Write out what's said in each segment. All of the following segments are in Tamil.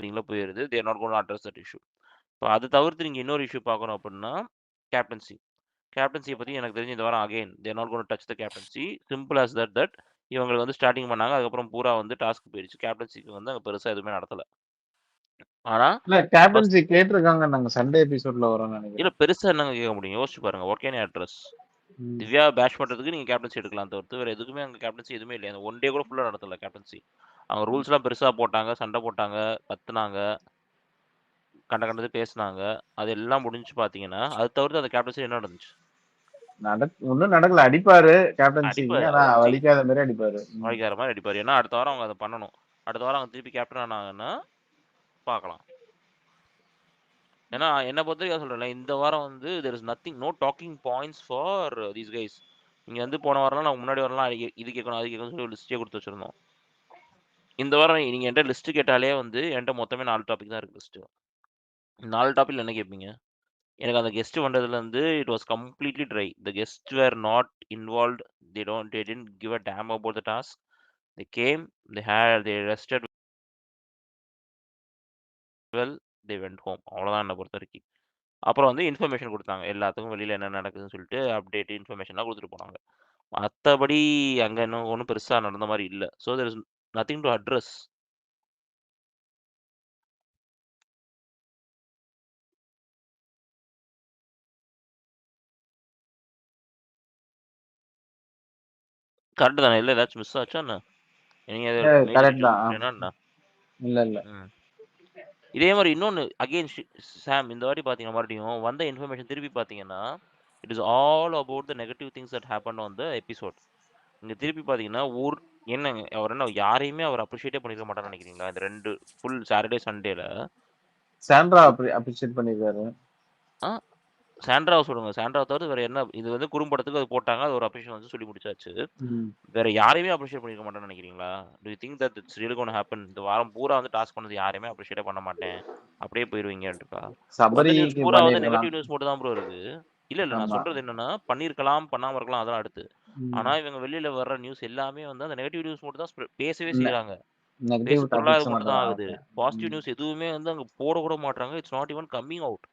ஃபில்டரிங்ல போயிருது. They are not gonna address that issue. இப்போ அது தவிர்த்து நீங்க இன்னொரு இஷ்யூ பார்க்கணும் அப்படின்னா, கேப்டன்சி. கேப்டன்சிய பத்தி எனக்கு தெரிஞ்சு இந்த வாரம் again they are not gonna touch the captaincy. Simple as that இவங்களுக்கு வந்து ஸ்டார்ட்டிங் பண்ணாங்க. அதுக்கப்புறம் பூரா வந்து டாஸ்க் போயிருச்சு. கேப்டன்சிக்கு வந்து அங்க பெருசா எதுவுமே நடத்தல. ஆனா இல்ல கேப்டன்சி கேட்டிருக்காங்க. நாங்க சண்டே எபிசோட்ல வரோம்னு இல்ல நினைக்கிறேன். பெருசா என்னங்க கேட்க முடியும்? யோசிச்சு பாருங்க. What can I address? Divya பேஷ் பண்றதுக்கு நீங்க கேப்டன்சி எடுக்கலாம் தவிர்த்து வேற எதுக்குமே அங்க கேப்டன்சி எதுவுமே இல்லையா? அந்த ஒன் டே கூட ஃபுல்லா நடத்தல கேப்டன்சி. அவங்க ரூல்ஸ்லாம் பெருசா போட்டாங்க, சண்டை போட்டாங்க, கத்துனாங்க, கண்டது பேசுனாங்க. அது எல்லாம் முடிஞ்சு பார்த்தீங்கன்னா, அது தவிர்த்து அந்த கேப்டன்சி என்ன நடந்துச்சு? ஒன்னும் நடக்கல. அடிப்பாரு கேப்டன்சிக்கு. அடிப்பாரு. ஆனா வலிக்காத மாதிரி அடிப்பாரு. வலிக்காத மாதிரி அடிப்பாரு. ஏன்னா அடுத்த வாரம் அவங்க அதை பண்ணணும். அடுத்த வாரம் அவங்க திருப்பி கேப்டன் ஆனாங்கன்னா பார்க்கலாம். ஏன்னா என்ன பொறுத்தவரைக்கும் சொல்றேன்ல, இந்த வாரம் வந்து there is nothing, no talking points for these guys. நீங்க வந்து போன வாரம்லாம் நான் முன்னாடி வாரம்லாம் இது கேட்கணும் அது கேட்கணும்னு சொல்லி ஒரு லிஸ்டே கொடுத்து வச்சிருந்தோம். இந்த வாரம் நீங்க என்கிட்ட லிஸ்ட் கேட்டாலே வந்து என்கிட்ட மொத்தமே 4 டாபிக் தான் இருக்கு லிஸ்ட். 4 டாபிக்ல என்ன கேட்பீங்க? எனக்கு அந்த கெஸ்ட் வந்ததுல இருந்து it was completely try. The guest where not involved. They didn't give a damn about the task. They came, they rested well, they went home. அவ்வளவுதான் என்ன பொறுத்த வரைக்கும். அப்புறம் வந்து இன்ஃபர்மேஷன் கொடுத்தாங்க. எல்லாத்துக்கும் வெளியில என்ன நடக்குதுன்னு சொல்லிட்டு அப்டேட் இன்ஃபர்மேஷன்லாம் கொடுத்துட்டு போனாங்க. மத்தபடி அங்க இன்னும் ஒண்ணும் பெருசா நடந்த மாதிரி இல்ல. So there is nothing to address. Correct தானே? இல்ல ஏதாச்சும் மிஸ் ஆச்சா என்ன? நீங்க கரெக்ட் தான். என்ன? இல்ல இதே மாதிரி இன்னொன்னு அகைன் சாம் இந்த வாட்டி பாத்தீங்கன்னா மறுபடியும் வந்த இன்ஃபர்மேஷன் திருப்பி பாத்தீங்கன்னா it is all about the negative things that happen on the episode. இங்க திருப்பி பாத்தீங்கன்னா என்னங்க அவர் என்ன யாரையுமே அவர் அப்ரிஷியேட்டே பண்ணிருக்க மாட்டான்னு நினைக்கிறீங்களா? இந்த 2 ஃபுல் சாட்டர்டே சண்டேல சாண்ட்ரா அப்ரிஷியேட் பண்ணிருக்காரு. சாண்ட்ராவை சொல்லுங்க. சாண்ட்ராவை தவிர வேற என்ன? இது வந்து குறும்படத்துக்கு அது போட்டாங்க. அது ஒரு அப்ரிஷியேஷன் வந்து சொல்லி முடிச்சாச்சு. வேற யாரையுமே அப்ரிஷியேட் பண்ணிருக்க மாட்டேன்னு நினைக்கிறீங்களா? Do you think that it's really gonna happen? இந்த வாரம் பூரா வந்து டாஸ்க் பண்ணது யாரையுமே அப்ரிஷியேட் பண்ண மாட்டேன், அப்படியே போயிருவீங்கன்றக்கா? வந்த நியூஸ் சபரிக்கு பூரா வந்து பண்ணிருக்கலாம். நெகட்டிவ் நியூஸ் மட்டும் தான் ப்ரோ இருக்கு. இல்ல நான் சொல்றது என்னன்னா, பண்ணிருக்கலாம், பண்ணாம இருக்கலாம், அதெல்லாம் அடுத்து. ஆனா இவங்க வெளியில வர்ற நியூஸ் எல்லாமே வந்து அந்த நெகட்டிவ் நியூஸ் மட்டும் தான் பேசவே செய்யறாங்க. பேசு பொருளா அது மட்டும் தான் ஆகுது. பாசிட்டிவ் நியூஸ் எதுவுமே வந்து அங்க போட கூட மாட்டாங்க. It's not even coming out.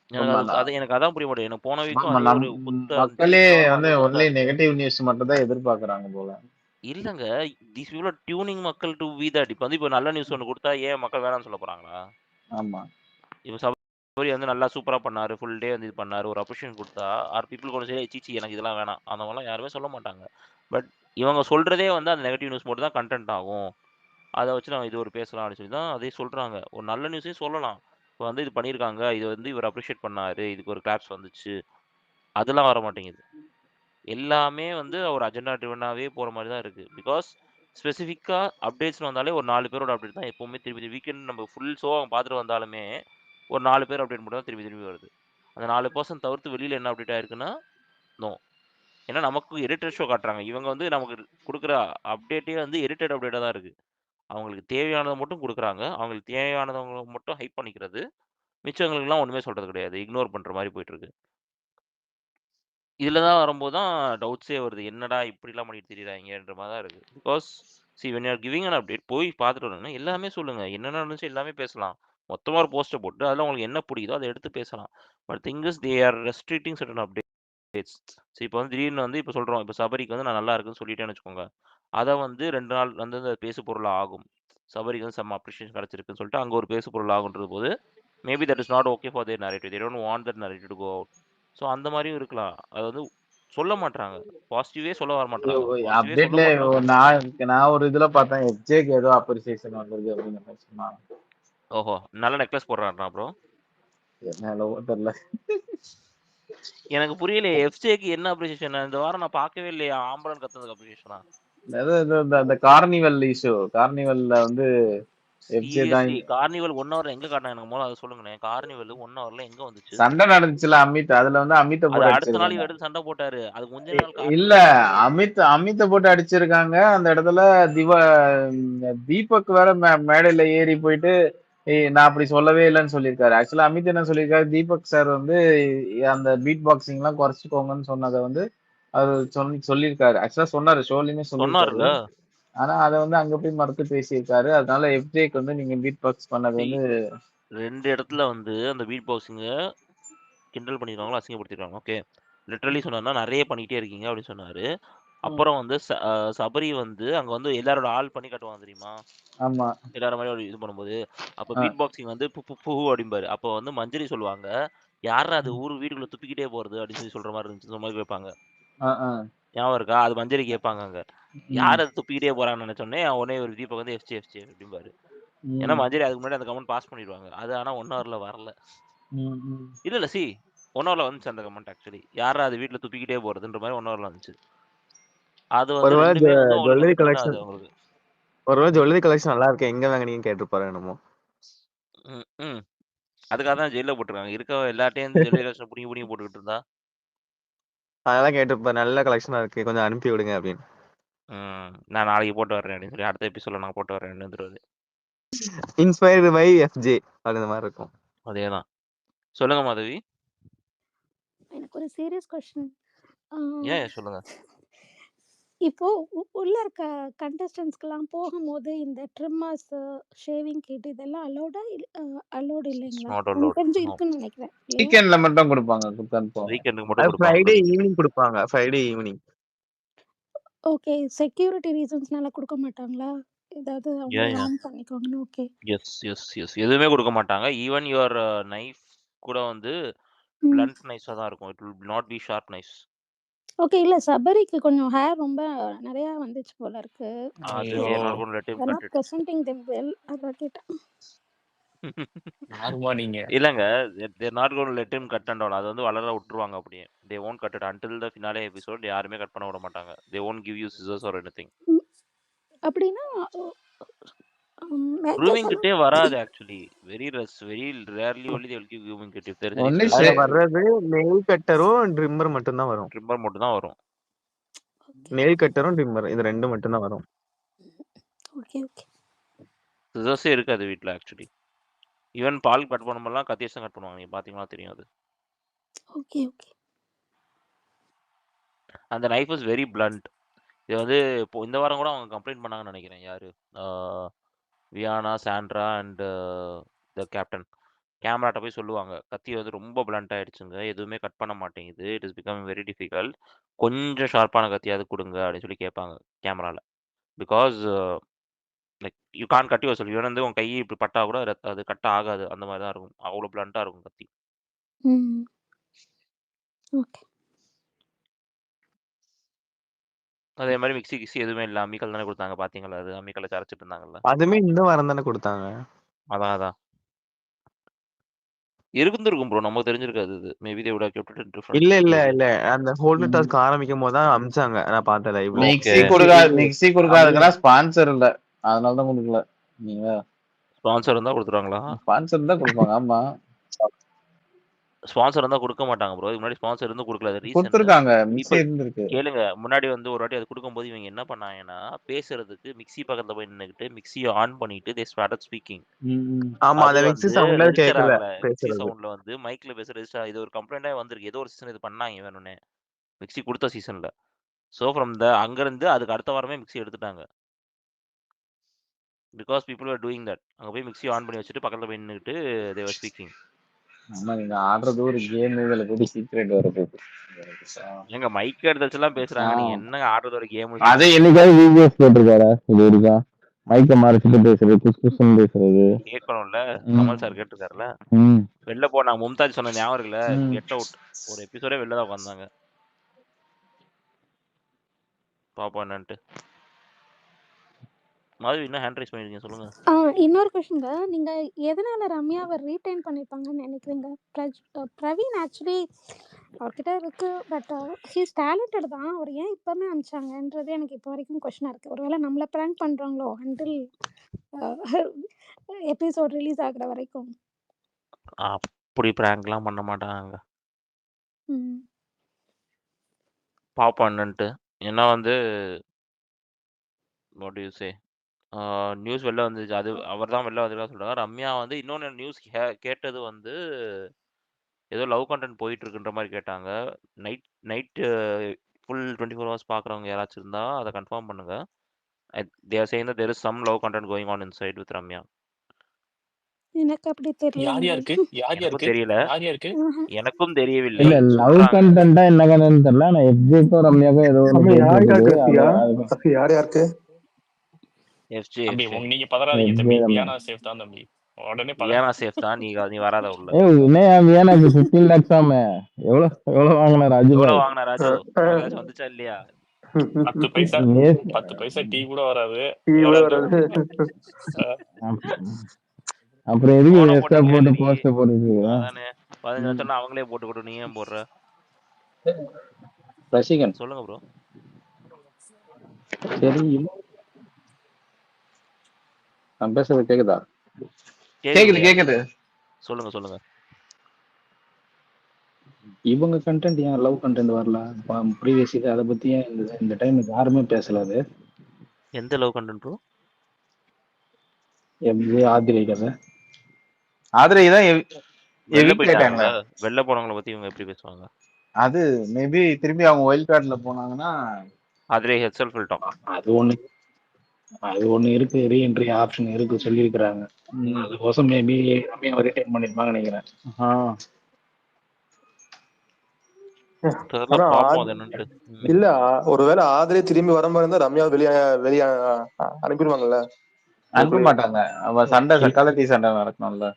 எனக்கு அதான் புரிய மாட்டேங்குது. எனக்கு போன வீக்கும் அதே ஒரு குத்தா இருந்துச்சு. மக்களே இந்த வாரம் வந்து அதே குத்தா ஒன்லி இருக்கு. நெகட்டிவ் நியூஸ் மட்டும் தான் எதிர்பார்க்கறாங்க போல. இல்லங்க, தீஸ் பீப்பிள் ஆர் டியூனிங் மக்கள் டு பி தட். இப்போ வந்து இப்போ நல்ல நியூஸ் ஒன்று கொடுத்தா ஏன் மக்கள் வேணாம்னு சொல்ல போறாங்களா? ஆமா. இப்போ சபரி வந்து நல்லா சூப்பரா பண்ணாரு, ஃபுல் டே வந்து இது பண்ணாரு, ஒரு அப்ரிஷியேஷன் கொடுத்தா பீப்புள் கூட சரி சீச்சி எனக்கு இதெல்லாம் வேணாம் அந்த மாதிரிலாம் யாருமே சொல்ல மாட்டாங்க. பட் இவங்க சொல்றதே வந்து அந்த நெகட்டிவ் நியூஸ் மட்டும் தான் கண்டென்ட் ஆகும். அதை வச்சு நம்ம இது ஒரு பேசலாம் அப்படின்னு சொல்லி தான் அதே சொல்றாங்க. ஒரு நல்ல நியூஸே சொல்லலாம். இப்போ வந்து இது பண்ணியிருக்காங்க, இது வந்து இவர் அப்ரிஷியேட் பண்ணாரு, இதுக்கு ஒரு கிளாப்ஸ் வந்துச்சு, அதெல்லாம் வர மாட்டேங்குது. எல்லாமே வந்து ஒரு அஜெண்டா ட்ரிவனாவே போற மாதிரி தான் இருக்கு. பிகாஸ் ஸ்பெசிஃபிக்கா அப்டேட்ஸ்னு வந்தாலே ஒரு 4 பேரோட அப்டேட் தான் எப்பவுமே திருப்பி வீக்கெண்ட் நம்ம ஃபுல் ஷோ பார்த்துட்டு வந்தாலுமே ஒரு 4 பேர் அப்டேட் மட்டும் தான் திருப்பி திருப்பி வருது. அந்த 4 பர்சன் தவிர்த்து வெளியில என்ன அப்டேட் ஆயிருக்குன்னா நோ. ஏன்னா நமக்கு எடிட்டட் ஷோ காட்டுறாங்க. இவங்க வந்து நமக்கு கொடுக்குற அப்டேட்டே வந்து எடிட்டட் அப்டேட்டாக தான் இருக்கு. அவங்களுக்கு தேவையானதை மட்டும் கொடுக்குறாங்க. அவங்களுக்கு தேவையானவங்க மட்டும் ஹைப் பண்ணிக்கிறது. மிச்சவங்களுக்குலாம் ஒன்றுமே சொல்றது கிடையாது. இக்னோர் பண்ற மாதிரி போயிட்டு இருக்கு. இதுல தான் வரும்போது தான் டவுட்ஸே வருது. என்னடா இப்படிலாம் பண்ணிட்டு திரியிறாங்கன்ற மாதிரி தான் இருக்கு. Because when you are giving an update போய் பார்த்துட்டு வரணும்னா எல்லாமே சொல்லுங்க. என்ன நடந்துச்சு எல்லாமே பேசலாம். மொத்தமா ஒரு போஸ்டர் போட்டு அதில் உங்களுக்கு என்ன பிடிக்குதோ அதை எடுத்து பேசலாம். But thing is they are restricting certain updates. சரி இப்போ வந்து திடீர்னு வந்து இப்போ சொல்கிறோம், இப்போ சபரிக்கு வந்து நான் நல்லா இருக்குன்னு சொல்லிட்டேன்னு வச்சுக்கோங்க. அதை வந்து 2 நாள் வந்து அந்த பேசு பொருள் ஆகும். சபரிக்கு வந்து செம்ம அப்ரிஷியேஷன் கிடச்சிருக்குன்னு சொல்லிட்டு அங்கே ஒரு பேசு பொருள் ஆகுன்றது போது maybe that is not okay for their narrative. They don't want that narrative to go out. So அந்த மாதிரியும் இருக்கலாம். அது வந்து சொல்ல மாட்டாங்க. பாசிட்டிவே சொல்ல வர மாட்டாங்க. பாசிட்டிவே சொல்ல அப்டேட்ல மாட்டாங்க. நான் ஒரு இதுல பார்த்தேன், எஃப்ஜேக்கு ஏதோ அப்ரிசியேஷன் வந்திருக்கு அப்படிங்கிற மாதிரி சொன்னாங்க. ஓஹோ, நல்ல நெக்லஸ் போடுறாருனா ப்ரோ? என்ன தெரியல. எனக்கு புரியல, எஃப்ஜேக்கு என்ன அப்ரிசியேஷன்? இந்த வாரம் நான் பார்க்கவே இல்லையா ஆம்பளன் கத்துனதுக்கு அப்ரிசியேஷனா? அந்த கார்னிவல் இஷ்யூ, கார்னிவல்ல வந்து எஃப்ஜே தான் சீரியஸ்லி கார்னிவல் 1 ஹவர்ல எங்க காட்டினாங்க? எனக்கு முதல்ல அதை சொல்லுங்கண்ணே. கார்னிவல் 1 ஹவர்ல எங்க வந்துச்சு? சண்டை நடந்துச்சுல அமித், அதுல வந்து அமித்தை அது போட்டு அடுத்த நாள் அடிச்சிருக்காங்க. எடுத்து சண்டை போட்டாரு. அதுக்கு முந்தின நாள் இல்ல, கார்னிவல் அமித்தை போட்டு அடிச்சிருக்காங்க. அந்த இடத்துல தீபக் வேற மேடையில ஏறி போயிட்டு நான் அப்படி சொல்லவே இல்லைன்னு சொல்லியிருக்காரு. ஆக்சுவலா அமித் என்ன சொல்லியிருக்காரு, தீபக் சார் வந்து அந்த பீட் பாக்ஸிங் எல்லாம் குறைச்சிக்கோங்கன்னு சொன்னதை வந்து அவர் சொல்லியிருக்காரு. ஆக்சுவலா சொன்னாரு, ஷோலையுமே சொல்லியிருக்காரு. சொன்னாருல. ஆனா அத வந்து அங்க போய் மறுத்து பேசியிருக்காரு. அதனால எஃப்ஜேக்கு வந்து நீங்க பீட் பாக்ஸ் பண்ணது See, வந்து 2 இடத்துல வந்து அந்த பீட் பாக்ஸிங்க கிண்டல் பண்ணிருக்காங்களோ, அசிங்கப்படுத்திருக்காங்க. ஓகே. லிட்டரலி சொன்னாருன்னா, "நெறைய பண்ணிட்டே இருக்கீங்க" அப்படின்னு சொன்னாரு. ம். அப்புறம் வந்து சபரி வந்து அங்க வந்து எல்லாரோட ஆள் பண்ணி காட்டுவாங்க தெரியுமா? ஆமா. எல்லார மாரியும் ஒரு இது பண்ணும்போது, அப்ப அ, பீட் பாக்ஸிங் வந்து பு பு பூ அப்படிம்பாரு. அப்போ வந்து மஞ்சரி சொல்லுவாங்க, "யார்றா அது ம். வீட்டுக்குள்ள துப்பிக்கிட்டே போறது?" அப்படின்னு சொல்ற மாரி இருந்துச்சு. இந்த மாரி கேட்பாங்க. அ, அ. ஞாபகம் இருக்கா? அது மஞ்சரி கேட்பாங்க அங்க. ம். யார் அது துப்பிக்கிட்டே போறான்னு நெனச்சோனே, உடனே ஒரு தீபக் வந்து எஃப்ஜே அப்படிம்பாரு. ஏன்னா ம். மஞ்சரி அதுக்கு முன்னாடி அந்த கமெண்ட் பாஸ் பண்ணிருவாங்க. அது ஆனா 1 ஹவர்ல வரல. ம். ம். இல்ல 1 ஹவர்ல வந்துச்சு அந்த கமெண்ட் ஆக்சுவலி. யார்றா அது வீட்ல துப்பிக்கிட்டே போறதுன்ற மாரி 1 ஹவர்ல வந்துச்சு. அது வந்து ஒருவேளை 2மே வந்து அவங்களுக்கு ஜுவல்லரி வந்து பின் ஆகுது கலெக்ஷன் அவங்களுக்கு. ஒருவேளை ஜுவல்லரி கலெக்ஷன் நல்லா இருக்கு எங்க வாங்குனீங்கன்னு கேட்டிருப்பாரு என்னமோ. ம், ம். அதுக்காக தான் ஜெயில்ல போட்டுருக்காங்க. இருக்க எல்லார்ட்டயும் ஜுவல்லரி கலெக்ஷன் புடுங்கி புடுங்கி போட்டுக்கிட்டு இருந்தா. அதெல்லாம் கேட்டிருப்பாரு. நல்ல கலெக்ஷனா இருக்கு கொஞ்சம் அனுப்பி விடுங்க அப்படின்னு. நான் நாளைக்கு போட்டு வரேன் அப்படின்னு சொல்லி அடுத்த எபிசோட்ல நான் போட்டு வரேன்னு வந்துருவாரு. இன்ஸ்பயர்டு பை எஃப்ஜே அப்படின்ற மாதிரி இருக்கும். அதேதான். சொல்லுங்க மாதவி. எனக்கு ஒரு சீரியஸ் கொஸ்டின். ஏன் சொல்லுங்க. இப்போ உள்ள இருக்க கண்டஸ்டன்ஸ்க்கெல்லாம் போகும்போது இந்த ட்ரிம்மர்ஸ், ஷேவிங் கிட் இதெல்லாம் அலோடு இட்ஸ் இல்லைங்களா? நாட் எனக்கு அலோட். தெரிஞ்சு நோ. இருக்குன்னு நினைக்கிறேன் இல்லையா? வீக்கெண்ட்ல மட்டும் குடுப்பாங்க. குடுத்து அனுப்புவாங்க. வீக்கெண்டுக்கு மட்டும் அது கொடுப்பாங்க ஃப்ரைடே ப்ரோ. ஈவினிங் கொடுப்பாங்க. Friday evening. ஓகே. செக்யூரிட்டி ரீசன்ஸ்னால கொடுக்க மாட்டாங்களா? ஏதாவது அவங்க ஏன் ஹார்ம் பண்ணிக்குவாங்கன்னு. ஓகே. எஸ் எதுவுமே கொடுக்க மாட்டாங்க. ஈவன் யுவர் நைஃப் கூட வந்து ம். பிளண்ட் நைஸா தான் இருக்கும். It will not be sharp nice. Okay. இல்ல சபரிக்கு கொஞ்சம் ஹேர் ரொம்ப நிறையா வந்துச்சு போல இருக்கு. அது so they are not going to let him they're cut not it. presenting them well. அதான் கேட்டேன். யாருமா நீங்க? இல்லங்க, they are not going to let him cut and all. அது வந்து வளர விட்டுருவாங்க அப்படியே. They won't cut it until the finale episode. யாருமே கட் பண்ண விட மாட்டாங்க. They won't give you scissors or anything. ம். அப்படின்னா மேக்கர்ஸ் Grooming எல்லாம் கிட்டே வராது actually. Very rarely only they will give grooming kit if there is any only special அதுல occasion. வர்றது நெயில் கட்டரும் ட்ரிம்மர் மட்டும் தான் வரும். ட்ரிம்மர் மட்டும் தான் வரும். ஓகே நெயில் கட்டரும் ட்ரிம்மர் இது ரெண்டு மட்டும் தான் வரும். Okay okay. சிசர்ஸே இருக்காது வீட்ல ஆக்சுவலி. ஈவன் பால் கட் பண்ணும்போதெல்லாம் கத்தி வச்சு தான் கட் பண்ணுவாங்க. நீங்க பாத்தீங்கன்னா தெரியும் அது. Okay okay. அந்த நைஃப் இஸ் வெரி பிளண்ட். இது வந்து இப்போ இந்த வாரம் கூட அவங்க கம்ப்ளைண்ட் பண்ணாங்கன்னு நினைக்கிறேன். யாரு? Viana, Sandra and the captain. கேமராட்ட போய் சொல்லுவாங்க. கத்தி வந்து ரொம்ப பிளண்ட் ஆயிடுச்சுங்க. எதுவுமே கட் பண்ண மாட்டேங்குது. It is becoming very difficult. கொஞ்சம் ஷார்ப்பான கத்தியாவது குடுங்க அப்படின்னு சொல்லி கேட்பாங்க கேமரால. Because like you can't cut your self. இவன் வந்து உன் கை இப்படி பட்டா கூட அது கட் ஆகாது. அந்த மாதிரி தான் இருக்கும். அவ்வளோ பிளண்ட்டா இருக்கும் கத்தி. ம். ஓகே. அதே மாதிரி மிக்ஸி கிக்ஸி எதுவுமே இல்லை. அம்மிக்கல் தானே கொடுத்தாங்க. பார்த்தீங்களா? அது அம்மிக்கல்ல அரைச்சிட்டு இருந்தாங்கல்ல. அதுமே இந்த வாரம் தானே கொடுத்தாங்க. அதான் இருந்திருக்கும் ப்ரோ. நமக்கு தெரிஞ்சிருக்காது இது. Maybe they would have kept it different. இல்ல அந்த ஹோல்டர் டாஸ்க் ஆரம்பிக்கும் போது தான் அமிச்சாங்க. நான் பார்த்தேன் லைவ்ல. ஓகே. மிக்ஸி கொடுக்காதுக்குன்னா ஸ்பான்சர் இல்ல. அதனால தான் கொடுக்கல. நீங்க ஸ்பான்சர் இருந்தா கொடுத்துருவாங்களா? ஸ்பான்சர் தான் கொடுப்பாங்க. ஆமா. ஸ்பான்சர் இருந்தா கொடுக்க மாட்டாங்க ப்ரோ. இதுக்கு முன்னாடி ஸ்பான்சர் இருந்து கொடுக்கல. அது ரீசன் கொடுத்துருக்காங்க. மிக்ஸி பீப்பிள் இருந்திருக்கு. கேளுங்க. முன்னாடி வந்து ஒரு வாட்டி அது கொடுக்கும்போது இவங்க என்ன பண்ணாங்கன்னா, பேசுறதுக்கு மிக்ஸி பக்கத்துல போய் நின்னுக்கிட்டு மிக்ஸியை ஆன் பண்ணிட்டு தே ஸ்டார்டட் ஸ்பீக்கிங். ஆமா அது அந்த மிக்ஸி வந்து சவுண்ட்ல ரெஜிஸ்டர் கேட்கல ஆகல. மிக்ஸி பேசுறது. சவுண்ட்ல வந்து மைக்ல பேச ரெஜிஸ்டர். இது ஒரு கம்ப்ளைண்டா வந்திருக்கு. ஏதோ ஒரு சீசன் இது பண்ணாங்க வேணும்னே. மிக்ஸி கொடுத்த சீசன்ல. ஸோ ஃப்ரம் அங்கிருந்து அதுக்கு அடுத்த வாரமே மிக்ஸி எடுத்துட்டாங்க. Because people are doing that. அங்க போய் மிக்ஸி ஆன் பண்ணி வச்சுட்டு பக்கத்துல போய் நின்னுக்கிட்டு தே வர் ஸ்பீக்கிங். ஆமா, நீங்க ஆடுறது ஒரு கேம். இதுல போய் சீக்ரெட் வரது. ஏங்க மைக் எடுத்து வச்சுலாம் பேசுறாங்க. நீங்க என்னங்க ஆடுறது ஒரு கேம்? அதை என்னைக்காவது வீடியோஸ் போட்டிருக்காரா? இது இருக்கா? மைக்க மறைச்சிட்டு பேசுறது, குஸ்குஸ்ன்னு பேசுறது. கேட்கணும்ல. கமல் சார் கேட்டிருக்காருல்ல. வெளில போனாங்க. மும்தாஜ் சொன்ன ஞாபகம் இருக்குல்ல? Get out. ஒரு எபிசோடே வெளில தான் உட்காந்தாங்க. பாப்போம் என்னன்ட்டு. மாதவி இன்னும் ஹேண்ட் ரைஸ் பண்ணிருக்கீங்க, சொல்லுங்க. இன்னொரு கொஷின்ங்க. நீங்க எதனால ரம்யாவை ரீடைன் பண்ணிருப்பாங்கன்னு நினைக்கிறீங்க? பிரவீன் ஆக்சுவலி அவர்கிட்ட இருக்கு. பட் ஹீஸ் டேலண்டட் தான். அவர் ஏன் இப்பவுமே அனுப்பிச்சாங்கன்றது எனக்கு இப்போ வரைக்கும் கொஷினா இருக்கு. ஒருவேளை நம்மள ப்ராங்க் பண்றாங்களோ அன்டில் எபிசோட் ரிலீஸ் ஆகுற வரைக்கும். அப்படி பிராங்க்லாம் பண்ண மாட்டாங்க. ம். பாப்போம் என்னன்ட்டு. ஏன்னா வந்து what to you say? News வெளில வந்துச்சு. அது அவர் தான் வெளில வந்ததா சொல்றாங்க. ரம்யா வந்து இன்னொன்னு நியூஸ் கேட்டது வந்து ஏதோ லவ் கண்டென்ட் போயிட்டு இருக்குன்ற மாதிரி கேட்டாங்க. நைட் ஃபுல் 24 ஹவர்ஸ் பார்க்குறவங்க யாராச்சும் இருந்தா அதை கன்ஃபார்ம் பண்ணுங்க. they are saying that there is some love content going on inside with Ramya. எனக்கு அப்படி யார் தெரியலங்க. யாருக்கு யார் எனக்கும் யாருக்கு தெரியல, யார் யாருக்கு ஆஹா. எனக்கும் தெரியவில்லை இல்ல லவ் சொல்றாங்க. கண்டென்ட்டா என்ன கண்டென்ட் தெரியல. ஆனா எஃப்ஜேக்கும் ரம்யாக்கும் ஏதோ ஒண்ணு நம்ம போயிட்டு யார் இருக்குது. யாருக்கு அது ரஃபியா அது ரஃபி யார் யாருக்கு FJ தம்பி FJ நீங்க பதறாதீங்க FJ தம்பி. ரம்யா. வியானா சேஃப் தான் தம்பி. உடனே வியானா சேஃப் தான், நீ வராத உள்ள. ஏய் என்னையா வியானாக்கு 15 lakhs ஆமே. எவ்வளவு வாங்கினாரு எவ்வளவு அஜுபாய்? வாங்கின ராஜு? உனக்கு ஏதாச்சும் வந்துச்சா இல்லையா? 10 பைசா நேத்து 10 பைசா டீ கூட வராது. இவ்வளவு எவ்வளவு வராது. அப்புறம் எதுக்கு போன எக்ஸ்ட்ரா போட்டீங்களே போட்டு நீ, போஸ்ட் போட்டுருக்கீங்க? அதானே 15 லட்சம்னா அவங்களே போட்டுக்கிட்டு நீ ஏன் போடுற? ரசிகன் சொல்லுங்க ப்ரோ. சரி நான் பேசுறது கேக்குதா? கேக்குது கேக்குது. சொல்லுங்க சொல்லுங்க. இவங்க கண்டென்ட் ஏன் லவ் கண்டென்ட் வரல? ப்ரீவியஸ் இது அதை பத்தி ஏன் இந்த டைம் யாருமே பேசல. அது எந்த லவ் கண்டென்ட் ப்ரோ? எப்படி ஆதிரை கதை ஆதிரை தான் வெளில எவிக்ட் ஆயிட்டாங்க. போயிட்டாங்கல்ல, வெளில போனவங்கள பத்தி இவங்க எப்படி பேசுவாங்க? அது மேபி திரும்பி அவங்க ஒயில்ட் கார்டுல போனாங்கன்னா அதிலே ஹெட்செல்ஃப் ஃபில்டம். அது ஒண்ணு இருக்கு, ரீஎன்ட்ரி ஆப்ஷன் இருக்கு சொல்லியிருக்கிறாங்க. அதுக்கோசம் மேபி ரம்யாவை ரிட்டைன் பண்ணிருப்பாங்க நினைக்கிறேன். தெரியல, ஆனா பாப்போம் அது என்னன்ட்டு. இல்ல ஒருவேளை ஆதிரை திரும்பி வர மாதிரி இருந்தா ரம்யா வெளிய அனுப்பிடுவாங்கல்ல. அனுப்ப மாட்டாங்க. அவ சண்டை சக்காலத்தி சண்டை நடக்கணும்ல.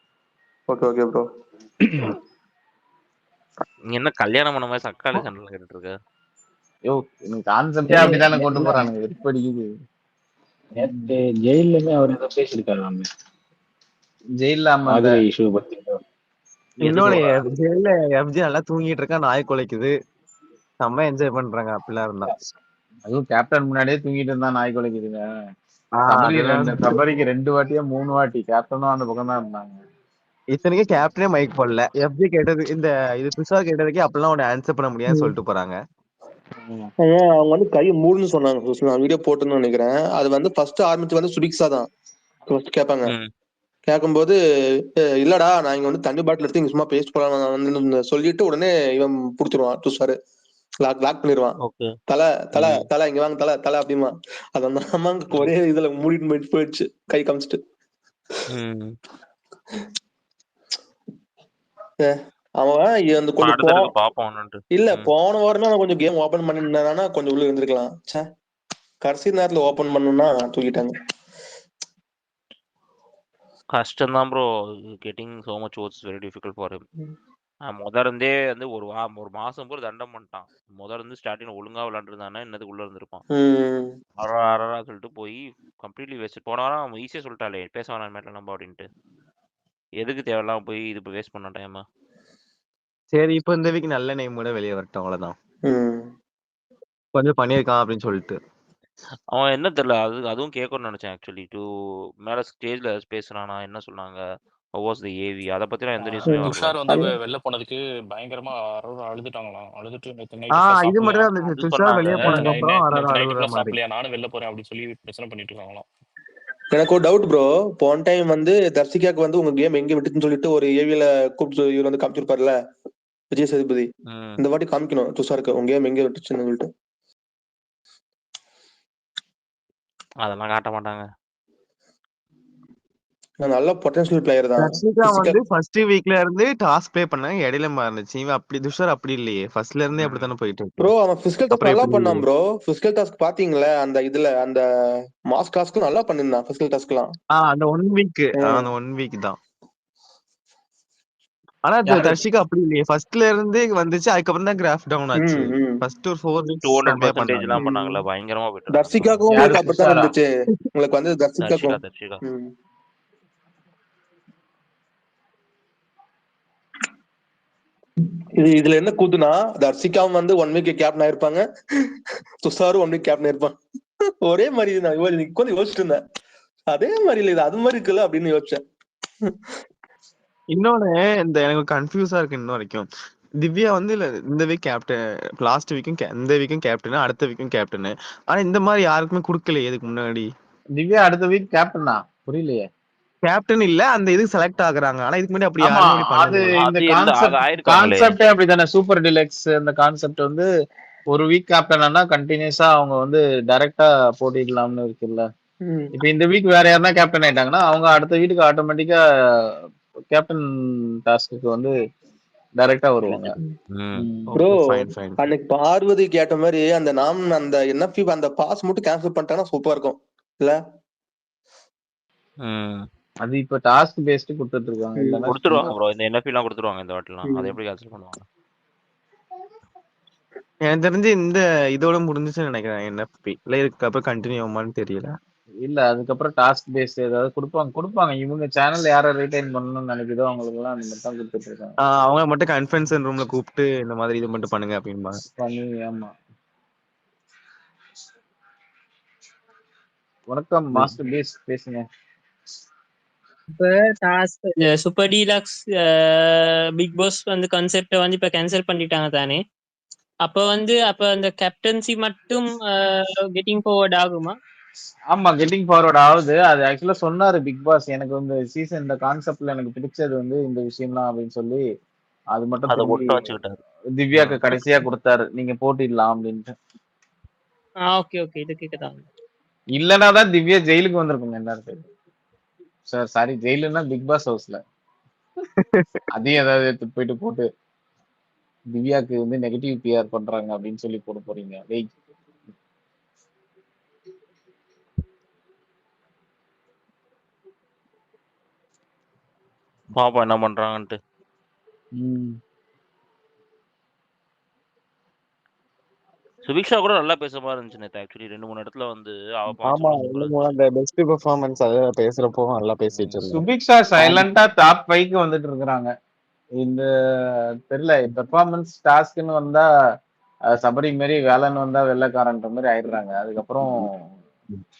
Okay okay bro. நீ என்ன கல்யாணம் பண்ண மாதிரி சக்காளி சண்டை கேட்டுட்டு இருக்க? யோ கான்செப்டே அப்படித்தானே கொண்டு போறானுங்க. வெறுப்படிக்குது. நேற்று ஜெயிலுமே அவர் ஏதோ பேசியிருக்காரு நம்ம ஜெயில ஆதிரை இஷ்யூ பத்தி. இன்னொன்னு ஜெயில எஃப்ஜி நல்லா தூங்கிட்டு இருக்கா, நாய் குலைக்குது, செம்ம என்ஜாய் பண்றாங்க அப்படிலாம் இருந்தா. அதுவும் கேப்டன் முன்னாடியே தூங்கிட்டு இருந்தா நாய் குலைக்குதுங்க. சபரிக்கு 2 வாட்டியா 3 வாட்டி கேப்டனும் அந்த பக்கம் தான் இருந்தாங்க. இத்தனைக்கு கேப்டனே மைக் போடல. எஃப்ஜி கேட்டது இது துஷார் கேட்டதுக்கே அப்பெல்லாம் உன்னை ஆன்சர் பண்ண முடியாதுன்னு சொல்லிட்டு போறாங்க. அவங்க வந்து கை மூடுன்னு சொன்னாங்க. நான் வீடியோ போட்டுன்னு நினைக்கிறேன். அது வந்து ஃபர்ஸ்ட் ஆரம்பிச்சு வந்து சுடிக்ஸா தான் ஃபர்ஸ்ட் கேட்பாங்க. கேட்கும்போது இல்லடா நான் இங்க வந்து தண்ணி பாட்டில் எடுத்து இங்க சும்மா பேஸ்ட் போலாம் சொல்லிட்டு உடனே இவன் புடிச்சிருவான் துஷாரு. லாக் பண்ணிடுவான். தலை தலை தலை இங்க வாங்க தலை தலை அப்படிமா. அது அந்த அம்மாங்க ஒரே இதுல மூடிட்டு போயிடுச்சு கை காமிச்சிட்டு. அவன் அந்த கொஞ்சம் இல்ல போன வாரமே அவன் கொஞ்சம் கேம் ஓபன் பண்ணிருந்தானா கொஞ்சம் உள்ள இருந்திருக்கலாம். கடைசி நேரத்துல ஓபன் பண்ணணும்னா தூக்கிட்டாங்க. கஷ்டம் தான் bro. Getting so much votes very difficult for him. முதல்ல இருந்தே வந்து ஒரு மாசம் போல தண்டம் பண்ணிட்டான். முதல்ல இருந்து ஸ்டார்டிங் ஒழுங்கா விளையாண்டுருந்தானே இன்னதுக்கு உள்ள இருந்திருப்பான். அரரா சொல்லிட்டு போய் கம்ப்ளீட்லி வேஸ்ட். போன வாரம் அவன் ஈஸியா சொல்லிட்டாலே பேச வேணாம் மேட்ல நம்ம அப்படின்ட்டு. எதுக்கு தேவையில்லாம போய் இது வேஸ்ட் பண்ண டைம். சரி இப்போ இந்த வீக் நல்ல நேம் கூட வெளியே வரட்டும், அவ்வளவுதான். கொஞ்சம் பண்ணியிருக்கான் அப்படின்னு சொல்லிட்டு. அவன் என்ன தெரியல, அதுவும் கேட்கணும்னு நினைச்சேன் ஆக்சுவலி. மேல ஸ்டேஜ்ல பேசுறானா, என்ன சொன்னாங்க, ஏவி அதை பத்தி எந்த நியூஸ்மே வரல. துஷார் வந்து வெளில போனதுக்கு பயங்கரமா அழுதுட்டாங்களாம். அழுதுட்டு நேத்து இது மட்டும் தான் இருந்துச்சு. துஷார் வெளியே போனதுக்கு அப்புறம் சாப்பிடலையா, நானும் வெளில போறேன் அப்படின்னு சொல்லி பிரச்சனை பண்ணிட்டு இருக்காங்களாம். எனக்கு ஒரு டவுட் ப்ரோ. போன டைம் வந்து தர்சிகாக்கு வந்து உங்க கேம் எங்க விட்டுச்சுன்னு சொல்லிட்டு ஒரு ஏவியில கூப்பிட்டு இவர் வந்து காமிச்சிருப்பாருல விஜய் சேதுபதி. இந்த வாட்டி காமிக்கணும் துஷாருக்கு உங்க கேம் எங்க விட்டுச்சுன்னு சொல்லிட்டு. அதெல்லாம் காட்ட மாட்டாங்க. நல்ல பொட்டன்ஷியல் பிளேயர் தான். தர்ஷிகா வந்து ஃபர்ஸ்ட் வீக்ல இருந்து டாஸ்க் ப்ளே பண்ணாங்க, இடையில மாறுச்சு. இவன் அப்படி துஷார் அப்படி இல்லையே, ஃபர்ஸ்ட்ல இருந்தே அப்படி தானே போயிட்டு இருக்கு. ப்ரோ அவன் பிசிக்கல் டாஸ்க் நல்லா பண்ணான் ப்ரோ. பிசிக்கல் டாஸ்க் பாத்தீங்களா அந்த இதுல அந்த மாஸ் டாஸ்க் நல்லா பண்ணிருந்தான். பிசிக்கல் டாஸ்க்லாம் அந்த 1 வீக் அந்த 1 வீக் தான். ஆனா தர்ஷிகா அப்படி இல்லையே, ஃபர்ஸ்ட்ல இருந்து வந்துச்சு, அதுக்கப்புறம் தான் கிராஃப் டவுன் ஆச்சு. ஃபர்ஸ்ட் ஒரு 4 வீக்ஸ் 200% எல்லாம் பண்ணாங்கல, பயங்கரமா போயிட்டு. தர்ஷிகாக்கும் உங்களுக்கு அப்படிதான் இருந்துச்சு. உங்களுக்கு வந்து தர்ஷிகா இதுல என்ன கூத்துனா தர்ஷிகாவும் வந்து 1 வீக் கேப்டன் ஆயிருப்பாங்க, துஷாரும் 1 வீக் கேப்டன் ஆயிருப்பான். ஒரே மாதிரி நான் கொஞ்சம் யோசிச்சுட்டு இருந்தேன். அதே மாதிரி இல்ல இது அது மாதிரி இருக்குல்ல அப்படின்னு யோசிச்சேன். இன்னொன்னு இந்த எனக்கு கன்ஃபியூஸா இருக்கு இன்ன வரைக்கும். திவ்யா வந்து இந்த வீக் கேப்டன், லாஸ்ட் வீக்கும் இந்த வீக்கும் கேப்டன், அடுத்த வீக்கும் கேப்டன். ஆனா இந்த மாதிரி யாருக்குமே கொடுக்கலையே இதுக்கு முன்னாடி. திவ்யா அடுத்த வீக் கேப்டனா புரியலையே. கேப்டன் இல்ல, அந்த இதுக்கு செலக்ட் ஆகுறாங்க. ஆனா இதுக்கு முன்னாடி அப்படி அது இந்த கான்செப்டே அப்படிதானே. சூப்பர் டிலக்ஸ் அந்த கான்செப்ட் வந்து ஒரு வீக் கேப்டனா கண்டினியூஸா அவங்க வந்து டைரக்டா போட்டிடலாம்னு இருக்குல்ல. ம். இப்ப இந்த வீக் வேற யாருன்னா கேப்டன் ஆயிட்டாங்கன்னா அவங்க அடுத்த வீட்டுக்கு ஆட்டோமேட்டிக்கா கேப்டன் டாஸ்க்கு வந்து டைரக்டா வருவாங்க. Bro okay fine fine. அன்னைக்கு பார்வதி கேட்ட மாதிரி அந்த அந்த என்எஃப்பி அந்த பாஸ் மட்டும் கேன்சல் பண்ணிட்டாங்கன்னா சூப்பரா இருக்கும் இல்ல. அது இப்ப டாஸ்க் பேஸ்ட் கொடுத்துட்டு இருக்காங்க. இல்லன்னா கொடுத்துருவாங்க ப்ரோ, இந்த என்எஃபி எல்லாம் கொடுத்துருவாங்க இந்த வாட்டிலாம். அதை எப்படி கேன்சல் பண்ணுவாங்க? எனக்கு தெரிஞ்சு இந்த இதோட முடிஞ்சுச்சுன்னு நினைக்கிறேன் என்எஃப்பி. இல்ல இதுக்கப்புறம் கண்டினியூ ஆகுமான்னு தெரியல. இல்ல அதுக்கப்புறம் டாஸ்க் பேஸ்ட் ஏதாவது கொடுப்பாங்க. இவங்க சேனல் யாரை ரீடைன் பண்ணணும்னு நினைக்குதோ அவங்களுக்கு எல்லாம் அந்த மாதிரி தான் கொடுத்துட்டு இருக்காங்க. அவங்க மட்டும் கான்ஃபரன்ஸ் ரூம்ல கூப்பிட்டு இந்த மாதிரி இது மட்டும் பண்ணுங்க அப்படின்பாங்க. ஆமா. வணக்கம் மாஸ்டர் பேஸ், பேசுங்க. இப்ப task super deluxe Bigg Boss வந்து கான்செப்ட வந்து இப்ப கேன்சல் பண்ணிட்டாங்க தானே. அப்ப அந்த கேப்டன்சி மட்டும் கெட்டிங் ஃபார்வர்ட் ஆகுமா? ஆமா, கெட்டிங் ஃபார்வர்ட் ஆகுது. அது ஆக்சுவலா சொன்னாரு பிக் பாஸ், எனக்கு வந்து சீசன் இந்த கான்செப்ட்ல எனக்கு பிடிச்சது வந்து இந்த விஷயம் தான் அப்படின்னு சொல்லி அது மட்டும் திரும்பி திவ்யாக்கு கடைசியா கொடுத்தாரு, நீங்க போட்டிடலாம் அப்படின்ட்டு. ஓகே ஓகே, இது கேக்குதான். இல்லனா தான் திவ்யா ஜெயிலுக்கு வந்திருக்குங்க எல்லாரும். சார் சாரி, ஜெயிலுன்னா பிக் பாஸ் ஹவுஸ்ல அதையும் ஏதாவது எடுத்து போயிட்டு போட்டு திவ்யாக்கு வந்து நெகட்டிவ் பிஆர் பண்றாங்க அப்படின்னு சொல்லி போட போறீங்க. டேய் பாப்பா என்ன பண்றாங்கன்ட்டு. சுபிக்ஷா கூட நல்லா பேச மாதிரி இருந்துச்சு நேத்து. ஆக்சுவலி 2-3 இடத்துல வந்து ஆமா, அந்த பெஸ்ட் பெர்ஃபார்மன்ஸ் அத பேசுறப்போ நல்லா பேசிட்டு இருந்தாங்க. சுபிக்ஷா சைலண்டா டாப் 5க்கு வந்துட்டு இருக்காங்க. இந்த தெரியல பெர்ஃபார்மன்ஸ் டாஸ்க்னு வந்தா சபரி மாரி, வேலைன்னு வந்தா வெள்ளைக்காரன்ற மாதிரி ஆயிடுறாங்க. அதுக்கப்புறம்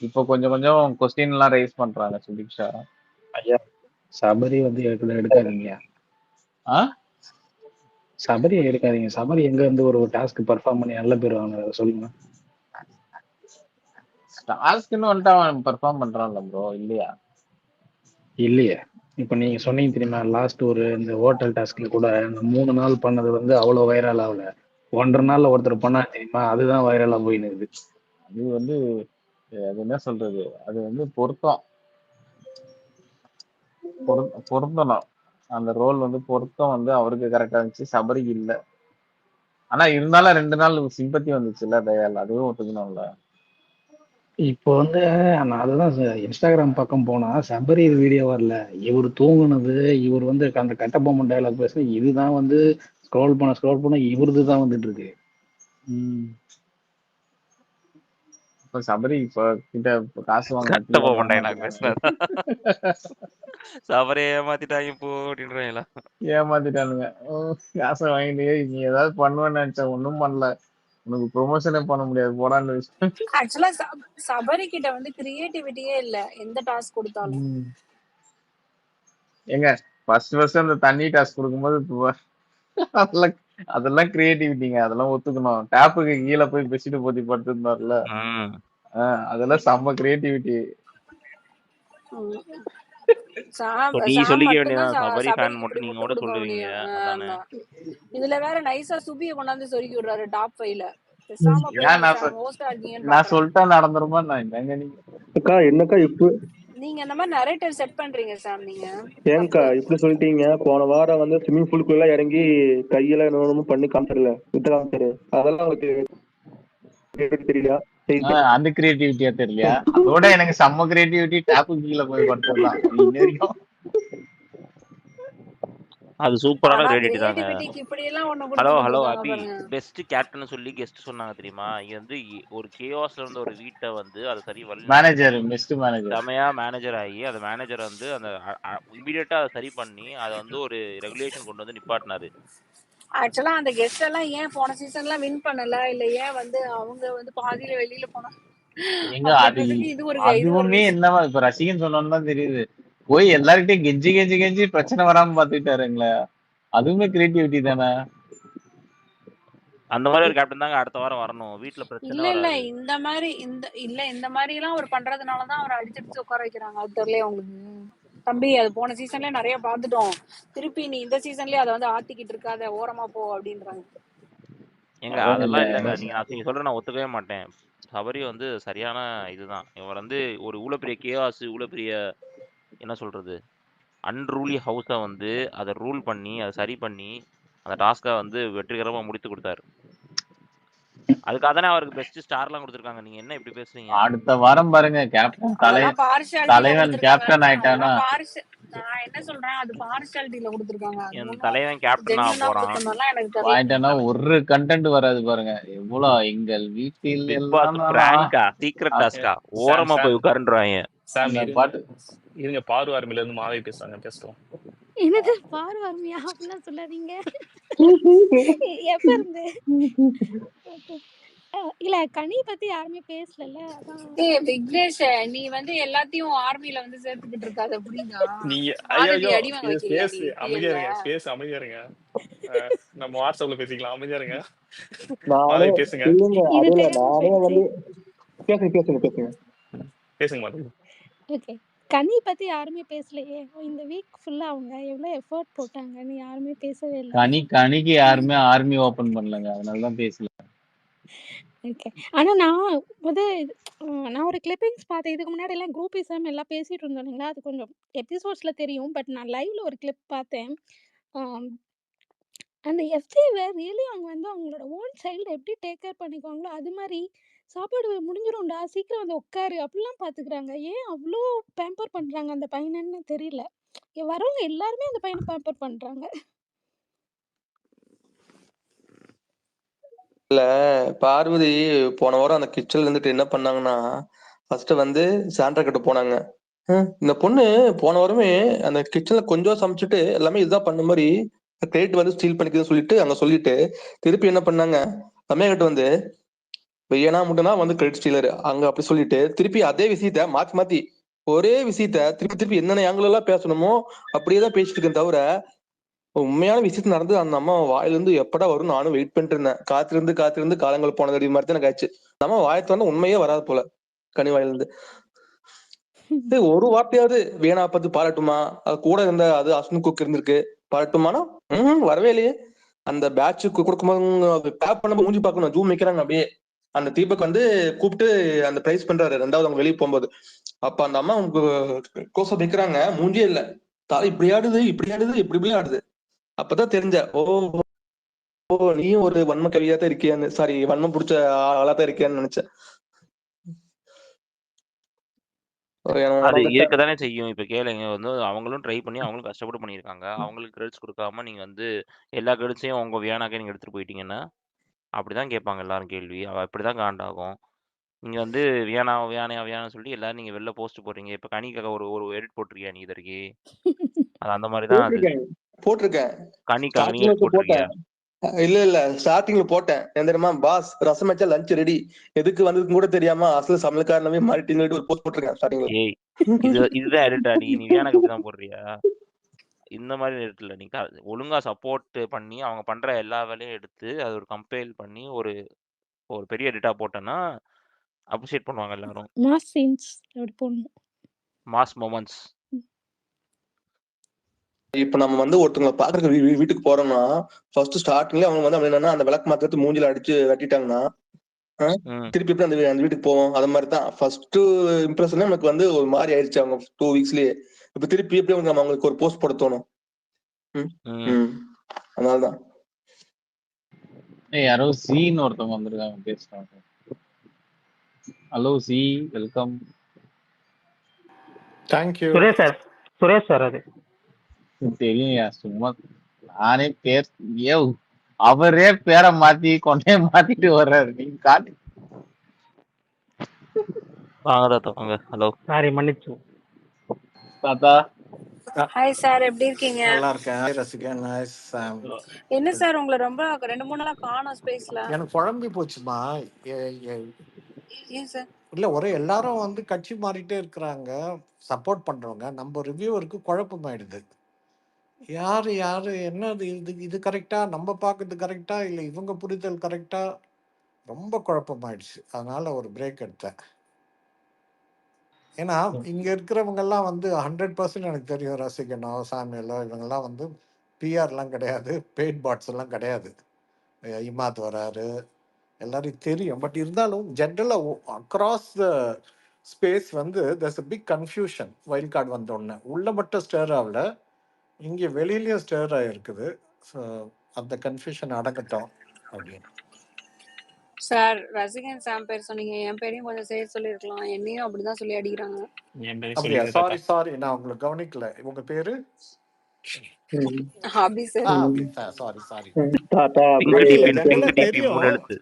இப்போ கொஞ்சம் கொஞ்சம் கொஸ்டின் எல்லாம் ரைஸ் பண்றாங்க சுபிக்ஷா. ஐயா சபரி வந்து எடுக்காதீங்க. சபரி எடுக்காதீங்க. சபரி எங்க இருந்து ஒரு டாஸ்க் பெர்ஃபார்ம் பண்ணி நல்ல பேர் வாங்குறாரு சொல்லுங்க. டாஸ்க்னு வந்துட்டு அவன் பெர்ஃபார்ம் பண்றான்ல ப்ரோ, இல்லையா? இல்லையே, இப்ப நீங்க சொன்னீங்க தெரியுமா, லாஸ்ட் ஒரு இந்த ஹோட்டல் டாஸ்க்ல கூட இந்த 3 நாள் பண்ணது வந்து அவ்வளவு வைரல் ஆகல. 1.5 நாள்ல ஒருத்தர் பண்ணா தெரியுமா, அதுதான் வைரலா போயினுது. அது வந்து அது என்ன சொல்றது, அது வந்து பொருத்தணும். அந்த ரோல் வந்து பொருத்தம் வந்து அவருக்கு கரெக்டா இருந்துச்சு, சபரிக்கு இல்ல. ஆனா இருந்தாலும் 2 நாள் சிம்பத்தி வந்துச்சுல்ல தயால், அதுவும் ஒத்துக்கணும்ல. இப்போ வந்து நான் அதுதான் இன்ஸ்டாகிராம் பக்கம் போனா சபரி வீடியோ வரல, இவர் தூங்குனது, இவர் வந்து அந்த கட்டபொம்மன் டயலாக் பேச, இதுதான் வந்து ஸ்க்ரோல் பண்ண இவருது தான் வந்துட்டு இருக்கு. இப்ப சபரி இப்ப கிட்ட காசு வாங்க சபரி ஏமாத்திட்டாங்க இப்போ அப்படின்றாங்களா? ஏமாத்திட்டானுங்க. காசை வாங்கிட்டு நீ ஏதாவது பண்ணுவேன்னு நினைச்சா ஒன்னும் பண்ணல, உனக்கு ப்ரொமோஷனே பண்ண முடியாது போடான்னு. ஆக்சுவலா சபரி கிட்ட வந்து கிரியேட்டிவிட்டியே இல்ல, எந்த டாஸ்க் கொடுத்தாலும். எங்க ஃபர்ஸ்ட் அந்த தண்ணி டாஸ்க் கொடுக்கும்போது அதெல்லாம் கிரியேட்டிவிட்டிங்க, அதெல்லாம் ஒத்துக்கணும். டேப்புக்கு கீழே போய் பெட்ஷீட் போத்தி படுத்திருந்தாருல, அதெல்லாம் செம்ம கிரியேட்டிவிட்டி. இதுல வேற நைஸா சுபியை கொண்டாந்து சொருக்கி விடுறாரு டாப் 5ல. நான் சொல்லிட்டேன் நடந்துருமா என்னங்க அக்கா என்னக்கா இப்ப நீங்க அந்த மாதிரி நரேட்டர் செட் பண்றீங்க சார். நீங்க ஏங்கா இப்படி சொல்லிட்டீங்க, போன வாரம் வந்து ஸ்விம்மிங் பூலுக்குள்ள இறங்கி கையெல்லாம் என்னமோ பண்ணி காமிச்சிடல விட்டு காமிச்சாரு, அதெல்லாம் உங்களுக்கு தெரியல. அந்த கிரியேட்டிவிட்டியா தெரியலையா? அதோட எனக்கு செம்ம கிரியேட்டிவிட்டி டாப்பு கீழே போய் படுத்துடலாம். அது சூப்பரான கிரியேட்டிவிட்டி தாங்க. ஹலோ அபி, பெஸ்ட் கேப்டன் சொல்லி கெஸ்ட் சொன்னாங்க தெரியுமா? இங்க வந்து ஒரு கேஆஸ்ல இருந்த ஒரு வீட்டை வந்து அது சரி மேனேஜர், பெஸ்ட் மேனேஜர் செமையா மேனேஜர் ஆகி அந்த மேனேஜர் வந்து அந்த இமிடியேட்டா அதை சரி பண்ணி அதை வந்து ஒரு ரெகுலேஷன் கொண்டு வந்து நிப்பாட்டினாரு. ஆக்சுவலா அந்த கெஸ்ட் எல்லாம் ஏன் போன சீசன்ல வின் பண்ணல, இல்ல ஏன் வந்து அவங்க வந்து பாதியில வெளியில போனா, அதுவுமே என்னவா இப்ப ரசிகன் சொன்னோன்னு தான் தெரியுது. போய் எல்லார்கிட்டையும் கெஞ்சி பிரச்சனை வராம பாத்துக்கிட்டாருங்களா, அதுவுமே கிரியேட்டிவிட்டி தானே. அந்த மாதிரி ஒரு கேப்டன் தாங்க அடுத்த வாரம் வரணும். வீட்டுல பிரச்சனை இல்ல இந்த மாதிரி எல்லாம் அவர் பண்றதுனாலதான் அவர் அடிச்சு உட்கார வைக்கிறாங்க. அது தெரியல உங்களுக்கு தம்பி, அது போன சீசன்ல நிறைய பாத்துட்டோம். திருப்பி நீ இந்த சீசன்லயே அதை வந்து ஆத்திக்கிட்டு இருக்காத, ஓரமா போ அப்படின்றாங்க. ஏங்க அதான் அதெல்லாம் இல்லைங்க. இல்ல நீங்க சொல்ற நான் ஒத்துக்கவே மாட்டேன். சபரி வந்து சரியான இதுதான். இவர் வந்து ஒரு இவ்வளோ பெரிய கேஆஸ், இவ்வளோ பெரிய என்ன சொல்றது, அன்ரூலி ஹவுஸை வந்து அதை ரூல் பண்ணி அதை சரி பண்ணி அந்த டாஸ்கை வந்து வெற்றிகரமாக முடித்து கொடுத்தாரு. அதுக்காக தானே அவருக்கு பெஸ்ட் ஸ்டார்லாம் கொடுத்துருக்காங்க. நீங்க என்ன இப்படி பேசுறீங்க? அடுத்த வாரம் பாருங்க கேப்டன் அதெல்லாம் பார்ஷியாலிட்டில தலைவன் கேப்டன் கொடுத்துருக்காங்க. ஆயிட்டானா அதெல்லாம் நான் என்ன சொல்றேன், அது பார்ஷியாலிட்டில கொடுத்துருக்காங்க. அது என் ஒன்றும் தலைவன் கேப்டனா ஜென்யூனா போறான். கொடுத்தனால எனக்கு தெரியல. வாங்கிட்டானா ஒரு கண்டென்ட் வராது பாருங்க. எவ்வளவு எங்கள் வீட்டில் பிக் எல்லாம் பாஸ் பிராங்கா, சீக்ரெட் டாஸ்கா, ஓரமா போய் உட்காருன்றாங்க. சாம் அந்த இருங்க பாட்டு இருங்க பாரு ஆர்மில இருந்து மாவை பேசுறாங்க, பேசுறோம். என்னது பாரு வறுமையா அப்படிலாம் சொல்லாதீங்க. எப்ப இருந்து? Okay. இல்ல கனி பத்தி யாருமே பேசல. அதான் ஏய் விக்னேஷ், நீ வந்து எல்லாத்தையும் ஆர்மில வந்து சேர்த்துக்கிட்டு இருக்காத, புரியுதா? நீங்க மாலதி ஐயோ அடி வாங்க வைக்கிறியா நீ ஸ்பேஸ் அமைதியா PL ல? இருங்க, ஸ்பேஸ் அமைதியா இருங்க. நம்ம வாட்ஸ்அப்ல பேசிக்கலாம், அமைதியா இருங்க. நானே மாதவி பேசுங்க, இல்லைங்க இது அதுல தெரியாம நானே போயிடுச்சு. வந்து பேசுங்க பேசுங்க மாதவி. ஓகே. கனி பத்தி யாருமே பேசலையே. இந்த வீக் ஃபுல்லா அவங்க எவ்வளவு எஃபோர்ட் போட்டாங்கன்னு யாருமே பேசவே இல்ல. கனிக்கு யாருமே ஆர்மி ஓபன் பண்ணலங்க, அதனாலதான் பேசல. ஓகே. ஆனா நான் ஒரு கிளிப்பிங்ஸ் பார்த்தேன். இதுக்கு முன்னாடி எல்லாம் குரூப்பிசம் எல்லாம் பேசிட்டு இருந்தோம் இல்லைங்களா, அது கொஞ்சம் எபிசோட்ஸ்ல தெரியும். பட் நான் லைவ்ல ஒரு கிளிப் பார்த்தேன். ஆம், அந்த எஃப்ஜேவை ரியலி அவங்க வந்து அவங்களோட ஓன் சைல்டு எப்படி டேக் கேர் பண்ணிக்குவாங்களோ அது மாதிரி சாப்பாடு முடிஞ்சிரும்டா சீக்கிரம் வந்து உட்காரு அப்படிலாம் பார்த்துக்கிறாங்க. ஏன் அவ்வளோ பேம்பர் பண்ணுறாங்க அந்த பையனன்னு தெரியல. வரவங்க எல்லாருமே அந்த பையனை பேம்பர் பண்ணுறாங்க. இல்ல பார்வதி போன வாரம் அந்த கிச்சன்ல இருந்துட்டு என்ன பண்ணாங்கன்னா, ஃபர்ஸ்ட் வந்து சாண்ட்ரா கிட்ட போனாங்க. இந்த பொண்ணு போன வாரமே அந்த கிச்சன்ல கொஞ்சம் சமைச்சிட்டு எல்லாமே இதுதான் பண்ண மாதிரி கிரெடிட் வந்து ஸ்டீல் பண்ணிக்குதுன்னு சொல்லிட்டு அங்க சொல்லிட்டு திருப்பி என்ன பண்ணாங்க, ரம்யா கிட்ட வந்து வெய்யனா முட்டனா வந்து கிரெடிட் ஸ்டீலர் அங்க அப்படி சொல்லிட்டு திருப்பி அதே விஷயத்த மாத்தி மாத்தி ஒரே விஷயத்த திருப்பி திருப்பி என்னென்ன ஆங்கிள் எல்லாம் பேசணுமோ அப்படியே தான் பேசிட்டு இருக்கேன் தவிர உண்மையான விஷயத்து நடந்து அந்த அம்மா வாயில இருந்து எப்படா வரும் நானும் வெயிட் பண்ணிட்டு இருந்தேன். காத்திருந்து காலங்கள் போனது மாதிரி தான் எனக்கு ஆச்சு. நம்ம வாயத்து வந்து உண்மையே வராது போல கனி வாயில இருந்து. ஒரு வார்த்தையாவது வீணா பார்த்து பாராட்டுமா, அது கூட இருந்த அது அஸ்வின் குக் இருந்திருக்கு பாராட்டுமானா வரவே இல்லையே. அந்த பேட்சுக்கு கொடுக்கும்போது டேப் பண்ணும்போது மூஞ்சி பார்க்கணும், ஜூம் வைக்கிறாங்க அப்படியே. அந்த தீபக் வந்து கூப்பிட்டு அந்த பிரைஸ் பண்றாரு ரெண்டாவது அவங்க வெளியே போகும்போது. அப்ப அந்த அம்மா கோச வைக்கிறாங்க, மூஞ்சியே இல்ல, தலை இப்படி ஆடுது இப்படி ஆடுது. அப்பதான் தெரிஞ்ச ஓ நீயும் ஒரு வன்ம கவியா தான் இருக்கியான்னு, சாரி வன்மம் பிடிச்ச ஆளா தான் இருக்கியான்னு நினைச்சேன். அது இருக்கதானே செய்யும். இப்ப கேளுங்க, வந்து அவங்களும் ட்ரை பண்ணி அவங்களும் கஷ்டப்பட்டு பண்ணியிருக்காங்க. அவங்களுக்கு கிரெடிட்ஸ் கொடுக்காம நீங்க வந்து எல்லா கிரெடிட்ஸையும் உங்க வியானாக்கே நீங்க எடுத்துட்டு போயிட்டீங்கன்னா அப்படிதான் கேட்பாங்க எல்லாரும் கேள்வி. அவ அப்படிதான் காண்டாகும். நீங்க வந்து வியானா சொல்லி எல்லாரும் நீங்க வெளில போஸ்ட் போடுறீங்க. இப்ப கனிக்காக ஒரு ஒரு எடிட் போட்டிருக்கியா நீ இதற்கு? அது அந்த மாதிரி தான் அது. போட்டிருக்கேன் கனிக்காக நீ எடிட் போட்டிருக்கியா? இல்ல ஸ்டார்டிங்ல போட்டேன். எந்திரமா பாஸ் ரசம் வச்சா லஞ்ச் ரெடி, எதுக்கு வந்ததுன்னு கூட தெரியாம அசல் சமையல்காரனவே மாறிட்டு ஒரு போஸ்ட் போட்டிருக்கேன் ஸ்டார்டிங்ல. ஏய் இதுதான் எடிட்டா? நீ வியானாக்கு இப்படிதான் போடுறியா? இந்த மாதிரி எடிட்ல நீ ஒழுங்கா சப்போர்ட் பண்ணி அவங்க பண்ற எல்லா வேலையும் எடுத்து அது ஒரு கம்பைல் பண்ணி ஒரு ஒரு பெரிய எடிட்டா போட்டேன்னா அப்ரிஷியேட் பண்ணுவாங்க எல்லாரும். மாஸ் சீன்ஸ் அப்படி போடணும். Mass moments. இப்ப நம்ம வந்து ஒருத்தவங்க பாக்குறதுக்கு வீட்டுக்கு போறோம்னா ஃபர்ஸ்ட் ஸ்டார்டிங்ல அவங்க வந்து என்னன்னா அந்த விளக்கு மாத்திரத்து மூஞ்சில அடிச்சு வெட்டிட்டாங்கன்னா திருப்பி எப்படி அந்த வீட்டுக்கு போவோம். அது மாதிரிதான் ஃபர்ஸ்ட் இம்ப்ரெஷன் எனக்கு வந்து ஒரு மாதிரி ஆயிடுச்சு அவங்க 2 வீக்ஸ்லயே. இப்ப திருப்பி எப்படி நம்ம அவங்களுக்கு ஒரு போஸ்ட் போட தோணும். அதனாலதான் யாரோ சீன்னு ஒருத்தவங்க வந்திருக்காங்க பேசுறாங்க. Hello C, welcome. Thank you. Suresh sir அது தெரியும், சும்மா நானே பேர் அவரே பேரை மாத்தி கொண்டே மாத்திட்டு வர்றாரு. நீங்க காட்டு வாங்க. ஹலோ சாரி மன்னிச்சு தாத்தா. ஹாய் சார், எப்படி இருக்கீங்க? நல்லா இருக்கேன். ரசிகன் நைஸ். என்ன சார் உங்களை ரொம்ப 2-3 நாளா காணோம் ஸ்பேஸ்ல. எனக்கு குழம்பி போச்சுமா. ஏன் சார்? இல்ல ஒரே எல்லாரும் வந்து கட்சி மாறிட்டே இருக்கிறாங்க சப்போர்ட் பண்றவங்க. நம்ம ரிவ்யூவருக்கு குழப்பமாயிடுது. யாரு என்னது இது கரெக்டா, நம்ம பார்க்கறது கரெக்டா, இல்லை இவங்க புரிதல் கரெக்டா, ரொம்ப குழப்பமாயிடுச்சு. அதனால ஒரு பிரேக் எடுத்தேன். ஏன்னா இங்க இருக்கிறவங்கெல்லாம் வந்து 100% எனக்கு தெரியும். ரசிகனோ சாமியலோ இவங்கெல்லாம் வந்து பிஆர்லாம் கிடையாது, பெய்ட் பாட்ஸ் எல்லாம் கிடையாது. இமாத் வராரு, எல்லாரையும் தெரியும். பட் இருந்தாலும் ஜென்ரலாக அக்ராஸ் த ஸ்பேஸ் வந்து there's a big confusion. Wild card வந்தோடனே உள்ள மட்டும் ஸ்டேர் ஆகல, இங்கே வெளியிலயும் ஸ்டேர் ஆகிருக்குது. ஸோ அந்த கன்ஃபியூஷன் அடங்கட்டும் அப்படின்னு. சார் ரசிகன் சாம் பேர் சொன்னீங்க, என் பேரையும் கொஞ்சம் சேர்த்து சொல்லியிருக்கலாம். என்னையும் அப்படிதான் சொல்லி அடிக்கிறாங்க. என் பேரையும் அப்படியா? சொல்லிடுங்க தாத்தா. சாரி நான் உங்களுக்கு கவனிக்கல. உங்க பேரு? Hobby sir. Okay, sorry. தாத்தா பிங்க் பட் டிபி ஜென்ரலா பிங்க் டிபி 3 தெரியும். எழுத்து.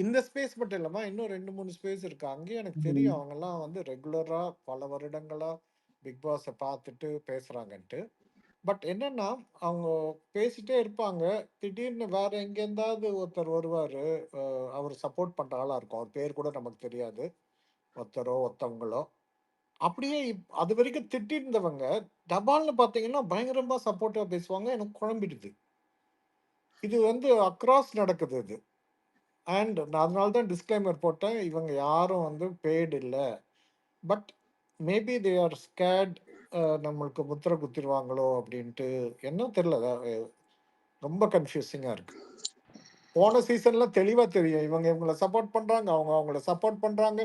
இந்த ஸ்பேஸ் மட்டும் இல்லாம இன்னும் 2-3 ஸ்பேஸ் இருக்கு. அங்கேயும் எனக்கு தெரியும் அவங்கெல்லாம் வந்து ரெகுலரா பல வருடங்களா பிக் பாஸை பார்த்துட்டு பேசுறாங்கன்ட்டு. பட் என்னன்னா அவங்க பேசிட்டே இருப்பாங்க. திடீர்னு வேற எங்கேருந்தாவது ஒருத்தர் வருவாரு. அவர் சப்போர்ட் பண்ற ஆளா இருக்கும். அவர் பேர் கூட நமக்கு தெரியாது. ஒருத்தவங்களோ அப்படியே அது வரைக்கும் திட்டிருந்தவங்க டபால்னு பாத்தீங்கன்னா பயங்கரமா சப்போர்ட்டிவா பேசுவாங்க. எனக்கு குழம்பிடுது. இது வந்து அக்ராஸ் நடக்குது இது. அண்ட் நான் அதனால தான் டிஸ்க்ளைமர் போட்டேன். இவங்க யாரும் வந்து பெய்டு இல்லை. But maybe they are scared நம்மளுக்கு முத்திரை குத்திடுவாங்களோ அப்படின்ட்டு. என்ன தெரியல, ரொம்ப கன்ஃபியூசிங்காக இருக்கு. போன சீசன்ல தெளிவாக தெரியும் இவங்க இவங்களை சப்போர்ட் பண்ணுறாங்க, அவங்க அவங்கள சப்போர்ட் பண்ணுறாங்க,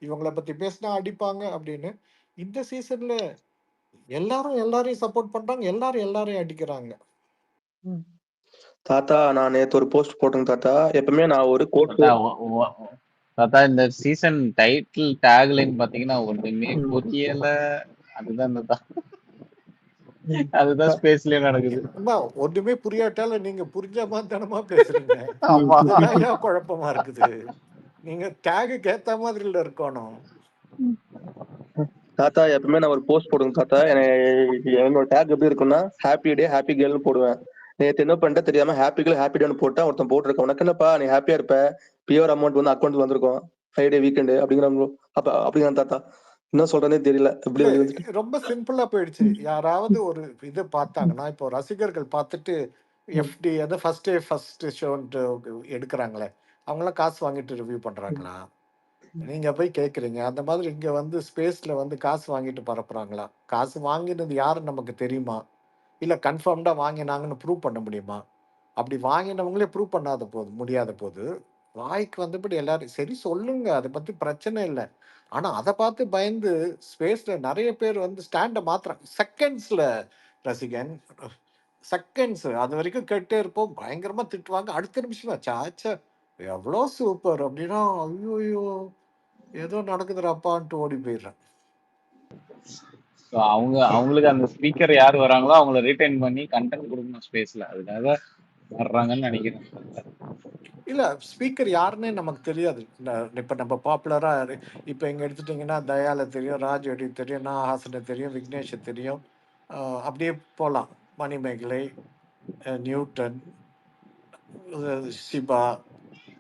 இவங்கள பற்றி பேசினா அடிப்பாங்க அப்படின்னு. இந்த சீசன்ல எல்லாரும் எல்லாரையும் சப்போர்ட் பண்ணுறாங்க, எல்லாரும் எல்லாரையும் அடிக்கிறாங்க. தாத்தா நான் நேத்து ஒரு போஸ்ட் போட்டேங்க தாத்தா. எப்பவுமே நான் ஒரு கோட் தாத்தா இந்த சீசன் டைட்டில் டேக்லைன் பாத்தீங்கன்னா ஒண்ணுமே புரியல. அதுதான் தாத்தா, அதுதான் ஸ்பேஸ்லயே நடக்குது. அம்மா ஒண்ணுமே புரியாட்டாலும் நீங்க புரிஞ்ச மாதிரி தானமா பேசுறீங்க. ஆமா. இதுதான் ஏன் குழப்பமா இருக்குது? நீங்க டேகுக்கு ஏத்த மாதிரில இருக்கணும். தாத்தா எப்பவுமே நான் ஒரு போஸ்ட் போடுவேன் தாத்தா. என்னோட டேக் எப்படி இருக்குன்னா ஹாப்பி டே ஹாப்பி கேர்ள்னு போடுவேன். நேற்று என்ன பண்ணிட்டேன் தெரியாம ஹாப்பி கேர்ள் ஹாப்பி டேன்னு போட்டேன். ஒருத்தன் போட்டிருக்கேன், உனக்கு என்னப்பா நீ ஹாப்பியா இருப்ப, பியூர் அமௌண்ட் வந்து அக்கௌண்ட் வந்திருக்கும், ஃப்ரைடே வீக்கெண்டு அப்படிங்கிற அப்படிங்கிற தாத்தா. என்ன சொல்றேனே தெரியல. எப்படி இல்ல, வந்துட்டு ரொம்ப சிம்பிளா போயிடுச்சு. யாராவது ஒரு இது பார்த்தாங்கன்னா, இப்போ ரசிகர்கள் பார்த்துட்டு எஃப்டி அதை ஃபர்ஸ்ட் ஷோன்ட்டு எடுக்கிறாங்களே, அவங்களாம் காசு வாங்கிட்டு ரிவ்யூ பண்றாங்களா? நீங்க போய் கேட்குறீங்க. அந்த மாதிரி இங்க வந்து ஸ்பேஸ்ல வந்து காசு வாங்கிட்டு பரப்புறாங்களா? காசு வாங்கினது யாருன்னு நமக்கு தெரியுமா? இல்ல கன்ஃபார்ம்டா வாங்கினாங்கன்னு ப்ரூவ் பண்ண முடியுமா? அப்படி வாங்கினவங்களே ப்ரூவ் பண்ணாத போது முடியாத போது வாய்க்கு வந்தபடி எல்லாரும் சரி சொல்லுங்க, அதை பத்தி பிரச்சனை இல்லை. ஆனா அதை பார்த்து பயந்து ஸ்பேஸ்ல நிறைய பேர் வந்து ஸ்டாண்டை மாத்துறாங்க செகண்ட்ஸ்ல. ரசிகன் செகண்ட்ஸ் அது வரைக்கும் கேட்டே இருப்போம், பயங்கரமா திட்டுவாங்க. அடுத்த நிமிஷமா சாச்சா எவ்வளோ சூப்பர் அப்படின்னா ஐயோ ஏதோ நடக்குதுடாப்பான்ட்டு ஓடி போயிடுறேன். So அவங்களுக்கு அந்த ஸ்பீக்கர் யார் வராங்களோ அவங்கள ரீடைன் பண்ணி கண்டென்ட் கொடுக்கணும் ஸ்பேஸ்ல. அதுக்காக வர்றாங்கன்னு நினைக்கிறேன். இல்ல ஸ்பீக்கர் யாருன்னே நமக்கு தெரியாது. இப்ப நம்ம பாப்புலரா இப்ப இங்க எடுத்துட்டீங்கன்னா தயால தெரியும், ராஜ் எடி தெரியும், நான் ஹாசனை தெரியும், விக்னேஷ் தெரியும். அப்படியே போகலாம். மணிமேகலை, நியூட்டன், சிபா,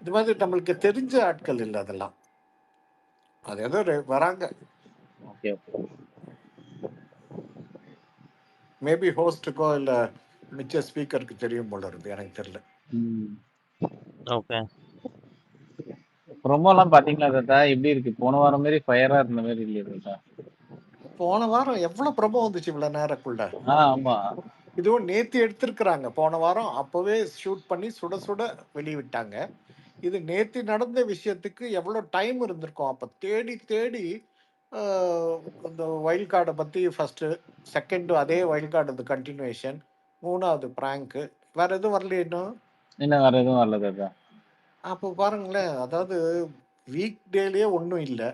இது மாதிரி நம்மளுக்கு தெரிஞ்ச ஆட்கள் இல்லை அதெல்லாம். அது ஏதோ வராங்க. ஓகே, மேபி ஹோஸ்டுக்கோ இல்ல மிச்ச ஸ்பீக்கருக்கு தெரியும் போல இருக்கு, எனக்கு தெரியல. ஓகே. ப்ரோமோலாம் பாத்தீங்களா தாத்தா? எப்படி இருக்கு? போன வாரம் மாதிரி ஃபயரா இருந்த மாதிரி இல்லையா தாத்தா? போன வாரம் எவ்வளவு ப்ரமோ வந்துச்சு இவ்வளவு நேரக்குள்ள. ஆமா. இதுவும் நேத்து எடுத்திருக்கிறாங்க. போன வாரம் அப்பவே ஷூட் பண்ணி சுட சுட வெளியிட்டாங்க. இது நேத்து நடந்த விஷயத்துக்கு எவ்வளவு டைம் இருந்திருக்கும். அப்ப தேடி தேடி இந்த வைல்ட் கார்டை பத்தி ஃபர்ஸ்ட், செகண்ட் அதே வைல்ட் கார்டு கண்டினியூஷன், மூணாவது பிராங்க், வேற எதுவும் வரல இன்னும். இன்னும் வேற எதுவும் வரல தாத்தா. அப்போ பாருங்களேன், அதாவது வீக் டேலயே ஒன்றும் இல்லை,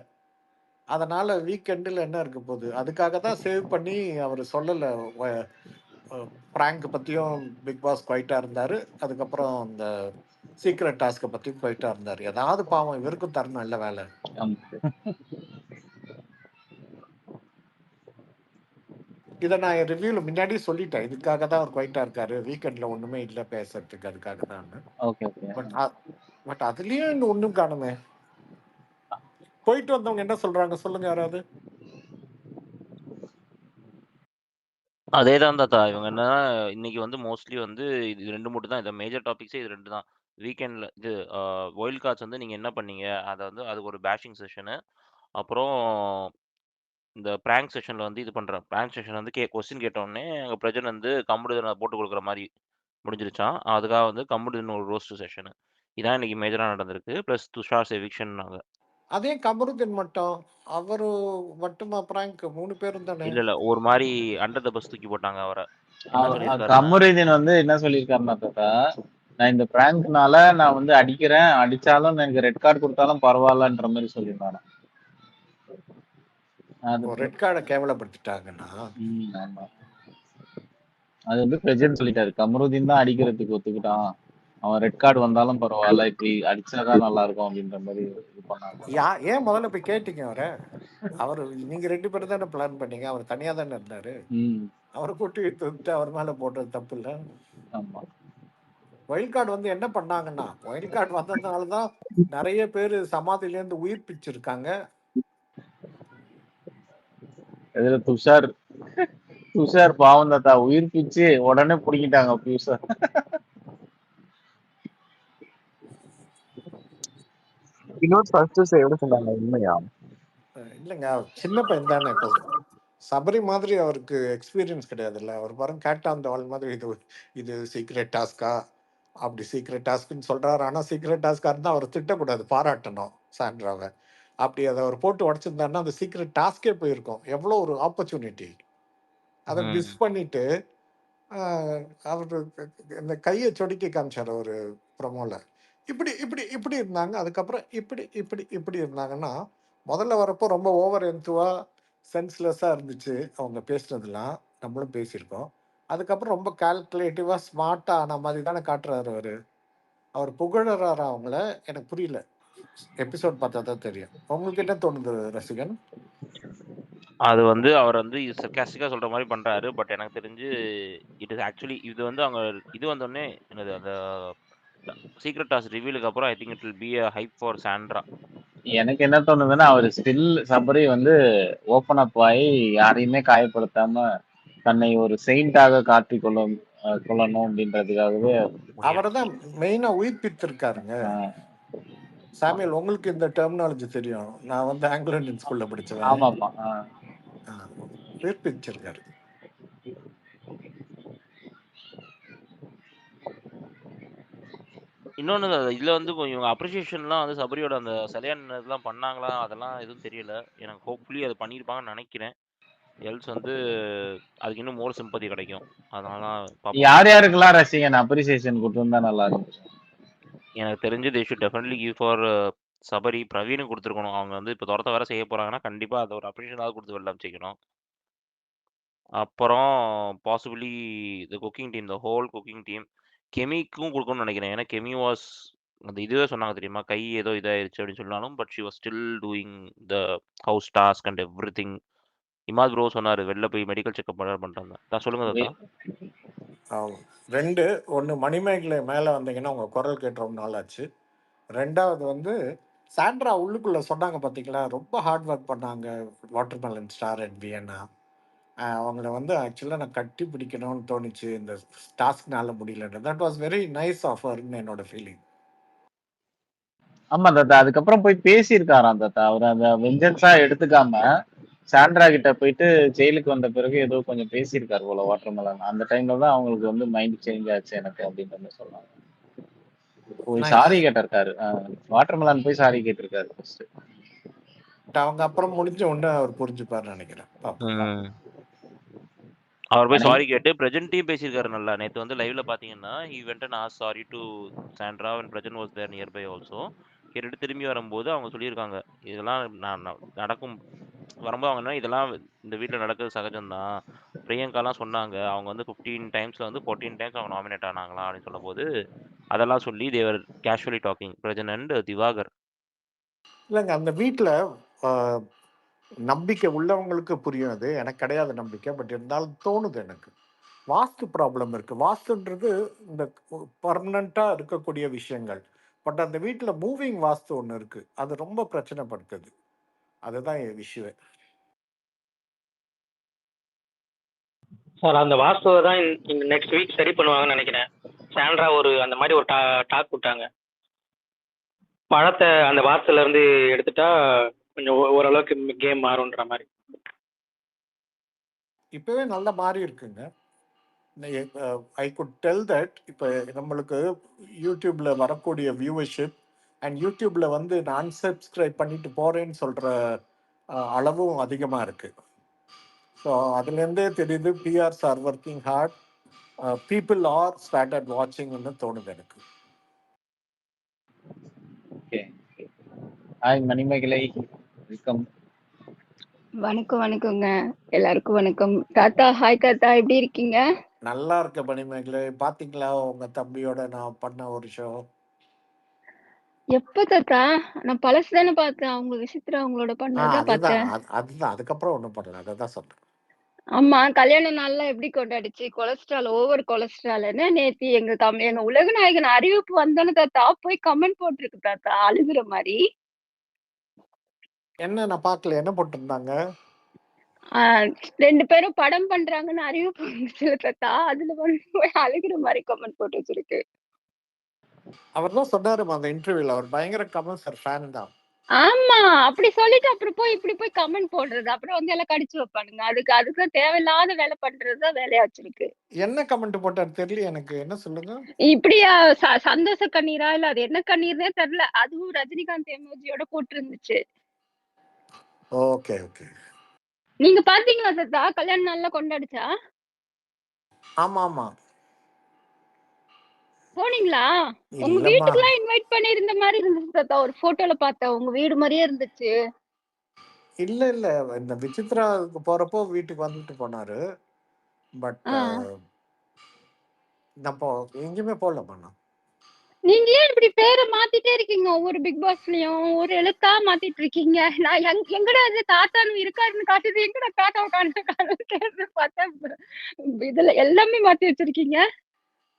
அதனால வீக்கெண்டில் என்ன இருக்க போகுது? அதுக்காக தான் சேவ் பண்ணி அவர் சொல்லலை. பிராங்க் பற்றியும் பிக் பாஸ் குவைட்டாக இருந்தார். அதுக்கப்புறம் இந்த சீக்ரெட் டாஸ்க்கை பற்றியும் குவைட்டாக இருந்தார். ஏதாவது பாவம் இவருக்கும் தரணும் இல்லை வேலை. இதை நான் என் ரிவ்யூவில் முன்னாடியே சொல்லிட்டேன். இதுக்காக தான் அவர் குவைட்டாக இருக்காரு, வீக்கெண்டில் ஒன்றுமே இல்லை பேசுறதுக்கு, அதுக்காக தான். பட் அதுலேயும் இன்னும் ஒன்றும் காணுமே. போயிட்டு வந்தவங்க என்ன சொல்றாங்க சொல்லுங்க யாராவது. அதேதான் தாத்தா. இவங்க என்னன்னா இன்னைக்கு வந்து மோஸ்ட்லி வந்து இது 2 மட்டும் தான். இந்த மேஜர் டாபிக்ஸே இது 2 தான். வீக்கெண்ட்ல இது வைல்ட் கார்ட்ஸ் வந்து நீங்க என்ன பண்ணீங்க? அத வந்து அதுக்கு ஒரு பேஷிங் செஷனு. அப்புறம் இந்த பிராங்க் செஷன்ல வந்து இது பண்றேன். பிராங்க் செஷன் வந்து கொஸ்டின் கேட்ட உடனே அங்க பிரஜன் வந்து கம்ப்யூட்டர் போட்டு கொடுக்குற மாரி முடிஞ்சிருச்சான். அதுக்காக வந்து கமருதீன் ஒரு ரோஸ்ட் செஷன். இதான் இன்னைக்கு மேஜரா நடந்திருக்கு. பிளஸ் துஷார் எவிக்ஷன்னாங்க. அதே கமருதீன் மட்டும் அவரு மட்டுமா பிராங்க் 3 பேரும் தானே? இல்ல ஒரு மாதிரி அண்டர் த பஸ் தூக்கி போட்டாங்க அவரை. என்ன சொல்லியிருக்காருன்னா கமருதீன் வந்து என்ன சொல்லியிருக்காருன்னா தாத்தா, நான் இந்த பிராங்க்னால நான் வந்து அடிக்கிறேன், அடிச்சாலும் எனக்கு ரெட் கார்டு கொடுத்தாலும் பரவாயில்லன்ற மாதிரி சொல்லியிருந்தாங்க. ரெட் கார்டை கேவலப்படுத்திட்டாங்கன்னா ஆமா. அது வந்து பிரஜன் சொல்லிட்டாரு, கமருதீன் தான் அடிக்கிறதுக்கு ஒத்துக்கிட்டான், அவன் ரெட் கார்டு வந்தாலும் பரவாயில்ல, இப்படி அடிச்சாதான் நல்லா இருக்கும் அப்படின்ற மாதிரி இது பண்ணாங்க. ஏன் முதல்ல போய் கேட்டீங்க அவரை? அவரு நீங்க 2 பேரும் தானே பிளான் பண்ணீங்க, அவர் தனியா தானே இருந்தாரு. அவரை கூட்டி விட்டு அவர் மேல போட்டது தப்பு இல்ல. ஆமா. ஒயில்ட் கார்டு வந்து என்ன பண்ணாங்கன்னா, ஒயில்ட் கார்டு வந்ததுனாலதான் நிறைய பேர் சமாதியில இருந்து உயிர் பிச்சிருக்காங்க. இதுல துஷார் பாவம் தாத்தா, உயிர் பிச்சு உடனே பிடிக்கிட்டாங்க பியூசர். இல்லைங்க, சின்ன பையன் தானே. இப்போ சபரி மாதிரி அவருக்கு எக்ஸ்பீரியன்ஸ் கிடையாது இல்ல. அவர் பாருங்க கேட் ஆன் த வால் மாதிரி இது சீக்ரெட் டாஸ்கா அப்படி சீக்ரெட் டாஸ்க்னு சொல்றாரு. ஆனா சீக்ரெட் டாஸ்கா இருந்தா அவர் திட்டக்கூடாது, பாராட்டணும் சாண்ட்ராவை. அப்படி அதை அவர் போட்டு உடச்சிருந்தாருன்னா அந்த சீக்ரெட் டாஸ்கே போயிருக்கும். எவ்வளோ ஒரு ஆப்பர்ச்சுனிட்டி, அதை மிஸ் பண்ணிட்டு அவரு இந்த கையை சொடுக்கி காமிச்சார் ஒரு ப்ரொமோல. இப்படி இப்படி இப்படி இருந்தாங்க, அதுக்கப்புறம் இப்படி இப்படி இப்படி இருந்தாங்கன்னா, முதல்ல வரப்போ ரொம்ப ஓவர் என்த்துவா சென்ஸ்லெஸ்ஸாக இருந்துச்சு அவங்க பேசுனதுலாம், நம்மளும் பேசியிருக்கோம். அதுக்கப்புறம் ரொம்ப கால்குலேட்டிவாக ஸ்மார்ட்டாக ஆன மாதிரி தானே காட்டுறாரு அவர். அவர் புகழறாரா அவங்கள எனக்கு புரியல. எபிசோட் பார்த்தா தான் தெரியும். உங்களுக்கு என்ன தோணுது ரசிகன்? அது வந்து அவர் வந்து சர்காஸ்டிக்கா சொல்ற மாதிரி பண்றாரு. பட் எனக்கு தெரிஞ்சு இட் இஸ் ஆக்சுவலி இது வந்து அவங்க இது வந்தோடனே என்னது அந்த சீக்ரெட் டாஸ் ரிவீலுக்கு அப்புறம் I think it will be a hype for Sandra. எனக்கு என்ன தோணுதுன்னா, அவர் ஸ்டில் சபரி வந்து ஓப்பன் அப் ஆகி யாரையுமே காயப்படுத்தாம தன்னை ஒரு செயின்டாக காட்டி கொள்ளணும் அப்படின்றதுக்காகவே அவரை தான் மெயினா உயிர்ப்பித்திருக்காருங்க. சாமியல், உங்களுக்கு இந்த டெர்மினாலஜி தெரியும். நான் வந்து ஆங்கிலோ இந்தியன் ஸ்கூல்ல படிச்சவன். ஆமாப்பா. உயிர்ப்பிச்சிருக்காரு. இன்னொன்று இதுல வந்து இவங்க அப்ரிசியேஷன்லாம் வந்து சபரியோட அந்த சிலையான இதெல்லாம் பண்ணாங்களா அதெல்லாம் எதுவும் தெரியல எனக்கு. ஹோப்ஃபுல்லி அதை பண்ணியிருப்பாங்கன்னு நினைக்கிறேன். எல்ஸ் வந்து அதுக்கு இன்னும் மோர் சிம்பதி கிடைக்கும். அதனால யார் யாருக்கெல்லாம் ரசிகன் அப்ரிசியேஷன் கொடுத்துருந்தா நல்லா இருக்கும். எனக்கு தெரிஞ்சு they should definitely give for Sabari. பிரவீனுக்கு கொடுத்துருக்கணும். அவங்க வந்து இப்போ துரத்த வேற செய்ய போறாங்கன்னா கண்டிப்பா அதை ஒரு அப்ரிஷியேஷனாவது கொடுத்து வெளில அமைச்சிக்கணும். அப்புறம் possibly the cooking team, the whole cooking team கெமிக்கும் கொடுக்கணும்னு நினைக்கிறேன். ஏன்னா கெமி வாஸ் அந்த இதுவே சொன்னாங்க தெரியுமா, கை ஏதோ இதாயிருச்சு அப்படின்னு சொன்னாலும் but she was still doing the house task and every thing. Imad bro சொன்னாரு வெளில போய் மெடிக்கல் செக்அப் பண்றாங்க. நான் சொல்லுங்க தாத்தா. 2 ஒன்று மணிமேகலை மேலே வந்தீங்கன்னா உங்கள் குரல் கேட்டு ரொம்ப நாள் ஆச்சு. 2வது வந்து சாண்ட்ரா உள்ளுக்குள்ளே சொன்னாங்க பார்த்தீங்களா, ரொம்ப ஹார்ட் ஒர்க் பண்ணாங்க வாட்டர்மெலன் ஸ்டார் அட் வியன்னா. அவங்கள வந்து ஆக்சுவலாக நான் கட்டி பிடிக்கணும்னு தோணுச்சு, இந்த டாஸ்க்னால முடியலன்னு. That was very nice of ஹர்னு என்னோட ஃபீலிங். ஆமா தாத்தா, அதுக்கப்புறம் போய் பேசியிருக்காராம் தாத்தா. அவர் அந்த வெஞ்சன்ஸா எடுத்துக்காம சாண்ட்ரா கிட்ட போயிட்டு ஜெயிலுக்கு வந்த பிறகு ஏதோ கொஞ்சம் பேசியிருக்காரு போல வாட்டர்மெலன். அந்த டைம்ல தான் அவங்களுக்கு வந்து மைண்ட் சேஞ்ச் ஆச்சு எனக்கு அப்படின்ற மாதிரி சொன்னாங்க. போய் சாரி கேட்டிருக்காரு. வாட்டர்மெலன் போய் சாரி கேட்டிருக்காரு ஃபர்ஸ்ட். அவங்க அப்புறம் முடிஞ்ச உடனே அவர் புரிஞ்சுப்பாருன்னு நினைக்கிறேன். அவர் போய் சாரி கேட்டு பிரஜன்ட்டையும் பேசியிருக்காரு நல்லா. நேற்று வந்து லைவ்ல பாத்தீங்கன்னா he went and asked sorry to Sandra when Prajan was there nearby also. கேட்டுட்டு திரும்பி வரும்போது அவங்க சொல்லியிருக்காங்க இதெல்லாம் நடக்கும் வரும்போது அவங்க இதெல்லாம் இந்த வீட்டில் நடக்கிறது சகஜம்தான். பிரியங்காலாம் சொன்னாங்க அவங்க வந்து 15 டைம்ஸ்ல வந்து 14 டைம்ஸ் அவங்க நாமினேட் ஆனாங்களா அப்படின்னு சொல்லும் போது அதெல்லாம் சொல்லி தேவர் casually docking Prajan and Diwakar. இல்லைங்க, அந்த வீட்டில் நம்பிக்கை உள்ளவங்களுக்கு புரியும். அது எனக்கு கிடையாது நம்பிக்கை, பட் இருந்தாலும் தோணுது எனக்கு வாஸ்து ப்ராப்ளம் இருக்குது. வாஸ்துன்றது இந்த பர்மனண்ட்டாக இருக்கக்கூடிய விஷயங்கள். பட் அந்த வீட்டில் மூவிங் வாஸ்து ஒன்று இருக்குது, அது ரொம்ப பிரச்சனைப்படுத்துது. அதுதான் என் விஷயம் சார். அந்த வாஸ்துவை தான் நெக்ஸ்ட் வீக் சரி பண்ணுவாங்கன்னு நினைக்கிறேன். சாண்ட்ரா ஒரு அந்த மாதிரி ஒரு டாக் விட்டாங்க. பழத்தை அந்த வாஸ்துல இருந்து எடுத்துட்டா கொஞ்சம் ஓரளவுக்கு கேம் மாறும்ன்ற மாதிரி. இப்பவே நல்ல மாறி இருக்குங்க. ஐ குட் டெல் தட் இப்போ நம்மளுக்கு யூடியூப்ல வரக்கூடிய வியூவர்ஷிப் அண்ட் யூடியூப்ல வந்து நான் சப்ஸ்கிரைப் பண்ணிட்டு போறேன்னு சொல்ற அளவும் அதிகமா இருக்கு. ஸோ அதுலேருந்தே தெரியுது PRs are working hard, people are started வாட்சிங்னு தோணுது எனக்கு. Okay, hi Manimegalai, welcome. வணக்கம் வணக்கங்க, எல்லாருக்கும் வணக்கம். தாத்தா ஹாய் தாத்தா, எப்படி இருக்கீங்க? நல்லா இருக்க மணிமேகலை. பாத்தீங்களா உங்க தம்பியோட நான் பண்ண ஒரு ஷோ? எப்ப தாத்தா? நான் பழசு தானே பார்த்தேன், அவங்க விசித்ரா அவங்களோட பண்ணதான் அதுதான் பார்த்தேன். அதுதான் அதுக்கப்புறம் ஒன்றும் பண்ணல, அதை தான் சொல்றேன். ஆமா, கல்யாண நாள்லாம் எப்படி கொண்டாடிச்சு? கொலஸ்ட்ரால், ஓவர் கொலஸ்ட்ரால்னு நேத்து எங்க உலக நாயகன் அறிவிப்பு வந்தானே தாத்தா, போய் கமெண்ட் போட்டிருக்கு தாத்தா, அழுகுற மாதிரி. என்ன நான் பார்க்கல, என்ன போட்டிருந்தாங்க? 2 பேரும் படம் பண்றாங்கன்னு அறிவிப்பு வந்துச்சுல தாத்தா, அதுல வந்து போய் அழுகுற மாதிரி கமெண்ட் போட்டு வச்சிருக்கு. அவர் தான் சொன்னாரு அந்த இன்டர்வியூல, அவர் பயங்கர கமல் ஃபேன் தான். ஆமா, அப்படி சொல்லிட்டு அப்புறம் போய் இப்படி போய் கமெண்ட் போடுறது, அப்புறம் வந்து எல்லாம் கடிச்சு வைப்பானுங்க. அதுக்கு தேவையில்லாத வேலை பண்றதுதான் வேலையா வச்சிருக்கு. என்ன கமெண்ட் போட்டாரு தெரியல எனக்கு, என்ன சொல்லுங்க. இப்படியா சந்தோஷ கண்ணீரா இல்ல அது என்ன கண்ணீர்னே தெரியல, அதுவும் ரஜினிகாந்த் எமோஜியோட போட்டு இருந்துச்சு. Okay okay. நீங்க பாத்தீங்களா தாத்தா? கல்யாண நாள்ல கொண்டாடுச்சா? ஆமா ஆமா. போனீங்களா? உங்க இல்லம்மா, வீட்டுக்குலாம் இன்வைட் பண்ணியிருந்த மாதிரி இருந்துச்சு தாத்தா, ஒரு போட்டோல பார்த்தேன், உங்க வீடு மாதிரியே இருந்துச்சு. இல்ல இல்ல, இந்த விசித்ராவுக்கு போறப்போ வீட்டுக்கு வந்துட்டு போனாரு. பட் ஆ. நம்ம எங்கேயுமே போகலம்மா. நான் நீங்க ஏன் இப்படி பேரை மாத்திட்டே இருக்கீங்க? ஒவ்வொரு பிக் பாஸ்லயும் ஒரு எழுத்தா மாத்திட்டு இருக்கீங்க. நான் எங்கடா இது தாத்தான்னு இருக்காருன்னு காட்டுது, எங்கடா தாத்தா காணுன்னு பார்த்தா இதுல எல்லாமே மாத்தி வச்சிருக்கீங்க.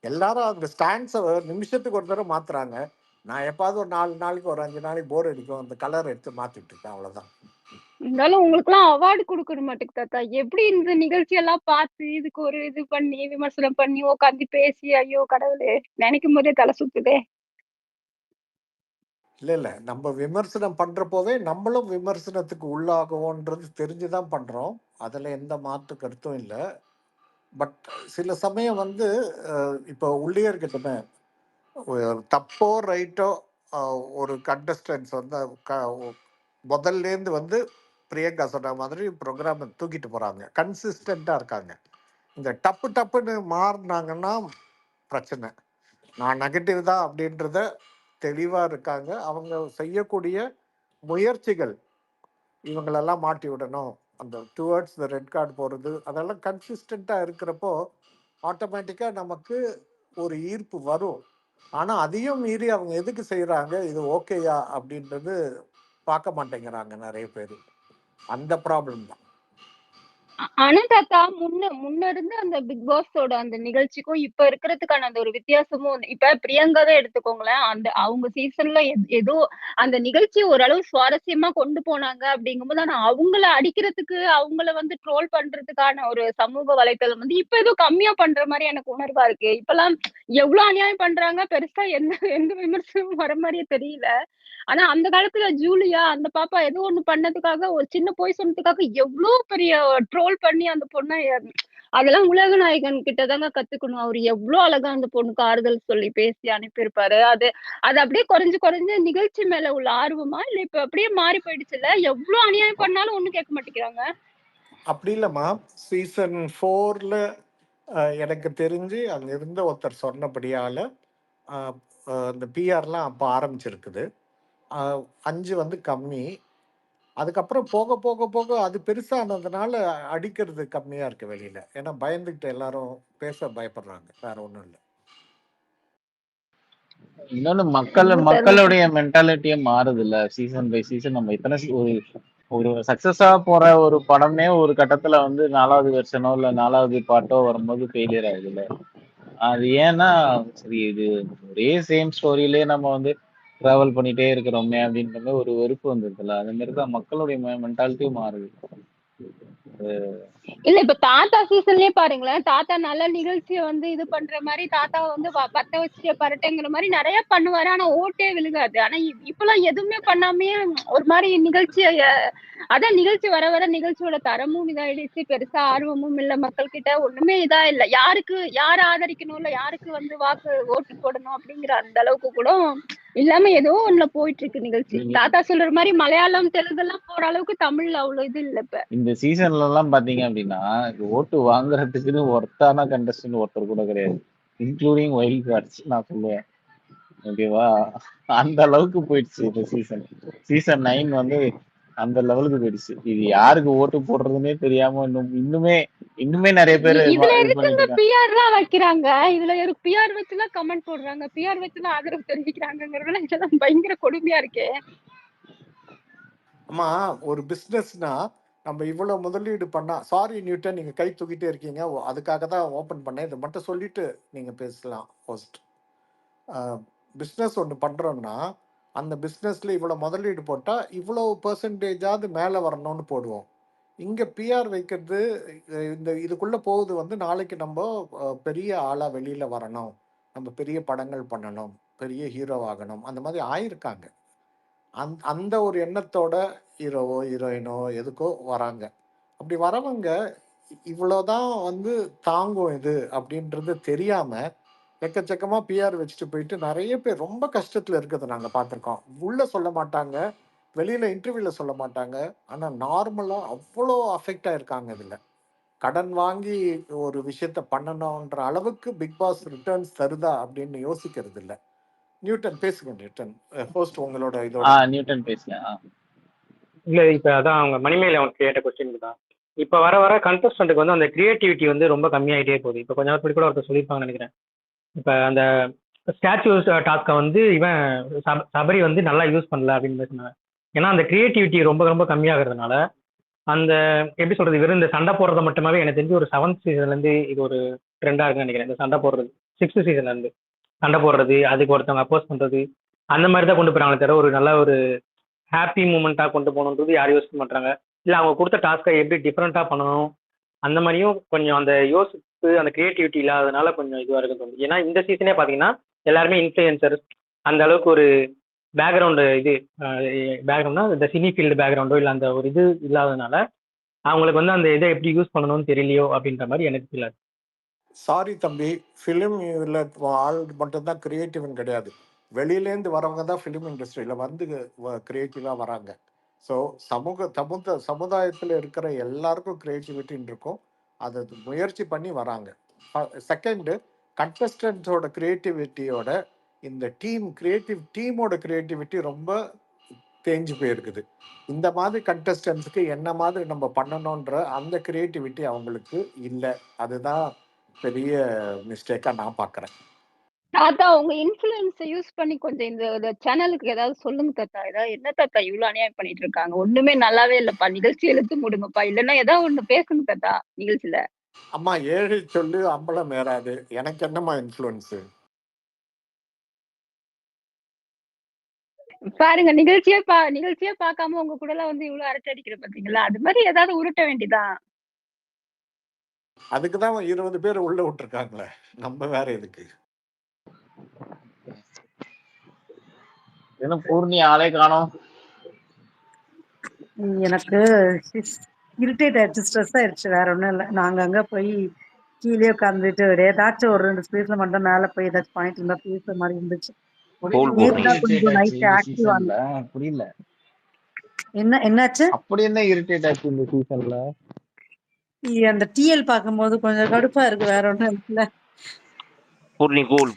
எல்லாரும் அந்த ஸ்டாண்ட்ஸை நிமிஷத்துக்கு ஒரு தடவை மாத்துறாங்க. நான் எப்பாவது ஒரு 4 நாளைக்கு ஒரு 5 நாளைக்கு போர் அடிக்கும், அந்த கலர் எடுத்து மாத்திட்டு இருக்கேன், அவ்வளவுதான். இருந்தாலும் உங்களுக்கு எல்லாம் அவார்டு கொடுக்கற மாட்டேங்க தாத்தா. எப்படி இந்த நிகழ்ச்சி எல்லாம் பார்த்து இதுக்கு ஒரு இது பண்ணி விமர்சனம் பண்ணி உட்காந்து பேசி, ஐயோ கடவுளே, நினைக்கும் போதே தலை சுத்துதே. இல்ல இல்ல, நம்ம விமர்சனம் பண்றப்போவே நம்மளும் விமர்சனத்துக்கு உள்ளாகுவோன்றது தெரிஞ்சுதான் பண்றோம். அதுல எந்த மாற்று கருத்தும் இல்லை. பட் சில சமயம் வந்து இப்போ உள்ளியர்கிட்டமே தப்போ ரைட்டோ ஒரு கண்டஸ்டன்ஸ் வந்து முதல்லேருந்து வந்து பிரியங்கா சொன்ன மாதிரி ப்ரோக்ராம் தூக்கிட்டு போகிறாங்க, கன்சிஸ்டண்ட்டாக இருக்காங்க. இந்த டப்புன்னு மாறினாங்கன்னா பிரச்சனை. நான் நெகட்டிவ் தான் அப்படின்றத தெளிவாக இருக்காங்க. அவங்க செய்யக்கூடிய முயற்சிகள் இவங்களெல்லாம் மாட்டி விடணும், அந்த டுவர்ட்ஸ் த ரெட் கார்டு போகிறது, அதெல்லாம் கன்சிஸ்டண்ட்டாக இருக்கிறப்போ ஆட்டோமேட்டிக்காக நமக்கு ஒரு ஈர்ப்பு வரும். ஆனால் அதையும் மீறி அவங்க எதுக்கு செய்கிறாங்க, இது ஓகேயா அப்படின்றது பார்க்க மாட்டேங்கிறாங்க நிறைய பேர். அந்த ப்ராப்ளம் தான். ஆனா தாத்தா, முன்ன இருந்த அந்த பிக் பாஸோட அந்த நிகழ்ச்சிக்கும் இப்ப இருக்கிறதுக்கான அந்த ஒரு வித்தியாசமும் இப்ப பிரியங்காவே எடுத்துக்கோங்களேன். அந்த அவங்க சீசன்ல ஏதோ அந்த நிகழ்ச்சி ஓரளவு சுவாரஸ்யமா கொண்டு போனாங்க அப்படிங்கும்போது, ஆனா அவங்கள அடிக்கிறதுக்கு, அவங்கள வந்து ட்ரோல் பண்றதுக்கான ஒரு சமூக வலைத்தளம் வந்து இப்ப ஏதோ கம்மியா பண்ற மாதிரி எனக்கு உணர்வா இருக்கு. இப்பெல்லாம் எவ்வளவு அநியாயம் பண்றாங்க, பெருசா எந்த விமர்சனமும் வர மாதிரியே தெரியல. ஆனா அந்த காலத்துல ஜூலியா அந்த பாப்பா ஏதோ ஒண்ணு பண்ணதுக்காக, ஒரு சின்ன பொய் சொன்னதுக்காக எவ்வளவு பெரிய ட்ரோல் பண்ணி அந்த பொண்ண அதெல்லாம் உலக நாயகன் கிட்ட தாங்க கத்துக்கணும். அவரு எவ்வளவு அழகா அந்த பொண்ணுக்கு ஆறுதல் சொல்லி பேசி அனுப்பியிருப்பாரு. அது அது அப்படியே குறைஞ்சு நிகழ்ச்சி மேல உள்ள ஆர்வமா இல்ல இப்ப அப்படியே மாறி போயிடுச்சுல்ல? எவ்வளவு அநியாயம் பண்ணாலும் ஒண்ணும் கேட்க மாட்டேங்கிறாங்க. அப்படி இல்லைம்மா, சீசன் 4ல எனக்கு தெரிஞ்சு அங்கே இருந்த ஒருத்தர் சொன்னபடியால் இந்த பிஆர்லாம் அப்போ ஆரம்பிச்சிருக்குது. 5 வந்து கம்மி. அதுக்கப்புறம் போக போக போக அது பெருசானதுனால அடிக்கிறது கம்மியாக இருக்குது வெளியில். ஏன்னா பயந்துக்கிட்டு எல்லாரும் பேச பயப்படுறாங்க, வேற ஒன்றும் இல்லை. இன்னொன்னு மக்களுடைய மென்டாலிட்டியே மாறுது இல்ல, சீசன் பை சீசன். நம்ம இத்தனை ஒரு சக்சஸா போற ஒரு படமே ஒரு கட்டத்துல வந்து 4வது வெர்ஷனோ இல்ல 4வது பாட்டோ வரும்போது ஃபெயிலியர் ஆகுது இல்ல. அது ஏன்னா சரி, இது ஒரே சேம் ஸ்டோரியிலே நம்ம வந்து டிராவல் பண்ணிட்டே இருக்கிறோமே அப்படின்ற மாதிரி ஒரு வெறுப்பு வந்துருக்குல்ல. அது மாதிரிதான் மக்களுடைய மென்டாலிட்டியும் மாறுது. இல்ல இப்ப தாத்தா சீசன்லயே பாருங்களேன், தாத்தா நல்ல நிகழ்ச்சிய வந்து இது பண்ற மாரி தாத்தா வந்து பத்த வச்சுட்டு பரட்டைங்கிற மாரி நெறைய பண்ணுவாரு. ஆனா ஓட்டே விழுகாது. ஆனா இப்பலாம் எதுவுமே பண்ணாமயே ஒரு மாரி நிகழ்ச்சிய அதான் நிகழ்ச்சி வர வர நிகழ்ச்சியோட தரமும் இதாயிடுச்சு. பெருசா ஆர்வமும் இல்ல மக்கள் கிட்ட. ஒண்ணுமே இதா இல்ல. யார ஆதரிக்கணும், இல்ல யாருக்கு வந்து ஓட்டு போடணும் அப்படிங்கிற அந்த அளவுக்கு கூட இல்லாம ஏதோ ஒண்ணுல போயிட்டு இருக்கு நிகழ்ச்சி. நீங்க தாத்தா சொல்ற மாரி மலையாளம், தெலுங்குலாம் போற அளவுக்கு தமிழ்ல அவ்வளவு இது இல்ல இப்ப. இந்த சீசன்ல எல்லாம் பாத்தீங்க அப்படின்னா ஓட்டு வாங்குறதுக்குன்னு ஒர்த்தான கண்டஸ்டன்ட் ஒருத்தர் கூட கிடையாது, இன்க்ளூடிங் வைல்ட் கார்ட்ஸ் நான் சொல்லுவேன். ஓகேவா? அந்த அளவுக்கு போயிடுச்சு இந்த சீசன் 9 வந்து அந்த லெவலுக்கு போயிடுச்சு. இது யாருக்கு ஓட்டு போடுறதுன்னே தெரியாம இன்னுமே நிறைய பேர் இதுல இது இருக்குங்க பண்ணிட்டு இருக்காங்க. பிஆர் தான் வைக்கிறாங்க. இதுல ஒரு பிஆர் வச்சுலாம் கமெண்ட் போடுறாங்க, பிஆர் வச்சுலாம் ஆதரவு தெரிவிக்கிறாங்கிறதுல இதெல்லாம் பயங்கர கொடுமையா இருக்கே. அம்மா ஒரு பிஸ்னஸ்னா நம்ம இவ்வளோ முதலீடு பண்ணா, சாரி நியூட்டன் நீங்கள் கை தூக்கிட்டே இருக்கீங்க, அதுக்காக தான் ஓப்பன் பண்ணேன், இதை மட்டும் சொல்லிட்டு நீங்கள் பேசலாம் ஹோஸ்ட். பிஸ்னஸ் ஒன்று பண்ணுறோம்னா அந்த பிஸ்னஸில் இவ்வளோ முதலீடு போட்டால் இவ்வளோ பர்சன்டேஜாவது மேலே வரணும்னு போடுவோம். இங்கே பிஆர் வைக்கிறது இதுக்குள்ளே போகுது வந்து நாளைக்கு நம்ம பெரிய ஆளாக வெளியில் வரணும், நம்ம பெரிய படங்கள் பண்ணணும், பெரிய ஹீரோ ஆகணும், அந்த மாதிரி ஆயிருக்காங்க. அந்த ஒரு எண்ணத்தோட ஹீரோவோ ஹீரோயினோ எதுக்கோ வராங்க. அப்படி வரவங்க இவ்வளோதான் வந்து தாங்கும் இது அப்படின்றது தெரியாமல் எக்கச்சக்கமாக பிஆர் வச்சுட்டு போயிட்டு நிறைய பேர் ரொம்ப கஷ்டத்தில் இருக்கிறத நாங்கள் பார்த்துருக்கோம். உள்ளே சொல்ல மாட்டாங்க, வெளியில் இன்டர்வியூவில் சொல்ல மாட்டாங்க, ஆனால் நார்மலாக அவ்வளோ அஃபெக்ட் ஆகிருக்காங்க. இதில் கடன் வாங்கி ஒரு விஷயத்த பண்ணணுன்ற அளவுக்கு பிக் பாஸ் ரிட்டர்ன்ஸ் தருதா அப்படின்னு யோசிக்கிறது இல்லை. நியூட்டன் பேசுங்க. நியூட்டன் ஹோஸ்ட் உங்களோட இதோட நியூட்டன் பேசுங்க. இல்ல இப்ப அதான் அவங்க மணிமேல அவனுக்கு கேட்ட கொஸ்டின் தான். இப்ப வர வர கண்டஸ்டன்ட்டுக்கு வந்து அந்த கிரியேட்டிவிட்டி வந்து ரொம்ப கம்மியாயிட்டே போகுது. இப்ப கொஞ்ச நாள் கூட ஒருத்தர் சொல்லியிருப்பாங்கன்னு நினைக்கிறேன். இப்ப அந்த ஸ்டாச்சு டாஸ்கை வந்து இவன் சபரி வந்து நல்லா யூஸ் பண்ணல அப்படின்னு பேசினாங்க. ஏன்னா அந்த கிரியேட்டிவிட்டி ரொம்ப ரொம்ப கம்மியாகிறதுனால அந்த எப்படி சொல்றது, வெறும் இந்த சண்டை போடுறத மட்டுமாவே எனக்கு தெரிஞ்சு ஒரு 7th சீசன்ல இருந்து இது ஒரு ட்ரெண்டா இருக்குன்னு நினைக்கிறேன். இந்த சண்டை போடுறது 6th சீசன்ல இருந்து சண்டை போடுறது, அதுக்கு ஒருத்தவங்க அப்போஸ் பண்றது, அந்த மாதிரி தான் கொண்டு போறாங்களே தவிர ஒரு நல்ல ஒரு ஹாப்பி மூமெண்ட்டாக கொண்டு போகணுன்றது யாரும் யோசிக்க மாட்டாங்க. இல்லை அவங்க கொடுத்த டாஸ்க்கை எப்படி டிஃப்ரெண்ட்டாக பண்ணணும், அந்த மாதிரியும் கொஞ்சம் அந்த யோசிப்பு அந்த கிரியேட்டிவிட்டி இல்லாததுனால கொஞ்சம் இதுவாக இருக்குன்னு தோணுது. ஏன்னா இந்த சீசனே பார்த்தீங்கன்னா எல்லாருமே இன்ஃப்ளூயன்சர், அந்த அளவுக்கு ஒரு பேக்ரவுண்டு இது பேக்ரவுண்ட்னா இந்த சினி ஃபீல்டு பேக்ரவுண்டோ இல்லை அந்த ஒரு இது இல்லாததுனால அவங்களுக்கு வந்து அந்த இதை எப்படி யூஸ் பண்ணணும்னு தெரியலையோ அப்படின்ற மாதிரி எனக்கு ஃபீல் ஆகுது. சாரி தம்பி, ஃபிலிம் இதில் ஆள் மட்டும்தான் கிரியேட்டிவ்னு கிடையாது, வெளியிலேருந்து வரவங்க தான் ஃபிலிம் இண்டஸ்ட்ரியில் வந்து கிரியேட்டிவாக வராங்க. ஸோ சமுதாயத்தில் இருக்கிற எல்லாருக்கும் கிரியேட்டிவிட்டின்னு இருக்கும், அதை முயற்சி பண்ணி வராங்க. செகண்டு, கண்டஸ்டன்ஸோட கிரியேட்டிவிட்டியோட இந்த டீமோட கிரியேட்டிவிட்டி ரொம்ப தேஞ்சு போயிருக்குது. இந்த மாதிரி கண்டஸ்டன்ஸுக்கு என்ன மாதிரி நம்ம பண்ணணுன்ற அந்த கிரியேட்டிவிட்டி அவங்களுக்கு இல்லை. அதுதான் பெரிய மிஸ்டேக்காக நான் பார்க்குறேன். தாத்தா உங்க இன்ஃப்ளூயன்ஸை யூஸ் பண்ணி கொஞ்சம் இந்த சேனலுக்கு ஏதாவது சொல்லுங்க தாத்தா. ஏதாவது என்ன தாத்தா இவ்வளவு அநியாயம் பண்ணிட்டு இருக்காங்க, ஒண்ணுமே நல்லாவே இல்லப்பா, நிகழ்ச்சி இழுத்து முடுங்கப்பா, இல்லைன்னா ஏதாவது ஒண்ணு பேசுங்க தாத்தா நிகழ்ச்சியில. அம்மா ஏழை சொல்லு அம்பலம் ஏறாது, எனக்கு என்னம்மா இன்ஃப்ளூயன்ஸு? பாருங்க நிகழ்ச்சியே பார்க்காம உங்க கூட எல்லாம் வந்து இவ்வளவு அரட்டை அடிக்கிற பாத்தீங்களா, அது மாதிரி ஏதாவது உருட்ட வேண்டியதான். அதுக்கு தான் 20 பேர் உள்ள விட்டுருக்காங்களே, நம்ம வேற எதுக்கு? என்ன பூர்ணி ஆளே காணோம்? எனக்கு இரிட்டேட் ஆயிடுச்சு, ஸ்ட்ரெஸ் ஆயிடுச்சு, வேற ஒன்றும் இல்லை. நாங்கள் அங்கே போய் கீழே உட்காந்துட்டு ஏதாச்சும் ஒரு 2 ஸ்பேஸ்ல மட்டும் மேலே போய் ஏதாச்சும் பாயிண்ட் இருந்தா பேசுற மாதிரி இருந்துச்சு. நேற்றுதான் கொஞ்சம் நைட் ஆக்டிவ் ஆனது. புரியல என்னாச்சு? அப்படி என்ன இரிட்டேட் ஆச்சு இந்த சீசன்ல? அந்த டிஎல் பார்க்கும்போது கொஞ்சம் கடுப்பா இருக்கு, வேற ஒன்றும் இல்ல. பூர்ணி கூல்.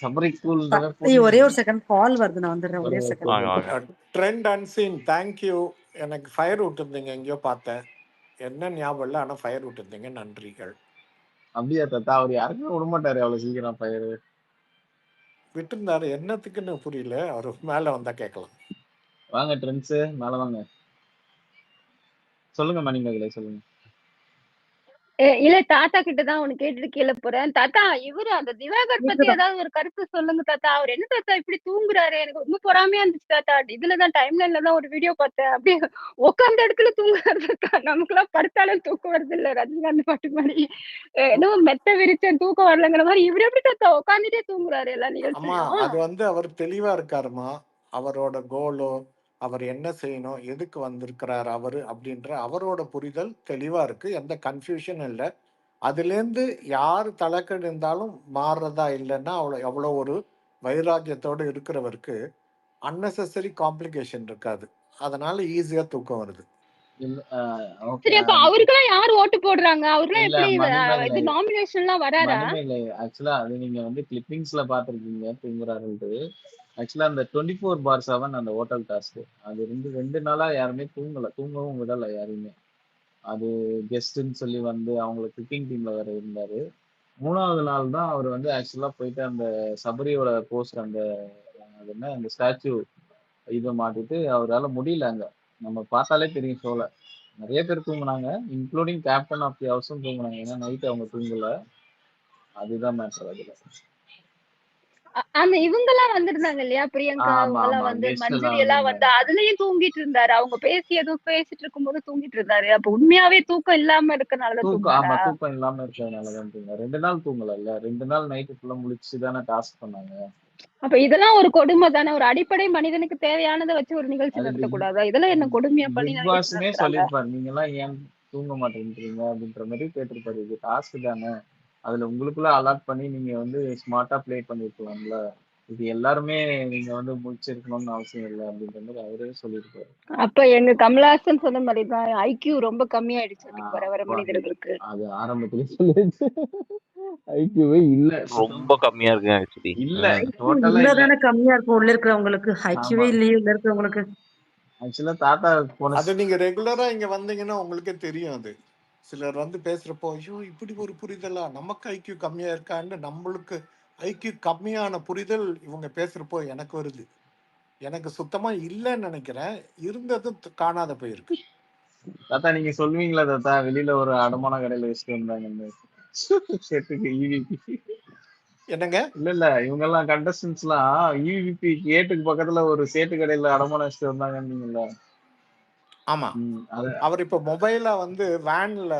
சபரி கூல். ஒரே ஒரு செகண்ட் கால் வருது, நான் வந்துடுறேன். ஒரே செகண்ட். Trend unseen, thank you. எனக்கு ஃபயர் விட்டுருந்தீங்க, எங்கேயோ பார்த்தேன், என்ன ஞாபகம் இல்லை, ஆனால் ஃபயர் விட்டுருந்தீங்க, நன்றிகள். அப்படியா தாத்தா? அவர் யாருக்குமே விட மாட்டாரு அவ்வளவு சீக்கிரம் ஃபயர் விட்டுருந்தாரு, என்னத்துக்குன்னு புரியல. அவர் மேல வந்தா கேட்கலாம். வாங்க ட்ரெண்ட்ஸ், மேல வாங்க. சொல்லுங்க மணிமேகலை, சொல்லுங்க. இல்ல தாத்தா கிட்ட தான் ஒண்ணு கேட்டுட்டு கீழே போறேன். தாத்தா இவரு அந்த திவாகர் பத்தி கேக்குதா? ஏதாவது ஒரு கருத்து சொல்லுங்க தாத்தா. அவர் என்ன தாத்தா இப்படி தூங்குறாரு? எனக்கு ரொம்ப பொறாமையா இருந்துச்சு தாத்தா. இதுலதான் டைம்லைன்ல தான் ஒரு வீடியோ பார்த்தேன். அப்படியே உட்கார்ந்த இடத்துல தூங்குறாரு தாத்தா. நமக்குலாம் படுத்தாலே தூக்கம் வருது இல்ல ரஜினிகாந்த் பாட்டு மாதிரி. என்னமோ மெத்த விரிச்சேன் தூக்கம் வரலங்கிற மாதிரி இவரு எப்படி தாத்தா உட்காந்துட்டே தூங்குறாரு எல்லா அம்மா நிகழ்ச்சியும்? அது வந்து அவர் தெளிவா இருக்காருமா. அவரோட கோலோ, அவர் என்ன செய்யணும், எதுக்கு வந்திருக்கிறார் அவரு அப்படின்ற அவரோட புரிதல் தெளிவா இருக்கு. எந்த கன்ஃபியூஷன் இல்ல. அதுலேருந்து யார் தலைக்கீழ் இருந்தாலும் மாறுறதா இல்லைன்னா எவ்வளோ ஒரு வைராக்கியத்தோட இருக்கிறவருக்கு அன்னெசரி காம்ப்ளிகேஷன் இருக்காது. அதனால ஈஸியா தூக்கம் வருது. இல்ல ஓகே. சரி அப்ப அவருக்கெல்லாம் யார் ஓட்டு போடுறாங்க? அவருக்கெல்லாம் இல்ல எப்படி மணிமேகலை இது நாமினேஷன்லாம் வராரா? மணிமேகலை ஆக்சுவலா அது நீங்க வந்து கிளிப்பிங்ஸ்ல பாத்திருக்கீங்க தூங்குறாருன்ட்டு. ஆக்சுவலா அந்த 24/7 அந்த ஹோட்டல் டாஸ்க் அது 2 நாளா யாருமே தூங்கவும் விடல யாருமே. அது கெஸ்ட்ன்னு சொல்லி வந்து அவங்களை குக்கிங் டீம்ல வேற இருந்தாரு. 3வது நாள் தான் அவர் வந்து ஆக்சுவலா போயிட்டு அந்த சபரியோட போஸ்ட் அந்த அது என்ன அந்த ஸ்டாச்சு இதை மாட்டிட்டு அவரால முடியல. அங்க நம்ம பார்த்தாலே தெரியும் ஷோல நிறைய பேர் தூங்குனாங்க, இன்க்ளூடிங் கேப்டன் ஆஃப் தி ஹவுஸும் தூங்குனாங்க. ஏன்னா நைட் அவங்க தூங்கல. அதுதான் மேட்டர் அதுல. அந்த இவங்கெல்லாம் வந்திருந்தாங்க இல்லையா? பிரியங்கா ஆமா இவங்க எல்லாம் ஆமா வந்து கெஸ்ட் எல்லாம் மஞ்சரி எல்லாம் வந்து வந்திருந்தாங்க. அதுலயும் தூங்கிட்டு இருந்தாரு. அவங்க பேசிட்டு இருக்கும்போது தூங்கிட்டு இருந்தாரு. அப்ப உண்மையாவே தூக்கம் இல்லாம இருக்கனாலதான் தூங்கினாரா? தூக்கம் இல்லாம இருக்கிறதுனாலதான் தூங்க 2 நாள் தூங்கல. 2 நாள் நைட்டு ஃபுல்லா முழிச்சு தானே டாஸ்க் பண்ணாங்க. அப்ப இதெல்லாம் ஒரு கொடுமை தானே. ஒரு அடிப்படை மனிதனுக்கு தேவையானதை வச்சு ஒரு நிகழ்ச்சி அது நடத்தக்கூடாதா? இதெல்லாம் என்ன கொடுமையா பண்ணி பிக் நிகழ்ச்சி பாஸ்னே நடத்துறாங்க? சொல்லியிருப்பாரு, நீங்க எல்லாம் ஏன் தூங்க மாட்டேங்கிறீங்க அப்படின்ற மாதிரி கேட்டிருப்பாரு. இது டாஸ்க் தானே, அதுல உங்களுக்குள்ள அலாட் பண்ணி நீங்க வந்து ஸ்மார்ட்டா ப்ளே பண்ணிருக்கலாம்ல. இது எல்லாருமே நீங்க வந்து முடிச்சிருக்கணும்னு அவசியம் இல்லை அப்படின்ற மாதிரி அவரே சொல்லியிருப்பாரு. அப்ப எங்க கமலஹாசன் சொன்ன மாதிரிதான் ஐக்கியூ ரொம்ப கம்மியாயிடுச்சு வர வர அப்பா, மனிதர்களுக்கு. அது ஆரம்பத்திலே சொல்லிடுச்சு. ஐக்கியவே இல்ல, ரொம்ப கம்மியா இருக்கு ஆக்சுவலி. இல்ல ஐக்கியூ டோட்டலா இல்ல. உள்ளதானே கம்மியா இருக்கும் உள்ள இருக்கிறவங்களுக்கு. ஐக்கியூவே ஆமா இல்லையே உள்ள இருக்கிறவங்களுக்கு. ஆக்சுவலா தாத்தா போன அது நீங்க ரெகுலரா இங்க வந்தீங்கன்னா உங்களுக்கே தெரியும். அது சிலர் வந்து பேசுறப்போ ஐயோ இப்படி ஒரு புரிதலா, நமக்கு ஐக்கியூ கம்மியா இருக்கான்னு நம்மளுக்கு ஐக்கியூ கம்மியான புரிதல் இவங்க பேசுறப்போ எனக்கு வருது. எனக்கு சுத்தமா இல்லைன்னு நினைக்கிறேன். இருந்ததும் காணாத போயிருக்கு. தாத்தா நீங்க சொல்லுவீங்களா தாத்தா, வெளியில ஒரு அடமான கடையில வச்சுட்டு வந்தாங்கன்னு செட்டுக்கு EVP. என்னங்க? இல்ல இவங்க எல்லாம் கண்டஸ்டன்ஸ் எல்லாம் EVP கேட்டுக்கு பக்கத்துல ஒரு சேட்டு கடையில அடமான வச்சுட்டு வந்தாங்கன்னீங்கல்ல. ஆமா, அது அவர் இப்ப மொபைலா வந்து வேன்ல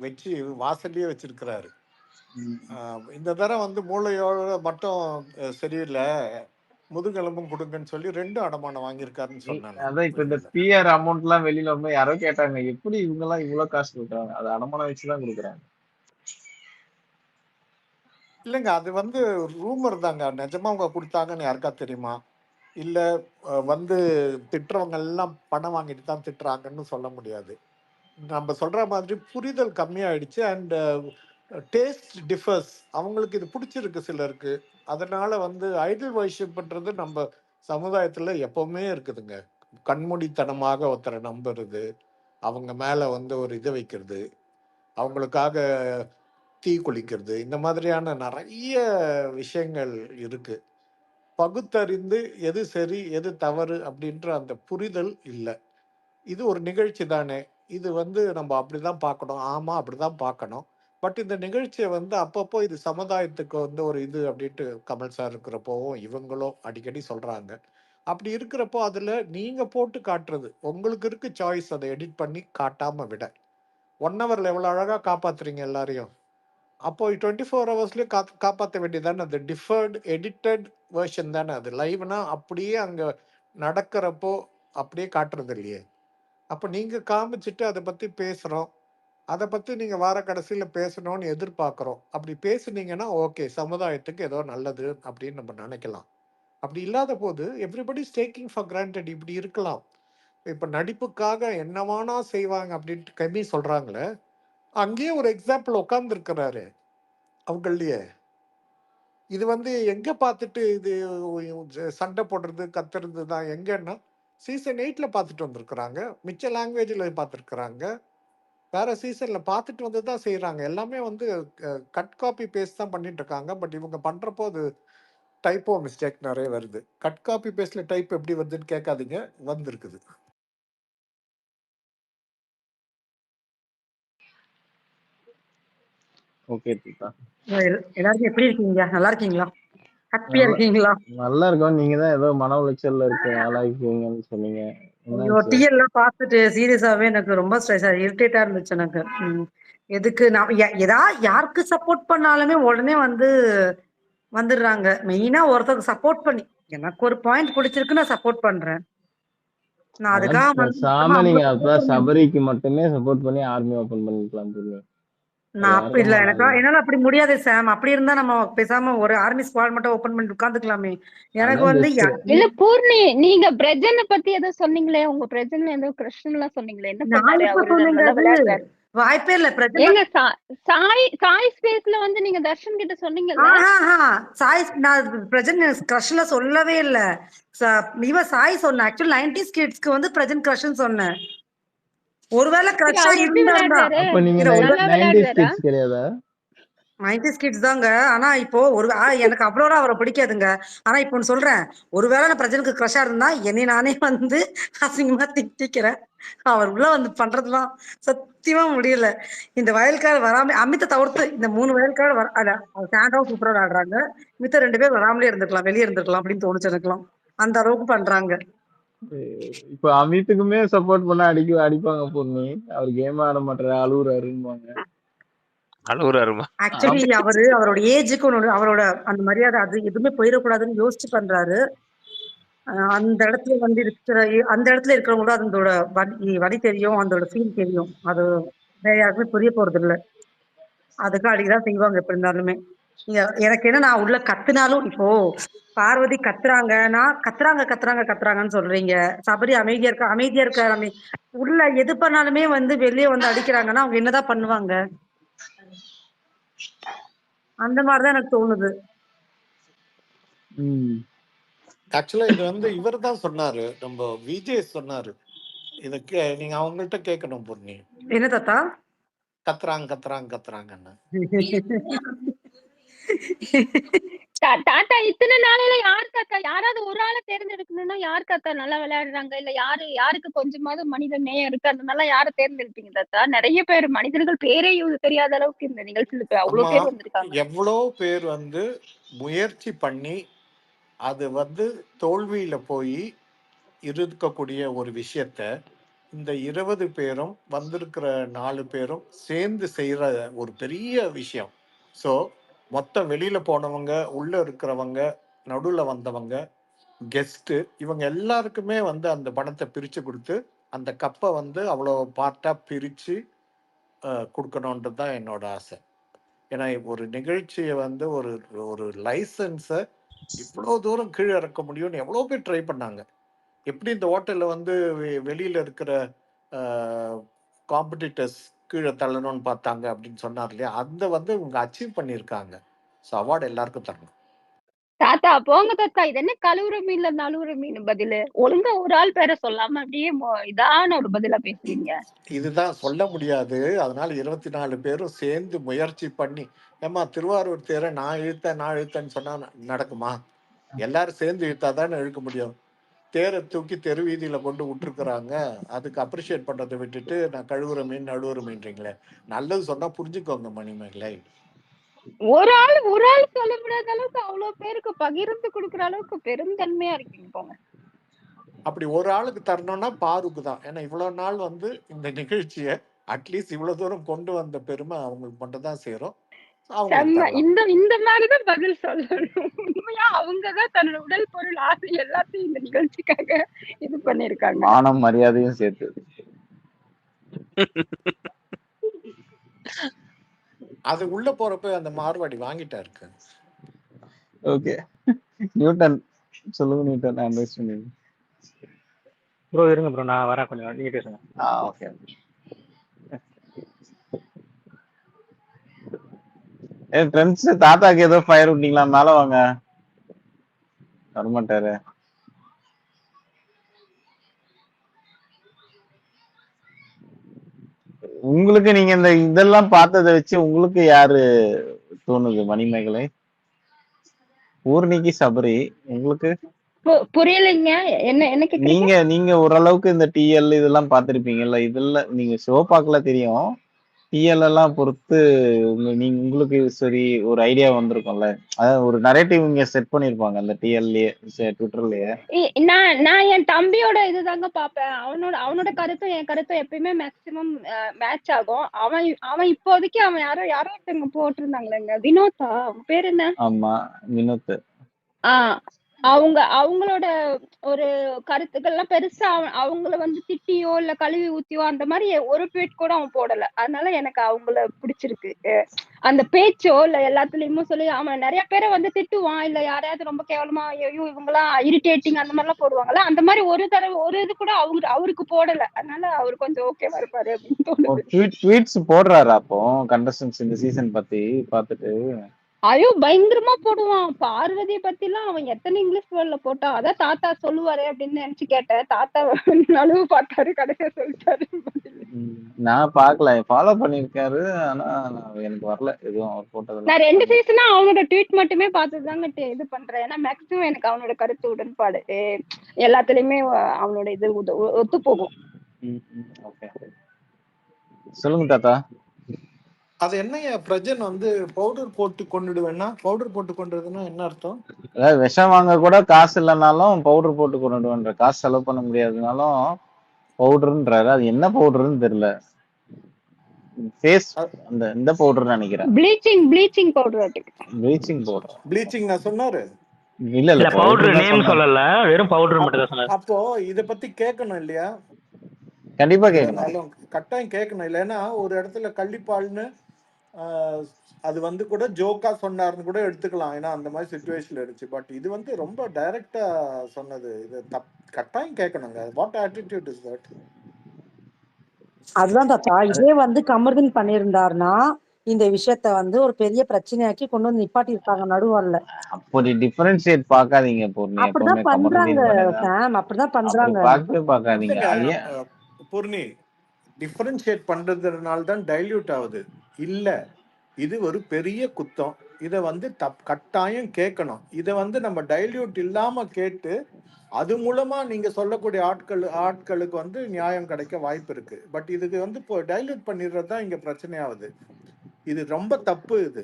வச்சு வாசல்லயே வச்சிருக்கிறாரு. இந்த தடவை வந்து மூளையோட மட்டும் சரியில்லை, முதுகெலும்பும் கொடுங்கன்னு சொல்லி 2 அடமானம் வாங்கியிருக்காருன்னு சொன்னேன் நான் அதான் இப்ப இந்த வெளியில. PR அமௌண்ட் எல்லாம் வெளியில வந்து யாரோ கேட்டாங்க, எப்படி இவங்க எல்லாம் இவ்வளவு காசு கொடுக்குறாங்க, அது அடமானம் வச்சுதான் கொடுக்குறாங்க. இல்லைங்க, அது வந்து ரூமர் தாங்க. நிஜமா அவங்க கொடுத்தாங்கன்னு யாருக்கா தெரியுமா? இல்ல வந்து திட்டுறவங்க எல்லாம் பணம் வாங்கிட்டு தான் திட்டுறாங்கன்னு சொல்ல முடியாது. நம்ம சொல்ற மாதிரி புரிதல் கம்மியாயிடுச்சு. And taste differs. அவங்களுக்கு இது பிடிச்சிருக்கு சிலருக்கு. அதனால வந்து ஐடல் வர்ஷிப்ன்றது நம்ம சமுதாயத்துல எப்பவுமே இருக்குதுங்க. கண்மூடித்தனமாக ஒருத்தரை நம்புறது, அவங்க மேல வந்து ஒரு இதை வைக்கிறது, அவங்களுக்காக தீ குளிக்கிறது, இந்த மாதிரியான நிறைய விஷயங்கள் இருக்கு. பகுத்தறிந்து எது சரி எது தவறு அப்படின்ற அந்த புரிதல் இல்லை. இது ஒரு நிகழ்ச்சி தானே, இது வந்து நம்ம அப்படிதான் பார்க்கணும், ஆமா அப்படிதான் பார்க்கணும். பட் இந்த நிகழ்ச்சியை வந்து அப்பப்போ இது சமுதாயத்துக்கு வந்து ஒரு இது அப்படின்ட்டு கமல் சார் இருக்கிறப்போவும் இவங்களும் அடிக்கடி சொல்றாங்க. அப்படி இருக்கிறப்போ அதுல நீங்க போட்டு காட்டுறது உங்களுக்கு இருக்கு சாய்ஸ், அதை எடிட் பண்ணி காட்டாம விட 1 ஹவர்ல எவ்வளவு அழகா காப்பாத்துறீங்க எல்லாரையும். அப்போ 24 ஹவர்ஸ்லயே காப்பாற்ற வேண்டியதானே. அது டிஃபர்டு எடிட்டட் வெர்ஷன் தானே. அது லைவ்னா அப்படியே அங்க நடக்கிறப்போ அப்படியே காட்டுறது இல்லையே. அப்போ நீங்க காமிச்சிட்டு அதை பத்தி பேசுறோம், அதை பத்தி நீங்க வார கடைசியில பேசணும்னு எதிர்பார்க்குறோம். அப்படி பேசுனீங்கன்னா ஓகே, சமுதாயத்துக்கு ஏதோ நல்லது அப்படின்னு நம்ம நினைக்கலாம். அப்படி இல்லாத போது எவ்ரிபடி டேக்கிங் ஃபார் கிராண்டட் இப்படி இருக்கலாம். இப்போ நடிப்புக்காக என்னவானா செய்வாங்க அப்படின்ட்டு கம்மி சொல்றாங்களே, அங்கேயே ஒரு எக்ஸாம்பிள் உட்கார்ந்துருக்கிறாரு அவங்களையே. இது வந்து எங்க பார்த்துட்டு இது சண்டை போடுறது கத்துறது தான் எங்கன்னா சீசன் 8ல பார்த்துட்டு வந்திருக்கிறாங்க, மிச்ச லாங்குவேஜில் பார்த்துருக்குறாங்க, வேற சீசன்ல பார்த்துட்டு வந்து தான் செய்கிறாங்க. எல்லாமே வந்து கட் காப்பி பேஸ்ட் தான் பண்ணிட்டு இருக்காங்க. பட் இவங்க பண்றப்போ அது டைப்போ மிஸ்டேக் நிறைய வருது. கட் காப்பி பேஸ்ட்ல டைப் எப்படி வருதுன்னு கேட்காதீங்க, வந்திருக்குது. ஓகே தீபா. எல்லாரும் எப்படி இருக்கீங்க? நல்லா இருக்கீங்களா? ஹாப்பியா நல்லா இருக்கீங்களா? நல்லா இருக்கோம். நீங்க தான் ஏதோ மன உளைச்சல்ல ஆளாக்கிங்கன்னு சொன்னீங்க. ஐயோ என்னாச்சு? டிஎல்லாம் பார்த்துட்டு சீரியஸாவே எனக்கு ரொம்ப ஸ்ட்ரெஸ் இரிட்டேட்டா இருந்துச்சு எனக்கு. எதுக்கு நான் யாருக்கு சப்போர்ட் பண்ணாலுமே உடனே வந்துடுறாங்க. மெயினா ஒருத்தருக்கு சப்போர்ட் பண்ணி எனக்கு ஒரு பாயிண்ட் பிடிச்சிருக்கு, நான் சப்போர்ட் பண்றேன். நான் அதான் அதுக்காக மொத்தமா பேசாம நீங்க 50 அப்ப support பண்ணி சபரிக்கு மட்டுமே சப்போர்ட் பண்ணி ஆர்மி ஓபன் பண்ணிக்கலாம் புரியும். நான் அப்படி யாருக்கும் இல்ல. பண்ணாதீங்க. என்னால அப்படி முடியாது சாம். அப்படி இருந்தா நம்ம பேசாம ஒரு ஆர்மி ஸ்குவாட் மட்டும் ஓபன் பண்ணி உட்காந்துக்கலாமே. எனக்கு அதான் பெஸ்ட். இல்ல பூர்ணி, நீங்க பிரஜனை பத்தி ஏதோ சொன்னீங்களே, உங்க பிரஜனை ஏதோ கிருஷ்ணன் எல்லாம் சொன்னீங்களே, என்ன நான் பண்ணாரு எப்ப அவரு? சொன்னீங்க? நல்லா அது விளையாடுறாரு. வாய்ப்பே இல்ல. ஏங்க சாய் ஸ்பேஸ்ல வந்து நீங்க தர்ஷன் கிட்ட சொன்னீங்கல்ல? சாய் நான் பிரஜன் கிரஷ்ல சொல்லவே இல்ல. இவ சாய் சொன்ன. ஆக்சுவலி 90s கிட்ஸ்க்கு வந்து பிரஜன் கிரஷ்னு சொன்னேன். ஒருவேளை சரி, கிரஷ்ஷா அவர் எப்படி இருந்தாருன்னா விளையாடுறாரு? அப்ப நீங்க நல்லா 90s விளையாடுறாரா? கிட்ஸ் கிடையாதா? 90s கிட்ஸ் தாங்க. ஆனா இப்போ எனக்கு அவ்வளோதான் அவரை பிடிக்காதுங்க. ஆனா இப்போ ஒண்ணு சொல்றேன். ஒருவேளை நான் பிரஜனுக்கு கிரஷா இருந்தா என்னை நானே அசிங்கமா திட்டிக்கிறேன். அவர் உள்ள பண்றதுலாம் சத்தியமா முடியல. இந்த வயல்கார வராம அமித்தை தவிர்த்து இந்த 3 வயல்கார ஸ்டாண்டாவும் சூப்பரா விளையாடுறாங்க. மித்த 2 பேர் வராமலே இருந்திருக்கலாம், வெளியே இருந்திருக்கலாம் அப்படின்னு தோணுச்சு எனக்குலாம். அந்த அளவுக்கு பண்றாங்க. இப்ப அமித்துக்குமே சப்போர்ட் பண்ண அடிப்பாங்க பொண்ணு. அவர் கேம் ஆட மாட்டாரு, அழுகுறாருன்னுவாங்க. அழுகுறாருமா? ஆக்சுவலி அவரோட ஏஜுக்கு அவரோட அந்த மரியாதை அது எதுவுமே போயிடக்கூடாதுன்னு யோசிச்சு பண்றாரு. அந்த இடத்துல இருக்கிறவங்களோட அதோட வலி தெரியும், அதோட ஃபீல் தெரியும். அது வேற யாருக்குமே புரிய போறது இல்ல. அதுக்கு அடிக்கதான் செய்வாங்க எப்படி இருந்தாலுமே. எனக்கு என்ன, நான் உள்ள கத்துனாலும் இப்போ பார்வதி கத்துறாங்கன்னா கத்துறாங்கன்னு சொல்றீங்க. சபரி அமைதியா இருக்க உள்ள எது பண்ணாலுமே வெளியே அடிக்கிறாங்கன்னா அவங்க என்னதான் பண்ணுவாங்க? அந்த மாதிரிதான் எனக்கு தோணுது. ஆக்சுவலா இது இவர் தான் சொன்னாரு, நம்ம விஜய் சொன்னாரு. இதுக்கு நீங்க அவங்கள்ட்ட கேட்கணும் பொண்ணு. என்ன தாத்தா? கத்துறாங்கன்னு. தாத்தா இத்தனை நாளையில யாரு தாத்தா, யாராவது ஒரு ஆளை தேர்ந்தெடுக்கணும்னா யார் தாத்தா நல்லா விளையாடுறாங்க? இல்ல யாருக்கு கொஞ்சமாவது மனித நேயம் இருக்கு, அதனால யாரை தேர்ந்தெடுப்பீங்க தாத்தா? நிறைய பேர் மனிதர்கள் பேரே தெரியாத அளவுக்கு இந்த நிகழ்ச்சியில அவ்வளவு பேர் வந்திருக்காங்க. எவ்வளவு பேர் முயற்சி பண்ணி அது தோல்வியில போய் இருக்கக்கூடிய ஒரு விஷயத்த இந்த 20 பேரும் வந்திருக்கிற 4 பேரும் சேர்ந்து செய்யற ஒரு பெரிய விஷயம். ஸோ மொத்தம் வெளியில போனவங்க, உள்ள இருக்கிறவங்க, நடுவில் வந்தவங்க, கெஸ்ட்டு, இவங்க எல்லாருக்குமே அந்த பணத்தை பிரித்து கொடுத்து அந்த கப்பை அவ்வளோ பார்ட்டாக பிரித்து கொடுக்கணுன்றது தான் என்னோட ஆசை. ஏன்னா ஒரு நிகழ்ச்சியை ஒரு ஒரு லைசன்ஸை இவ்வளோ தூரம் கீழே இறக்க முடியும்னு எவ்வளோ பேர் ட்ரை பண்ணாங்க. எப்படி இந்த ஹோட்டலில் வெளியில் இருக்கிற காம்படிட்டர்ஸ் கீழே தள்ளணும்னு பார்த்தாங்க அப்படின்னு சொன்னார் இல்லையா, அந்த இவங்க அச்சீவ் பண்ணியிருக்காங்க. ஸோ அவார்டு எல்லாருக்கும் தரணும். தாத்தா போங்க தாத்தா, இது என்ன கழுவுற மீன்ல நழுவுற மீன் பதிலு? ஒழுங்கா ஒரு ஆள் பேரை சொல்லாம அப்படியே இதான ஒரு பதிலா பேசுறீங்க. இதுதான் சொல்ல முடியாது. அதனால 24 பேரும் சேர்ந்து முயற்சி பண்ணி, ஏமா திருவாரூர் தேரை நான் இழுத்தேன்னு சொன்னா நடக்குமா? எல்லாரும் சேர்ந்து இழுத்தாதானே இழுக்க முடியும். தேரை தூக்கி தெரு வீதியில கொண்டு விட்டுருக்குறாங்க. அதுக்கு அப்ரிஷியேட் பண்றதை விட்டுட்டு நான் கழுவுற மீன் நழுவுற மீன்றீங்களே. நல்லது சொன்னா புரிஞ்சுக்கோங்க மணிமேகலை. ஒரு ஆள் சொல்ல முடியாத அளவுக்கு அவ்வளவு பேருக்கு பகிர்ந்து கொடுக்குற அளவுக்கு பெருந்தன்மையா இருக்கீங்க போங்க. அப்படி ஒரு ஆளுக்கு தரணும்னா பாருக்கு தான். ஏன்னா இவ்வளவு நாள் இந்த நிகழ்ச்சியை அட்லீஸ்ட் இவ்வளவு தூரம் கொண்டு வந்த பெருமை அவங்களுக்கு மட்டும் தான் சேரும். இந்த மாதிரிதான் பதில் சொல்லணும். உண்மையா அவங்கதான் தன்னோட உடல் பொருள் ஆசை எல்லாத்தையும் இந்த நிகழ்ச்சிக்காக இது பண்ணிருக்காங்க. மானம் மரியாதையும் சேர்த்து. அது உள்ள போறப்ப அந்த மார்வாடி வாங்கிட்டா இருக்கு. ஓகே நியூட்டன் சொல்லுங்க. நியூட்டன் அட்வைஸ் பண்ணுங்க ப்ரோ. இருங்க ப்ரோ, நான் வரேன் கொஞ்சம், நீங்க பேசுங்க. ஓகே. ஃப்ரெண்ட்ஸ் தாத்தாக்கு ஏதோ ஃபயர் விட்டீங்களா? மேல வாங்க. வரமாட்டாரு. உங்களுக்கு நீங்க இந்த இதெல்லாம் பார்த்ததை வச்சு உங்களுக்கு யாரு தோணுது மணிமேகலை? பூர்ணிக்கு சபரி. உங்களுக்கு புரியலைங்க. என்ன நீங்க ஓரளவுக்கு இந்த டிஎல் இதெல்லாம் பார்த்திருப்பீங்கல்ல, இதெல்லாம் நீங்க ஷோ பார்க்கல தெரியும். டிஎல் எல்லாம் பொறுத்து உங்களுக்கு சரி ஒரு ஐடியா வந்திருக்கும்ல. அதாவது ஒரு நரேட்டிவ் இங்க செட் பண்ணிருப்பாங்க அந்த டிஎல்லயே ட்விட்டர்லயே. நான் என் தம்பியோட இதுதாங்க பாப்பேன். அவனோட கருத்தும் என் கருத்தும் எப்பயுமே மேக்சிமம் மேட்ச் ஆகும். அவன் இப்போதைக்கு அவன் யாரோ ஒருத்தவங்க போட்டிருந்தாங்களேங்க, வினோத்தா அவன் பேர் என்ன? ஆமா, வினோத். அவங்களோட ஒரு கருத்துக்கள்லாம் பெருசா அவங்கள வந்து திட்டியோ இல்ல கழுவி ஊத்தியோ அந்த மாதிரி ஒரு ட்வீட் கூட அவன் போடல. அதனால எனக்கு அவங்கள பிடிச்சிருக்கு. அந்த பேச்சோ இல்ல எல்லாத்துலயுமே சொல்லி அவன் நிறைய பேரை வந்து திட்டுவான், இல்ல யாரையாவது ரொம்ப கேவலமா ஐயோ இவங்கெல்லாம் இரிட்டேட்டிங் அந்த மாதிரி எல்லாம் போடுவாங்கல்ல, அந்த மாதிரி ஒரு தடவை ஒரு இது கூட அவருக்கு போடல. அதனால அவரு கொஞ்சம் ஓகேவா இருப்பாரு அப்படின்னு தோணுது. ட்வீட்ஸ் போடுறாரா அப்போ கண்டஸ்டன்ஸ் இந்த சீசன் பத்தி பார்த்துட்டு? ஐயோ பயங்கரமா போடுவான். பார்வதி பத்தி எல்லாம் அவன் எத்தனை இங்கிலீஷ் வேர்ட்ல போட்டான். அதான் தாத்தா சொல்லுவாரு அப்படின்னு நினைச்சு கேட்டேன். தாத்தா நழுவு பார்த்தாரு, கடைசியா சொல்லிட்டாரு. நான் பாக்கல, ஃபாலோ பண்ணிருக்காரு. ஆனா எனக்கு வரல எதுவும் அவர் போட்டதுல. நான் 2 சீசனா அவனோட ட்வீட் மட்டுமே பார்த்துதாங்க இது பண்றேன். ஏன்னா மேக்ஸிமம் எனக்கு அவனோட கருத்து உடன்பாடு எல்லாத்துலயுமே அவனோட இது ஒத்து போகும். சொல்லுங்க தாத்தா. அது என்னையா பிரஜன் வந்து பவுடர் போட்டு கொண்டுடுவேன்னா, பவுடர் போட்டு கொண்டுறதுன்னா என்ன அர்த்தம்? அதாவது விஷம் வாங்க கூட காசு இல்லைனாலும் பவுடர் போட்டு கொண்டுடுவேன்ற, காசு செலவு பண்ண முடியாதுனாலும் பவுடர்ன்றாரு. அது என்ன பவுடர்னு தெரியல. ஃபேஸ் அந்த இந்த பவுடர் நினைக்கிறேன். Bleaching powder. Bleaching powder. Bleaching நான் சொன்னாரு. இல்ல பவுடர் நேம் சொல்லல, வெறும் பவுடர் மட்டும் தான் சொன்னாரு. அப்போ இத பத்தி கேட்கணும் இல்லையா? கண்டிப்பா கேட்கணும், கட்டாயம் கேட்கணும். இல்லைன்னா ஒரு இடத்துல கள்ளிப்பால்னு அது வந்து கூட ஜோக்கா சொன்னார்னு கூட எடுத்துக்கலாம். ஏன்னா அந்த மாதிரி சிச்சுவேஷன்ல இருந்துச்சு. பட் இது வந்து ரொம்ப டைரக்டா சொன்னது. இது கட்டாயம் கேட்கணுங்க. What attitude is that? அதுதான் தாத்தா, இதே வந்து கமர்தீன் பண்ணியிருந்தாருன்னா இந்த விஷயத்த வந்து ஒரு பெரிய பிரச்சனையாக்கி கொண்டு வந்து நிப்பாட்டி இருப்பாங்க நடுவர்ல. அப்படி டிஃபரன்ஷியேட் பார்க்காதீங்க பூர்ணி. அப்படிதான் பண்றாங்க சாம், அப்படிதான் பண்றாங்க. பார்க்காதீங்க பூர்ணி. டிஃபரன்ஷியேட் பண்றதுனால தான் டைல்யூட் ஆகுது. இல்ல, இது ஒரு பெரிய குத்தம். இதை வந்து கட்டாயம் கேட்கணும். இதை வந்து நம்ம டைல்யூட் இல்லாம கேட்டு அது மூலமா நீங்க சொல்லக்கூடிய ஆட்களுக்கு வந்து நியாயம் கிடைக்க வாய்ப்பு இருக்கு. பட் இதுக்கு வந்து இப்போ டைல்யூட் பண்ணிடுறது தான் இங்க பிரச்சனையாகுது. இது ரொம்ப தப்பு. இது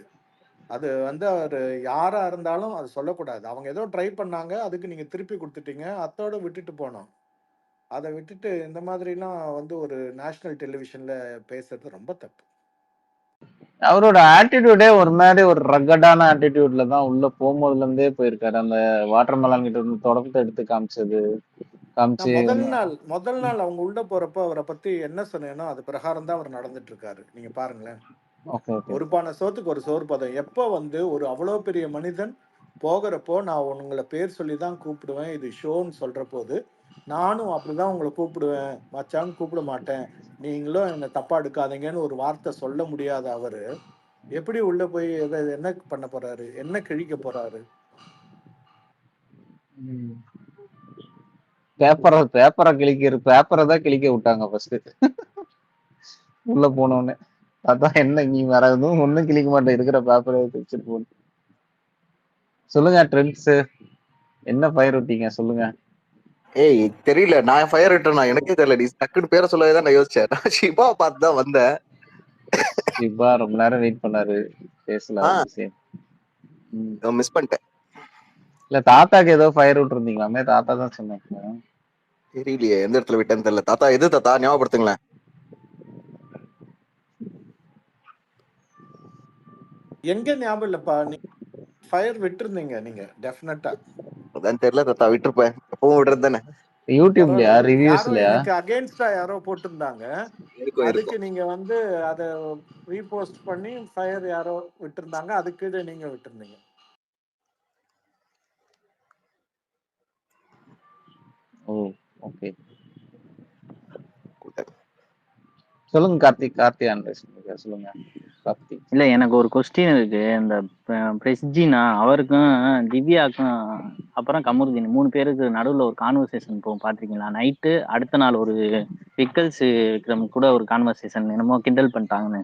அது வந்து அவர் யாரா இருந்தாலும் அது சொல்லக்கூடாது. அவங்க ஏதோ ட்ரை பண்ணாங்க, அதுக்கு நீங்க திருப்பி கொடுத்துட்டீங்க, அத்தோட விட்டுட்டு போனோம். அதை விட்டுட்டு இந்த மாதிரிலாம் வந்து ஒரு நேஷனல் டெலிவிஷன்ல பேசுறது ரொம்ப தப்பு. அவரோட ஆட்டிடியூடே ஒரு மாதிரி ஒரு ரக்கடான ஆட்டிடியூட்ல தான் உள்ள போகும்போதுல இருந்தே போயிருக்காரு. அந்த வாட்டர் மெலன் கிட்ட இருந்து தொடக்கத்தை எடுத்து காமிச்சு முதல் நாள் அவங்க உள்ள போறப்ப அவரை பத்தி என்ன சொன்னேனோ அது பிரகாரம் தான் அவர் நடந்துட்டு இருக்காரு. நீங்க பாருங்களேன், ஒரு பானை சோத்துக்கு ஒரு சோறு பதம். எப்ப வந்து ஒரு அவ்வளவு பெரிய மனிதன் போகிறப்போ நான் உங்களை பேர் சொல்லிதான் கூப்பிடுவேன், இது ஷோன்னு சொல்ற போது நானும் அப்படிதான் உங்களை கூப்பிடுவேன், மச்சான்னு கூப்பிட மாட்டேன், நீங்களும் என்ன தப்பா எடுக்காதீங்கன்னு ஒரு வார்த்தை சொல்ல முடியாத அவரு எப்படி உள்ள போய் என்ன பண்ண போறாரு, என்ன கிழிக்க போறாரு? பேப்பரை தான் கிழிக்க விட்டாங்க ஃபர்ஸ்ட் உள்ள போனோடனே. அதான் என்ன நீ வேற எதுவும் ஒண்ணும் கிழிக்க மாட்டேன், இருக்கிற பேப்பரை கிழிச்சிட்டு போன. சொல்லுங்க ட்ரெண்ட்ஸ், என்ன ஃபயர் விட்டீங்க சொல்லுங்க. ஏய் தெரியல, நான் ஃபயர் விட்டேனா எனக்கே தெரியல. நீ டக்குன்னு பேரை சொல்லவே நான் யோசிச்சேன். நான் ஷிபா பார்த்து தான் வந்தேன். ஷிபா ரொம்ப நேரம் வெயிட் பண்ணாரு, பேசல. மிஸ் பண்ணிட்டேன். இல்ல தாத்தாக்கு ஏதோ ஃபயர் விட்டு இருந்தீங்களாமே, தாத்தா தான் சொன்னாங்க. தெரியலையே எந்த இடத்துல விட்டேன்னு தெரியல. தாத்தா எது தாத்தா ஞாபகப்படுத்துங்களேன். எங்க ஞாபகம் இல்லப்பா, நீ ஃபயர் விட்டுருந்தீங்க நீங்க டெஃபினட்டா. அதான் தெரியல தாத்தா, விட்டுருப்பேன். எப்பவும் விடுறது தானே. யூடியூப்லயா ரிவ்யூஸ்லயா எனக்கு அகைன்ஸ்டா யாரோ போட்டிருந்தாங்க, அதுக்கு நீங்க வந்து அத ரீபோஸ்ட் பண்ணி ஃபயர் யாரோ விட்டுருந்தாங்க, அதுக்கு நீங்க விட்டுருந்தீங்க. ஓ ஓகே, சொல்லுங்க கார்த்தி ஆண்ட்ரஸ் சொல்லுங்க. இல்ல எனக்கு ஒரு கொஸ்டின் இருக்கு. இந்த பிரஸ்ஜினா அவருக்கும் திவ்யாக்கும் அப்புறம் கமருதீன் 3 பேருக்கு நடுவுல ஒரு கான்வர்சேஷன் போகும் பாத்திருக்கீங்களா? நைட்டு அடுத்த நாள் ஒரு பிக்கல்ஸ் விக்ரம் கூட ஒரு கான்வர்சேஷன் என்னமோ கிண்டல் பண்ணிட்டாங்கன்னு.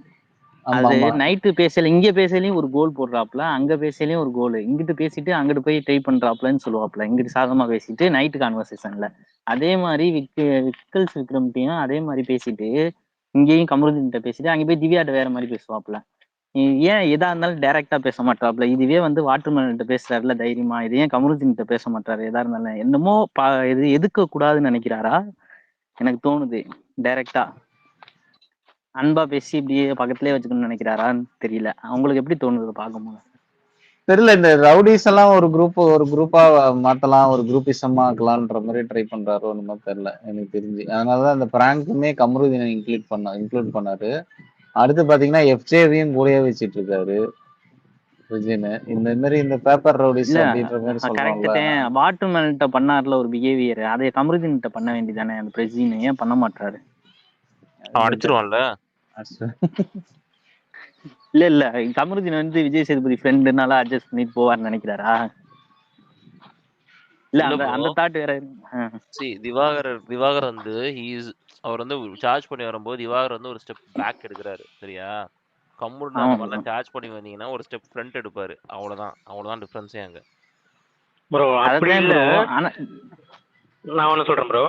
அது நைட்டு பேசல, இங்க பேசலையும் ஒரு கோல் போடுறாப்ல, அங்க பேசலையும் ஒரு கோல், இங்கிட்டு பேசிட்டு அங்கிட்டு போய் ட்ரை பண்றாப்லன்னு சொல்லுவாப்ல, இங்கிட்டு சாதமா பேசிட்டு நைட்டு கான்வர்சேஷன்ல. அதே மாதிரி விக்கல்ஸ் விக்ரம்கிட்டையும் அதே மாதிரி பேசிட்டு இங்கேயும் கமருதீன்கிட்ட பேசிட்டு அங்க போய் திவ்யாட்ட வேற மாதிரி பேசுவாப்ல. ஏன் எதா இருந்தாலும் டைரக்டா பேச மாட்டாப்ல. இதுவே வந்து வாட்டர்மேன்கிட்ட பேசுறாருல தைரியமா, இது ஏன் கமருதீன்கிட்ட பேச மாட்டாரு? எதா இருந்தாலும் என்னமோ இது எதுக்க கூடாதுன்னு நினைக்கிறாரா எனக்கு தோணுது. டைரக்டா அன்பா பேசி இப்படியே பக்கத்துலயே வச்சுக்கணும்னு நினைக்கிறாரான்னு தெரியல. அவங்களுக்கு எப்படி தோணுது பார்க்கும்போது? தெரியல. இந்த ரவுடிஸ் எல்லாம் ஒரு குரூப்பா மாத்தலாம், ஒரு குரூப்பிசமா ஆக்கலாம்ன்ற மாதிரி ட்ரை பண்றாரோ என்னமோ தெரியல எனக்கு தெரிஞ்சு. அதனாலதான் இந்த பிராங்க்குமே கமருதீனை இன்க்ளூட் பண்ணாரு. அடுத்து பாத்தீங்கன்னா எஃப்ஜேவையும் கூடயே வச்சிட்டு இருக்காரு விஜயனு. இந்த மாதிரி இந்த பேப்பர் ரவுடிஸ் இல்ல அப்படின்ற மாதிரி கரெக்ட் சொல்றோம்ல. தான். வாட்டர்மேன்கிட்ட பண்ணார்ல ஒரு பிஹேவியர், அதை கமருதீன்கிட்ட பண்ண வேண்டியதானே அந்த பிரஜின்? ஏன் பண்ண மாட்டாரு? அடிச்சிருவான்ல. இல்ல கமருதீன் வந்து விஜய் சேதுபதி ஃப்ரெண்டுனால அட்ஜஸ்ட் பண்ணிட்டு போவார்னு நினைக்கிறாரா? இல்ல இல்ல அந்த ப்ரோ. அந்த தாட் வேற. திவாகர் வந்து அவர் வந்து சார்ஜ் பண்ணி வரும்போது திவாகர் வந்து ஒரு ஸ்டெப் பேக் எடுக்கிறாரு. சரியா? கம்முன்னு ஆமா அந்த bro. மாதிரிலாம் சார்ஜ் பண்ணி வந்தீங்கன்னா ஒரு ஸ்டெப் ஃப்ரண்ட் எடுப்பாரு. அவ்வளவுதான் டிஃபரன்ஸே அங்க. ப்ரோ அப்படி அதத்தான் இல்ல, ப்ரோ. ஆனா நான் ஒண்ணு சொல்றேன் ப்ரோ.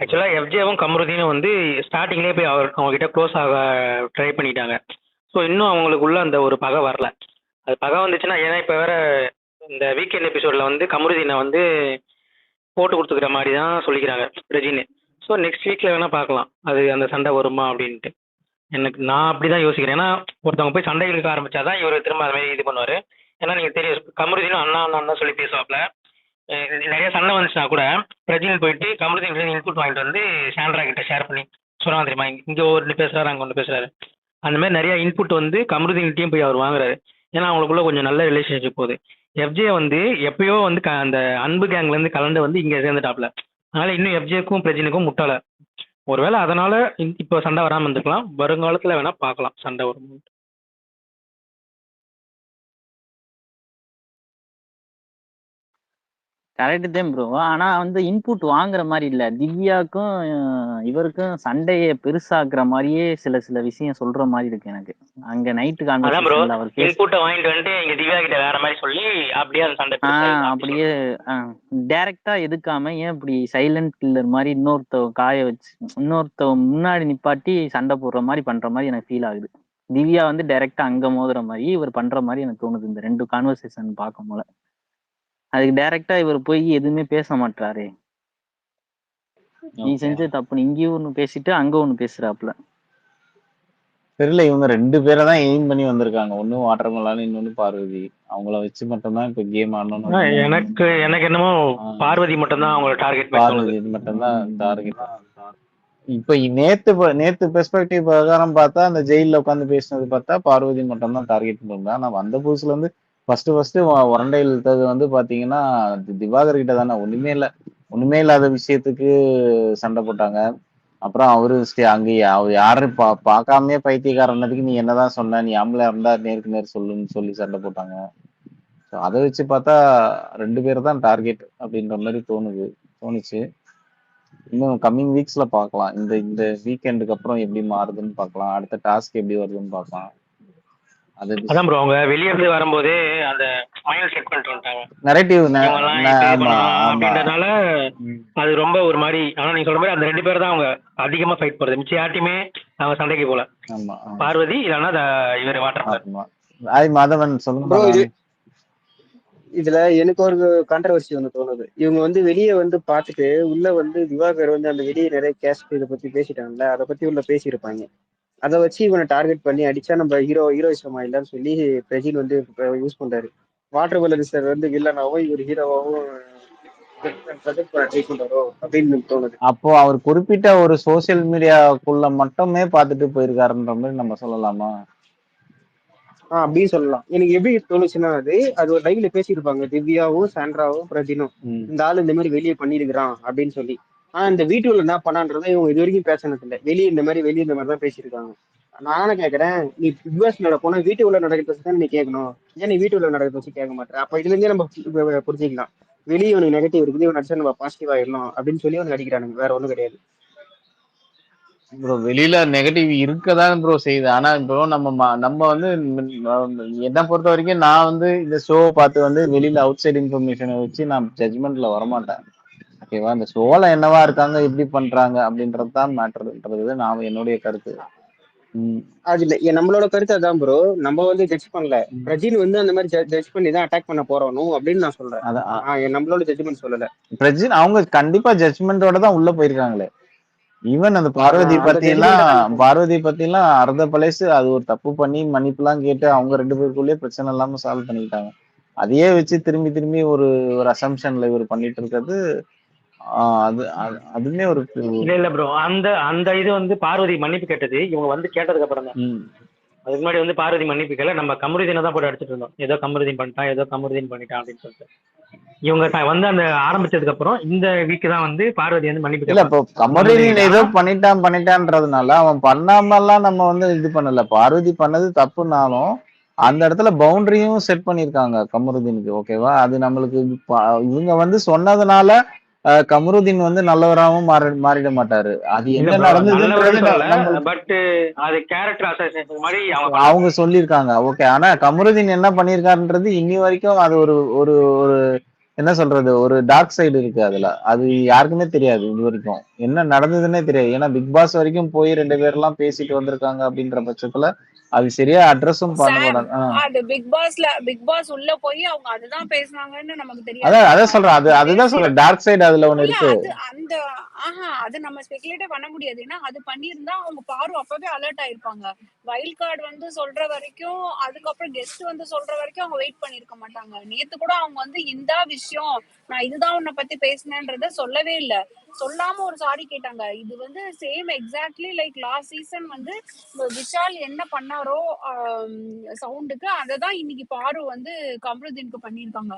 ஆக்சுவலா எஃப்ஜேவும் கமருதீனும் வந்து ஸ்டார்டிங்லேயே போய் அவங்க கிட்ட க்ளோஸ் ஆக ட்ரை பண்ணிட்டாங்க. ஸோ இன்னும் அவங்களுக்குள்ள அந்த ஒரு பகை வரல. அது பகை வந்துச்சுன்னா, ஏன்னா இப்போ வேற இந்த வீக்கெண்ட் எபிசோட்ல வந்து கமருதீனை வந்து போட்டு கொடுத்துக்கிற மாதிரி தான் சொல்லிக்கிறாங்க ரெஜின்னு. ஸோ நெக்ஸ்ட் வீக்ல வேணா பார்க்கலாம் அது அந்த சண்டை வருமா அப்படின்ட்டு. நான் அப்படிதான் யோசிக்கிறேன். ஏன்னா ஒருத்தவங்க போய் சண்டை இழுக்க ஆரம்பிச்சாதான் இவர் திரும்ப அது மாதிரி இது பண்ணுவாரு. ஏன்னா நீங்க தெரியும் கமருதீனும் அண்ணா அண்ணா சொல்லி பேசுவாப்ல. நிறைய சண்டை வந்துச்சுன்னா கூட பிரஜினல் போயிட்டு கமருதீன் இன்புட் வாங்கிட்டு வந்து சாண்ட்ரா கிட்ட ஷேர் பண்ணி சொல்லுவாங்க தெரியுமா, இங்க ஒன்று பேசுறாரு அங்க ஒன்று பேசுறாரு. அந்த மாதிரி நிறைய இன்புட் வந்து கமருதீன்கிட்டையும் போய் அவர் வாங்குறாரு. ஏன்னா அவங்களுக்குள்ள கொஞ்சம் நல்ல ரிலேஷன்ஷிப் போகுது. எஃப்ஜே வந்து எப்பயோ வந்து அந்த அன்பு கேங்ல இருந்து கலந்து வந்து இங்க சேர்ந்துட்டாப்ல. அதனால இன்னும் எஃப்ஜேக்கும் பிரஜினுக்கும் முட்டாள. ஒருவேளை அதனால இப்போ சண்டை வராம இருந்துக்கலாம். வருங்காலத்துல வேணா பார்க்கலாம் சண்டை வரும். கரெக்ட் தான் ப்ரோ. ஆனா வந்து இன்புட் வாங்குற மாதிரி இல்ல. திவ்யாக்கும் இவருக்கும் சண்டையை பெருசாக்குற மாதிரியே சில விஷயம் சொல்ற மாதிரி இருக்கு எனக்கு. அங்க நைட்டு அதான் ப்ரோ, கான்வர்சேஷன்ல அவர் இன்புட்டை வாங்கிட்டு வந்துட்டு இங்க திவ்யா கிட்ட வேற மாதிரி சொல்லி அப்படியே அந்த சண்டை அப்படியே டைரக்டா எதுக்காம ஏன் இப்படி சைலண்ட் கில்லர் மாதிரி காய வச்சு இன்னொருத்த முன்னாடி நிப்பாட்டி சண்டை போடுற மாதிரி பண்ற மாதிரி எனக்கு ஃபீல் ஆகுது. திவ்யா வந்து டைரக்டா அங்க மோதுற மாதிரி இவர் பண்ற மாதிரி எனக்கு தோணுது இந்த ரெண்டு கான்வர்சேஷன் பார்க்கும் போல. அதுக்கு டைரக்டா இவர் போய் எதுவுமே பேச மாட்டாரு. நீ செஞ்ச தப்பு இங்கேயும் ஒண்ணு பேசிட்டு அங்க ஒண்ணு பேசுறாப்ல. தெரியல. இவங்க 2 பேரை தான் எய்ம் பண்ணி வந்திருக்காங்க. ஒன்னும் வாட்டர்மெலான், இன்னொன்னு பார்வதி. அவங்கள வச்சு மட்டும்தான் இப்ப கேம் ஆடணும். எனக்கு என்னமோ பார்வதி மட்டும்தான் அவங்களோட டார்கெட். பார்வதி மட்டும்தான் டார்கெட். இப்ப நேத்து பெர்ஸ்பெக்டிவ் பிரகாரம் பார்த்தா அந்த ஜெயில உட்காந்து பேசினது பார்த்தா பார்வதி மட்டும் தான் டார்கெட் பண்ணிருந்தா. ஆனா வந்த புதுசுல இருந்து ஃபர்ஸ்ட் உரண்டை இழுத்தது வந்து பாத்தீங்கன்னா திவாகர் கிட்ட தானே. ஒண்ணுமே இல்லாத விஷயத்துக்கு சண்டை போட்டாங்க. அப்புறம் அவரு அங்க அவர் யாரு பார்க்காமே பைத்தியக்காரனதுக்கு நீ என்னதான் சொன்ன, நீ ஆம்பளை இருந்தா நேருக்கு நேர் சொல்லுன்னு சொல்லி சண்டை போட்டாங்க. அதை வச்சு பார்த்தா 2 பேர் தான் டார்கெட் அப்படின்ற மாதிரி தோணுச்சு. இன்னும் கம்மிங் வீக்ஸ்ல பார்க்கலாம். இந்த வீக்கெண்டுக்கு அப்புறம் எப்படி மாறுதுன்னு பார்க்கலாம். அடுத்த டாஸ்க் எப்படி வருதுன்னு பார்க்கலாம். அதான் ப்ரோ, அவங்க வெளியே இருந்து வரும்போதே அந்த மைண்ட் செட் பண்ணிட்டு வந்துட்டாங்க. நரேட்டிவ் அப்படின்றதுனால அது ரொம்ப ஒரு மாதிரி. ஆனா நீங்க சொல்ற மாதிரி அந்த 2 பேர் தான் அவங்க அதிகமா ஃபைட் போறது. மிச்சம் யார்ட்டையுமே அவங்க சண்டைக்கு போல. பார்வதி இல்லைன்னா இவர் வாட்டர் மாதவன் சொல்லுங்க. இதுல எனக்கு ஒரு கான்ட்ரவர்சி ஒன்று தோணுது. இவங்க வந்து வெளியே வந்து பார்த்துட்டு உள்ள வந்து திவாகர் வந்து அந்த வெளியே நிறைய கேஸ்ட் இதை பத்தி பேசிட்டாங்கல்ல, அதை பத்தி உள்ள பேசியிருப்பாங்க. அதை வச்சு இவனை டார்கெட் பண்ணி அடிச்சா நம்ம ஹீரோயிசமா இல்லைன்னு சொல்லி பிரஜின் வந்து யூஸ் பண்றாரு. வாட்டர் பலன் சார் வந்து வில்லனாவும் இவர் ஹீரோவாவும் அப்படின்னு தோணுது. அப்போ அவர் குறிப்பிட்ட ஒரு சோசியல் மீடியாக்குள்ள மட்டுமே பார்த்துட்டு போயிருக்காருன்ற மாதிரி நம்ம சொல்லலாமா? அப்படின்னு சொல்லலாம். எனக்கு எப்படி தோணுச்சுன்னா அது ஒரு லைவ்ல பேசியிருப்பாங்க திவ்யாவும் சாண்ட்ராவும் பிரஜினும், இந்த ஆளு இந்த மாதிரி வெளியே பண்ணிருக்கிறான் அப்படின்னு சொல்லி. ஆனா இந்த வீட்டுல என்ன பண்ணான்றதை இவங்க இது வரைக்கும் பேசினது இல்லை. வெளியே இந்த மாதிரி தான் பேசியிருக்காங்க. நானும் கேட்கறேன், நீ பிக் பாஸ் போனா வீட்டு உள்ள நடக்கிறத வச்சு தான் நீ கேட்கணும். ஏன் நீ வீட்டு உள்ள நடக்கிறத வச்சு கேட்க மாட்டேன்? அப்ப இதுல இருந்தே நம்ம புரிஞ்சுக்கலாம், வெளியே உனக்கு நெகட்டிவ் இருக்குது, இவன் நடிச்சா நம்ம பாசிட்டிவ் ஆயிடலாம் அப்படின்னு சொல்லி அவனுக்கு அடிக்கிறானுங்க. வேற ஒண்ணும் கிடையாது ப்ரோ. வெளியில நெகட்டிவ் இருக்கதான் ப்ரோ செய்யுது. ஆனா ப்ரோ நம்ம வந்து என்ன பொறுத்த வரைக்கும் நான் வந்து இந்த ஷோவை பார்த்து வந்து வெளியில அவுட் சைட் இன்ஃபர்மேஷனை வச்சு நான் ஜட்மெண்ட்ல வரமாட்டேன். ஓகேவா? இந்த ஷோல என்னவா இருக்காங்க, எப்படி பண்றாங்க அப்படின்றதுதான் மேட்டர்ன்றது நான் என்னுடைய கருத்து. அதுல நம்மளோட கருத்து அதான் ப்ரோ. நம்ம வந்து ஜட்ஜ் பண்ணல. பிரஜின் வந்து அந்த மாதிரி ஜட்ஜ் பண்ணி தான் அட்டாக் பண்ண போறோம் அப்படின்னு நான் சொல்றேன். நம்மளோட ஜட்ஜ்மெண்ட் சொல்லல. பிரஜின் அவங்க கண்டிப்பா ஜட்ஜ்மெண்டோட தான் உள்ள போயிருக்காங்களே. ஈவன் அந்த பார்வதி பத்தி எல்லாம் அர்த்த பழசு அது ஒரு தப்பு பண்ணி மன்னிப்பு எல்லாம் கேட்டு அவங்க 2 பேருக்குள்ளேயே பிரச்சனை இல்லாம சால்வ் பண்ணிக்கிட்டாங்க. அதையே வச்சு திரும்பி ஒரு அசம்ஷன்ல இவர் பண்ணிட்டு இருக்கிறது அதுமே ஒரு இல்ல ப்ரோ. அந்த இது வந்து பார்வதி மன்னிப்பு கேட்டது இவங்க வந்து கேட்டதுக்கு அப்புறம் தான். அதுக்கு முன்னாடி வந்து பார்வதி மன்னிப்பு கேட்கல. நம்ம கமருதீனை தான் போட்டு அடிச்சிட்டு இருந்தோம். ஏதோ கமருதீன் பண்ணிட்டான் அப்படின்னு சொல்லிட்டு. இவங்க வந்து அந்த ஆரம்பிச்சதுக்கு அப்புறம் இந்த வீக் தான் வந்து பார்வதி வந்து மன்னிப்பு இல்ல. இப்போ கமருதீன் ஏதோ பண்ணிட்டான்றதுனால அவன் பண்ணாமலாம் நம்ம வந்து இது பண்ணல. பார்வதி பண்ணது தப்புனாலும் அந்த இடத்துல பவுண்டரியும் செட் பண்ணிருக்காங்க கமருதீனுக்கு. ஓகேவா? அது நம்மளுக்கு இவங்க வந்து சொன்னதுனால கமருதீன் வந்து நல்லவராகவும் மாறிட மாட்டாரு. அது என்ன நடந்ததுன்றது அவங்க சொல்லியிருக்காங்க. ஓகே. ஆனா கமருதீன் என்ன பண்ணிருக்காருன்றது இன்னி வரைக்கும் அது ஒரு என்ன சொல்றது, ஒரு டார்க் சைடு இருக்கு அதுல. அது யாருக்குமே தெரியாது இது வரைக்கும் என்ன நடந்ததுன்னே தெரியாது. ஏன்னா பிக் பாஸ் வரைக்கும் போய் 2 பேர்லாம் பேசிட்டு வந்திருக்காங்க அப்படின்ற பட்சத்துல அது சரியா அட்ரஸும் பண்ண மாட்டாங்க. அது பிக் பாஸ் உள்ள போய் அவங்க அதுதான் பேசுனாங்கன்னு நமக்கு தெரியாது. அதான் சொல்றேன். அதுதான் சொல்றேன், டார்க் சைடு அதுல ஒண்ணு இருக்கு. அது நம்ம ஸ்பெகுலேட்டே பண்ண முடியாது. ஏன்னா அது பண்ணியிருந்தா அவங்க பாரு அப்பவே அலர்ட் ஆயிருப்பாங்க. வைல்ட் கார்டு வந்து சொல்ற வரைக்கும், அதுக்கப்புறம் கெஸ்ட் வந்து சொல்ற வரைக்கும் அவங்க வெயிட் பண்ணிருக்க மாட்டாங்க. நேத்து கூட அவங்க வந்து இந்த விஷயம் நான் இதுதான் உன்னை பத்தி பேசினேன்றத சொல்லவே இல்ல. சொல்லாம ஒரு சாரி கேட்டாங்க. இது வந்து same exactly like last season வந்து விஷால் என்ன பண்ணாரோ சவுண்டுக்கு அததான் இன்னைக்கு பாரு வந்து கமருதீனுக்கு பண்ணிருக்காங்க.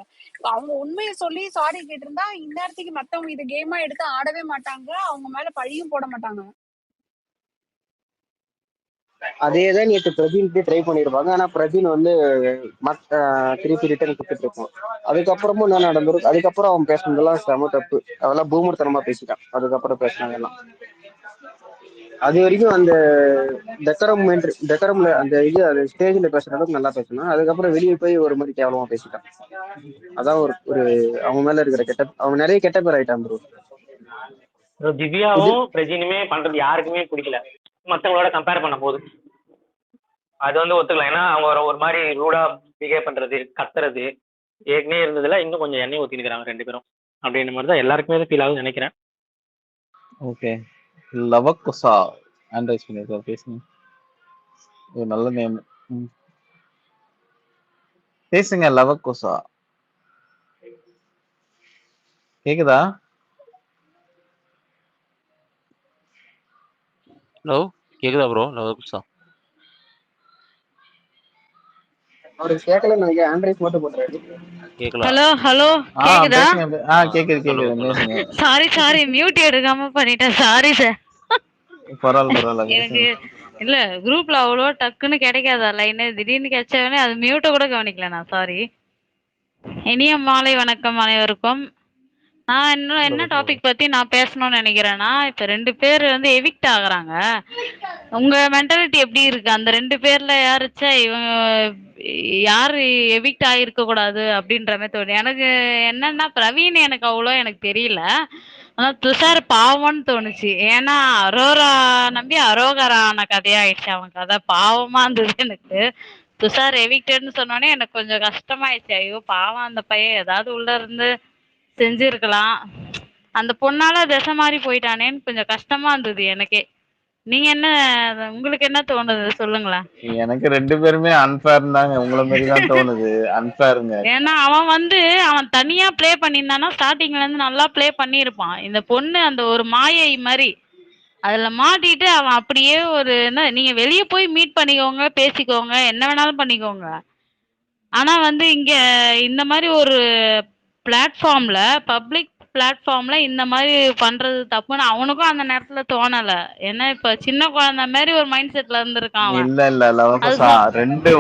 அவங்க உண்மையை சொல்லி சாரி கேட்டிருந்தா இந்நேரத்துக்கு மத்தவங்க இது கேமா எடுத்து ஆடவே மாட்டாங்க. அவங்க மேல பழியும் போட மாட்டாங்க. அதேதான் நேற்று பிரஜின்கிட்டே ட்ரை பண்ணிருப்பாங்க. ஆனா பிரஜின் வந்து திருப்பி ரிட்டர்ன் கொடுத்துட்டு இருக்கோம். அதுக்கப்புறமும் என்ன நடந்திருக்கு? அதுக்கப்புறம் அவன் பேசுனதெல்லாம் செம தப்பு. அதெல்லாம் பூமர்த்தனமா பேசிட்டான். அதுக்கப்புறம் பேசினாங்கலாம். அது வரைக்கும் அந்த டெக்கரம்ல அந்த இது அது ஸ்டேஜ்ல பேசுற அளவுக்கு நல்லா பேசணும். அதுக்கப்புறம் வெளியே போய் ஒரு மாதிரி கேவலமா பேசிட்டான். அதான் ஒரு அவங்க மேல இருக்கிற அவங்க நிறைய கெட்ட பேர் ஆயிட்டான் ப்ரோ. திவ்யாவும் பிரஜினுமே பண்றது யாருக்குமே பிடிக்கல மத்தவங்களோட கம்பேர் பண்ண போது. அது வந்து ஒத்துக்கலாம். ஏன்னா அவங்க ஒரு மாதிரி ரூடா பிஹேவ் பண்றது, கத்துறது ஏற்கனவே இருந்ததுல இன்னும் கொஞ்சம் எண்ணெய் ஊத்தினுக்கிறாங்க 2 பேரும் அப்படின்ற மாதிரி தான் எல்லாருக்குமே ஃபீல் ஆகுதுன்னு நினைக்கிறேன். ஓகே. லவக்குசா ஆண்ட்ரைஸ் பண்ணிருக்கா பேசுங்க. ஒரு நல்ல நேம். பேசுங்க லவக்குசா. கேக்குதா? ஹலோ கேக்குதா ப்ரோ? லவக்குசா அவருக்கு கேட்கலன்னு நினைக்கிறேன். ஆண்ட்ராய்ட் மட்டும் போட்டுறாரு. ஹலோ கேக்குதா? கேக்குது. சாரி மியூட் எடுக்காம பண்ணிட்டேன். Sorry sir. பரவாயில்ல. எனக்கு இல்ல குரூப்ல அவ்வளோ டக்குன்னு கிடைக்காதா லைன், திடீர்னு கிடைச்சவனே அது மியூட்டை கூட கவனிக்கல நான். சாரி. இனிய மாலை வணக்கம் அனைவருக்கும். நான் என்ன டாபிக் பத்தி நான் பேசணும்னு நினைக்கிறேன்னா, இப்ப 2 பேர் வந்து எவிக்ட் ஆகுறாங்க. உங்க மென்டாலிட்டி எப்படி இருக்கு? அந்த 2 பேர்ல யாருச்சா இவங்க யாரு எவிக்ட் ஆகிருக்க கூடாது அப்படின்ற மாதிரி தோணு. எனக்கு என்னன்னா பிரவீன் எனக்கு அவ்வளோ எனக்கு தெரியல. ஆனா துஷார் பாவம்னு தோணுச்சு. ஏன்னா அரோரா நம்பி அரோகரான கதையாயிடுச்சு. அவன் கதை பாவமா இருந்தது எனக்கு. துஷார் எவிக்டட்னு சொன்னோடனே எனக்கு கொஞ்சம் கஷ்டமாயிடுச்சு. ஐயோ பாவம் அந்த பையன் ஏதாவது உள்ள இருந்து செஞ்சிருக்கலாம். அந்த பொண்ணால திசை மாறி போயிட்டானேன்னு கொஞ்சம் கஷ்டமா இருந்தது எனக்கே. நீங்க என்ன, உங்களுக்கு என்ன தோணுது சொல்லுங்களேன். எனக்கு 2 பேருமே அன்ஃபேர் தாங்க. உங்களை மாதிரி தான் தோணுது. அன்ஃபேருங்க. ஏன்னா அவன் தனியா ப்ளே பண்ணியிருந்தானா ஸ்டார்டிங்ல இருந்து நல்லா ப்ளே பண்ணியிருப்பான். இந்த பொண்ணு அந்த ஒரு மாயை மாதிரி அதுல மாட்டிட்டு அவன் அப்படியே ஒரு என்ன, நீங்க வெளியே போய் மீட் பண்ணிக்கோங்க, பேசிக்கோங்க, என்ன வேணாலும் பண்ணிக்கோங்க. ஆனா வந்து இங்க இந்த மாதிரி ஒரு பிளாட்ஃபார்ம்ல, பப்ளிக் பிளாட்ஃபார்ம்ல இந்த மாதிரி பண்றது தப்புன்னு அவனுக்கும் அந்த நேரத்துல தோணல. ஏன்னா இப்ப சின்ன குழந்தை மாதிரி ஒரு மைண்ட் செட்ல இருந்திருக்கான் அவன். இல்ல லவகுசா 2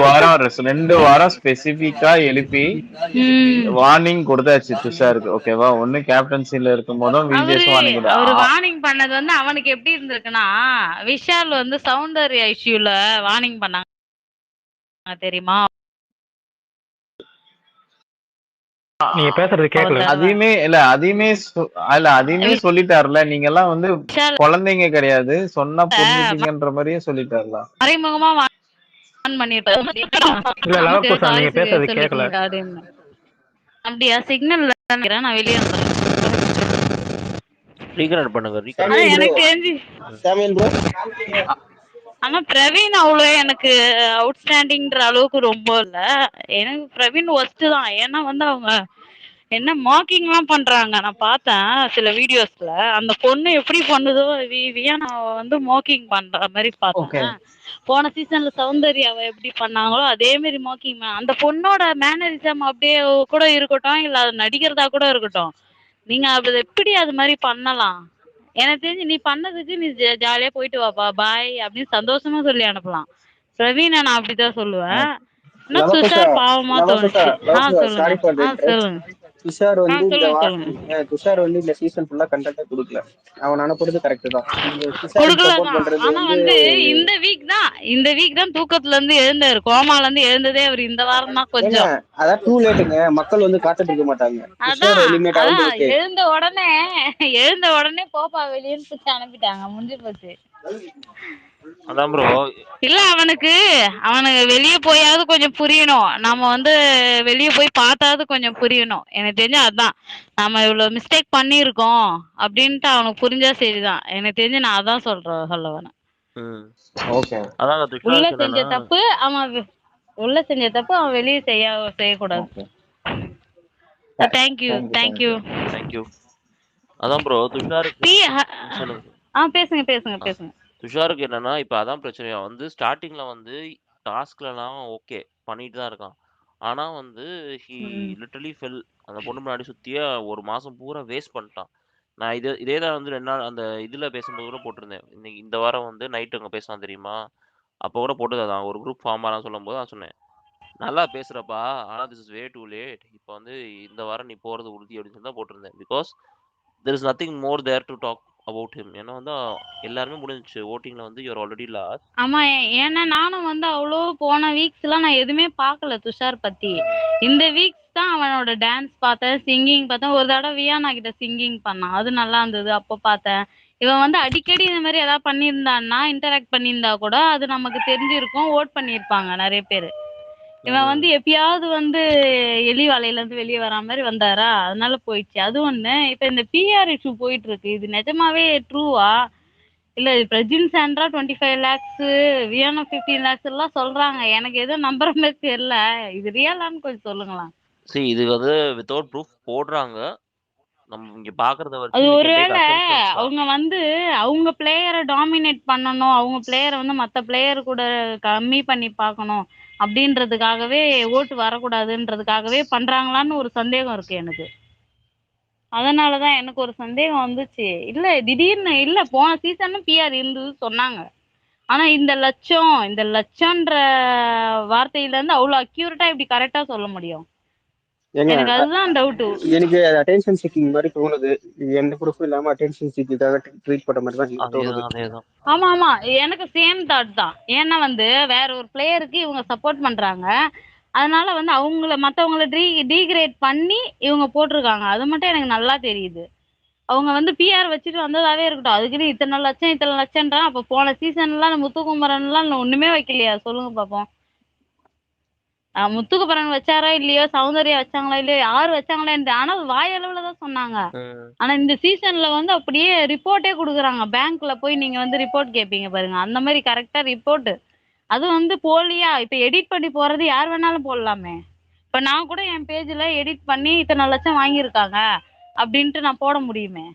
வாரம் ஸ்பெசிபிக்கா எழுப்பி வார்னிங் கொடுத்தாச்சு துஷாருக்கு. ஓகேவா? ஒண்ணு கேப்டன்சில இருக்கும் போதும் விஜேஸ் வார்னிங் அவர் வார்னிங் பண்ணது வந்து அவனுக்கு எப்படி இருந்திருக்குன்னா, விஷால் வந்து சௌந்தர்யா இஷ்யூல வார்னிங் பண்ணாங்க தெரியுமா? நீங்க பேசுறது கேட்கல. அதையுமே சொல்லிட்டாருல. நீங்க எல்லாம் வந்து குழந்தைங்க கிடையாது, சொன்னா புரிஞ்சுப்பீங்கன்ற மாதிரியே சொல்லிட்டாருல. மறைமுகமா வான் பண்ணிருப்பாரு. இல்ல நமக்கு லவக்குஷா சாரி நீங்க பேசுறது கேட்கல. சொல்லிக்கோங்க அப்படின்னு. அப்படியா? சிக்னல் நினைக்கிறேன், நான் வெளியே வந்துடுறேன். ரீகனெக்ட் பண்ணுங்க, ஆனா ரீகனெக்ட் எனக்கு தெரிஞ்சு சாமியல் ப்ரோ ஆனா பிரவீன் அவ்வளோ எனக்கு அவுட்ஸ்டாண்டிங்ன்ற அளவுக்கு ரொம்ப இல்ல. எனக்கு பிரவீன் ஒஸ்ட் தான். ஏன்னா வந்து அவங்க என்ன மார்க்கிங்லாம் பண்றாங்க. நான் பார்த்தேன் சில வீடியோஸ்ல. அந்த பொண்ணு எப்படி பண்ணுதோ வியானா வந்து மார்க்கிங் பண்ற மாதிரி பார்த்தேன். போன சீசன்ல சௌந்தர்யாவை எப்படி பண்ணாங்களோ அதே மாதிரி மார்க்கிங். அந்த பொண்ணோட மேனரிசம் அப்படியே கூட இருக்கட்டும், இல்ல அது நடிக்கிறதா கூட இருக்கட்டும், நீங்க அது எப்படி அது மாதிரி பண்ணலாம்? எனக்கு தெரிஞ்சு நீ பண்ணதுக்கு நீ ஜாலியா போயிட்டு வாப்பா பாய் அப்படின்னு சந்தோஷமா சொல்லி அனுப்பலாம். பிரவீனை நான் அப்படிதான் சொல்லுவேன். ஆனா துஷார் பாவமா தோணுச்சு. சொல்லுங்க. Sorry for the interrupt. சொல்லுங்க. துஷார் வந்து இந்த சொல்லுங்க. துஷார் வந்து இந்த சீசன் ஃபுல்லா கண்டென்ட்டே கொடுக்கல. அவன் அனுப்புறது கரெக்ட் தான். நீங்க துஷாருக்கு சப்போர்ட் கொடுக்கலதான். பண்றது ஆனா வந்து இந்த வீக் தான் தூக்கத்துல இருந்து எழுந்தாரு. கோமால இருந்து எழுந்ததே அவர் இந்த வாரம் தான் கொஞ்சம். அதான் டூ லேட்டுங்க. மக்கள் வந்து காத்துட்டு இருக்க மாட்டாங்க. துஷார் எலிமினேட் ஆகுது ஓகே. எழுந்த உடனே போப்பா வெளியேன்னு பிடிச்சி அனுப்பிட்டாங்க. முடிஞ்சு போச்சு. அதான் ப்ரோ. இல்ல அவனுக்கு வெளியே போயாவது கொஞ்சம் புரியணும். நம்ம வந்து வெளியே போய் பார்த்தாவது கொஞ்சம் புரியணும். எனக்கு தெரிஞ்சு அதான் நம்ம இவ்வளவு மிஸ்டேக் பண்ணிருக்கோம் அப்படின்ட்டு அவனுக்கு புரிஞ்சா சரிதான். எனக்கு தெரிஞ்சு நான் அதான் சொல்ல வரேன். உள்ள செஞ்ச தப்பு அவன் வெளியே செய்யக்கூடாது. தேங்க்யூ. அதான் ப்ரோ துஷாருக்கு பேசுங்க. துஷாருக்கு என்னன்னா இப்ப அதான் பிரச்சனையா வந்து ஸ்டார்டிங்ல வந்து டாஸ்க்லாம் ஓகே பண்ணிட்டு தான் இருக்கான். ஆனா வந்து ஹி லிட்டரலி ஃபெல். அந்த பொண்ணு முன்னாடி சுத்தியே ஒரு மாசம் பூரா வேஸ்ட் பண்ணிட்டான். நான் இதே தான் வந்து 2 நாள் அந்த இதுல பேசும்போது கூட போட்டிருந்தேன். இன்னைக்கு இந்த வாரம் வந்து நைட் அங்க பேசலாம் தெரியுமா? அப்போ கூட போட்டுதான் ஒரு குரூப் ஃபார்ம் ஆலாம் சொல்லும்போது நான் சொன்னேன், நல்லா பேசுறப்பா, ஆனா this is way too late. இப்போ வந்து இந்த வாரம் நீ போறது உறுதி அப்படின்னு சொல்லி தான் போட்டிருந்தேன். Because there is nothing more there to talk about him. ஏன்னா வந்து எல்லாருமே முடிஞ்சிச்சு. ஓட்டிங்ல வந்து யூஆர் ஆல்ரெடி லாஸ்ட். ஆமா, ஏன்னா நானும் வந்து அவ்வளோ போன வீக்ஸ் எல்லாம் நான் எதுவுமே பார்க்கல துஷார் பத்தி. இந்த வீக்ஸ் தான் அவனோட டான்ஸ் பார்த்தேன், சிங்கிங் பார்த்தேன். ஒரு தடவை வியானா கிட்ட சிங்கிங் பண்ணான், அது நல்லா இருந்தது. அப்போ பார்த்தேன். இவன் வந்து அடிக்கடி இந்த மாதிரி ஏதாவது பண்ணியிருந்தான்னா, இன்டராக்ட் பண்ணியிருந்தா கூட அது நமக்கு தெரிஞ்சிருக்கும், ஓட் பண்ணியிருப்பாங்க நிறைய பேர். இவன் வந்து எப்பயாவது வந்து எலி வலையில இருந்து வெளியே வரா மாதிரி வந்தாரா, அதனால போயிடுச்சு. அது ஒண்ணு. இப்ப இந்த பிஆர் இஷ்யூ போயிட்டு இருக்கு, இது நிஜமாவே ட்ரூவா? இல்ல Prajin Sandra 25 lakhs, Viana 15 lakhs எல்லாம் சொல்றாங்க. எனக்கு எதுவும் நம்புற மாதிரி தெரியல. இது ரியலான்னு கொஞ்சம் சொல்லுங்களேன். சரி, இது வந்து வித்தவுட் ப்ரூஃப் போடுறாங்க. நம்ம இங்க பாக்குறத அது வச்சு ஒருவேளை அவங்க வந்து அவங்க பிளேயரை டாமினேட் பண்ணணும், அவங்க பிளேயரை வந்து மற்ற பிளேயர் கூட கம்மி பண்ணி பார்க்கணும் அப்படின்றதுக்காகவே, ஓட்டு வரக்கூடாதுன்றதுக்காகவே பண்றாங்களான்னு ஒரு சந்தேகம் இருக்கு எனக்கு. அதனாலதான் எனக்கு ஒரு சந்தேகம் வந்துச்சு. இல்ல திடீர்னு இல்ல போன சீசனும் பிஆர் இருந்தது சொன்னாங்க. ஆனா இந்த லட்சம்ன்ற வார்த்தையில இருந்து அவ்வளவு அக்யூரேட்டா இப்படி கரெக்டா சொல்ல முடியும்? எனக்கு அதுதான் டவுட். எனக்கு அட்டென்ஷன் சீக்கிங் மாதிரி தோணுது. எந்த ப்ரூஃபும் இல்லாம அட்டென்ஷன் சீக்கிங்காக ட்வீட் பண்ண மாதிரி தான் எனக்கு தோணுது. ஆமா, எனக்கு சேம் தாட் தான். ஏன்னா வந்து வேற ஒரு பிளேயருக்கு இவங்க சப்போர்ட் பண்றாங்க, அதனால வந்து மத்தவங்கள டீக்ரேட் பண்ணி இவங்க போட்டிருக்காங்க. அது மட்டும் எனக்கு நல்லா தெரியுது. அவங்க வந்து பிஆர் வச்சுட்டு வந்ததாவே இருக்கட்டும், அதுக்குன்னு இத்தனை லட்சம்ன்றான். அப்ப போன சீசன்லாம் முத்துக்குமரன்லாம் ஒண்ணுமே வைக்கலையா? சொல்லுங்க பாப்போம். முத்துக்குமரன் வச்சாரா இல்லையோ, சௌந்தர்யா வச்சாங்களா இல்லையோ, யாரு வச்சாங்களா? ஆனா வாயளவுல தான் சொன்னாங்க. ஆனா இந்த சீசன்ல வந்து அப்படியே ரிப்போர்ட்டே கொடுக்குறாங்க. பேங்க்ல போய் நீங்க வந்து ரிப்போர்ட் கேட்பீங்க பாருங்க, அந்த மாதிரி கரெக்டா ரிப்போர்ட். அது வந்து போலியா இப்ப எடிட் பண்ணி போறது யார் வேணாலும் போடலாமே. இப்ப நான் கூட என் பேஜ்ல எடிட் பண்ணி இத்தனை லட்சம் வாங்கியிருக்காங்க அப்படின்ட்டு நான் போட முடியுமே.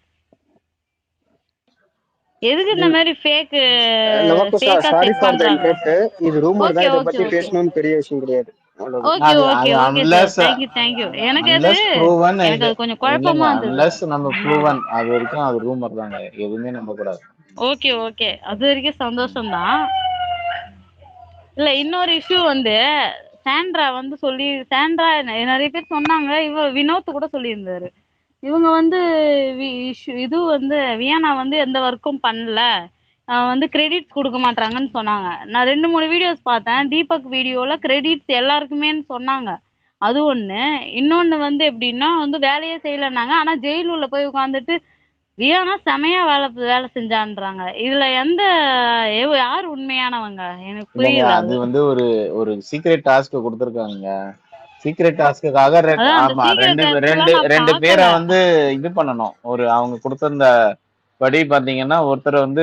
எதுக்கு இந்த மாதிரி fake sorry for the interrupt. இது ரூமர் தான், இத பத்தி பேசணும்னு பெரிய விஷயம் கிடையாது. Okay thank you. எனக்கு அது கொஞ்சம் குழப்பமா இருந்தது. unless நம்ம ப்ரூவன் அது வரைக்கும் அது ரூமர் தாங்க, எதுவுமே நம்ப கூடாது. ஓகே அது வரைக்கும் சந்தோஷம் தான். இல்ல இன்னொரு இஷ்யூ வந்து சாண்ட்ரா வந்து நிறைய பேர் சொன்னாங்க, வினோத் கூட சொல்லியிருந்தாரு. இவங்க வந்து இது வந்து வியானா வந்து எந்த ஒர்க்கும் பண்ணல, வந்து கிரெடிட்ஸ் கொடுக்க மாட்டாங்கன்னு சொன்னாங்க. நான் 2-3 வீடியோஸ் பார்த்தேன். தீபக் வீடியோல கிரெடிட்ஸ் எல்லாருக்குமே சொன்னாங்க. அது ஒண்ணு. இன்னொன்னு வந்து எப்படின்னா வந்து வேலையே செய்யலைன்னாங்க. ஆனா ஜெயில் உள்ள போய் உட்காந்துட்டு ரியானா செமையா வேலை செஞ்சான்றாங்க. இதுல யார் உண்மையானவங்க? எனக்கு இல்லைங்க, புரியல அது அது. வந்து ஒரு சீக்ரெட் டாஸ்க் கொடுத்துருக்காங்க. சீக்ரெட் டாஸ்க்குக்காக அதான் அந்த ஆமா சீக்ரெட் ரெண்டு டாஸ்க்லாம் ரெண்டு நான் ரெண்டு பார்க்கல. பேரை வந்து இது பண்ணணும். அவங்க கொடுத்திருந்த படி பாத்தீங்கன்னா ஒருத்தரை வந்து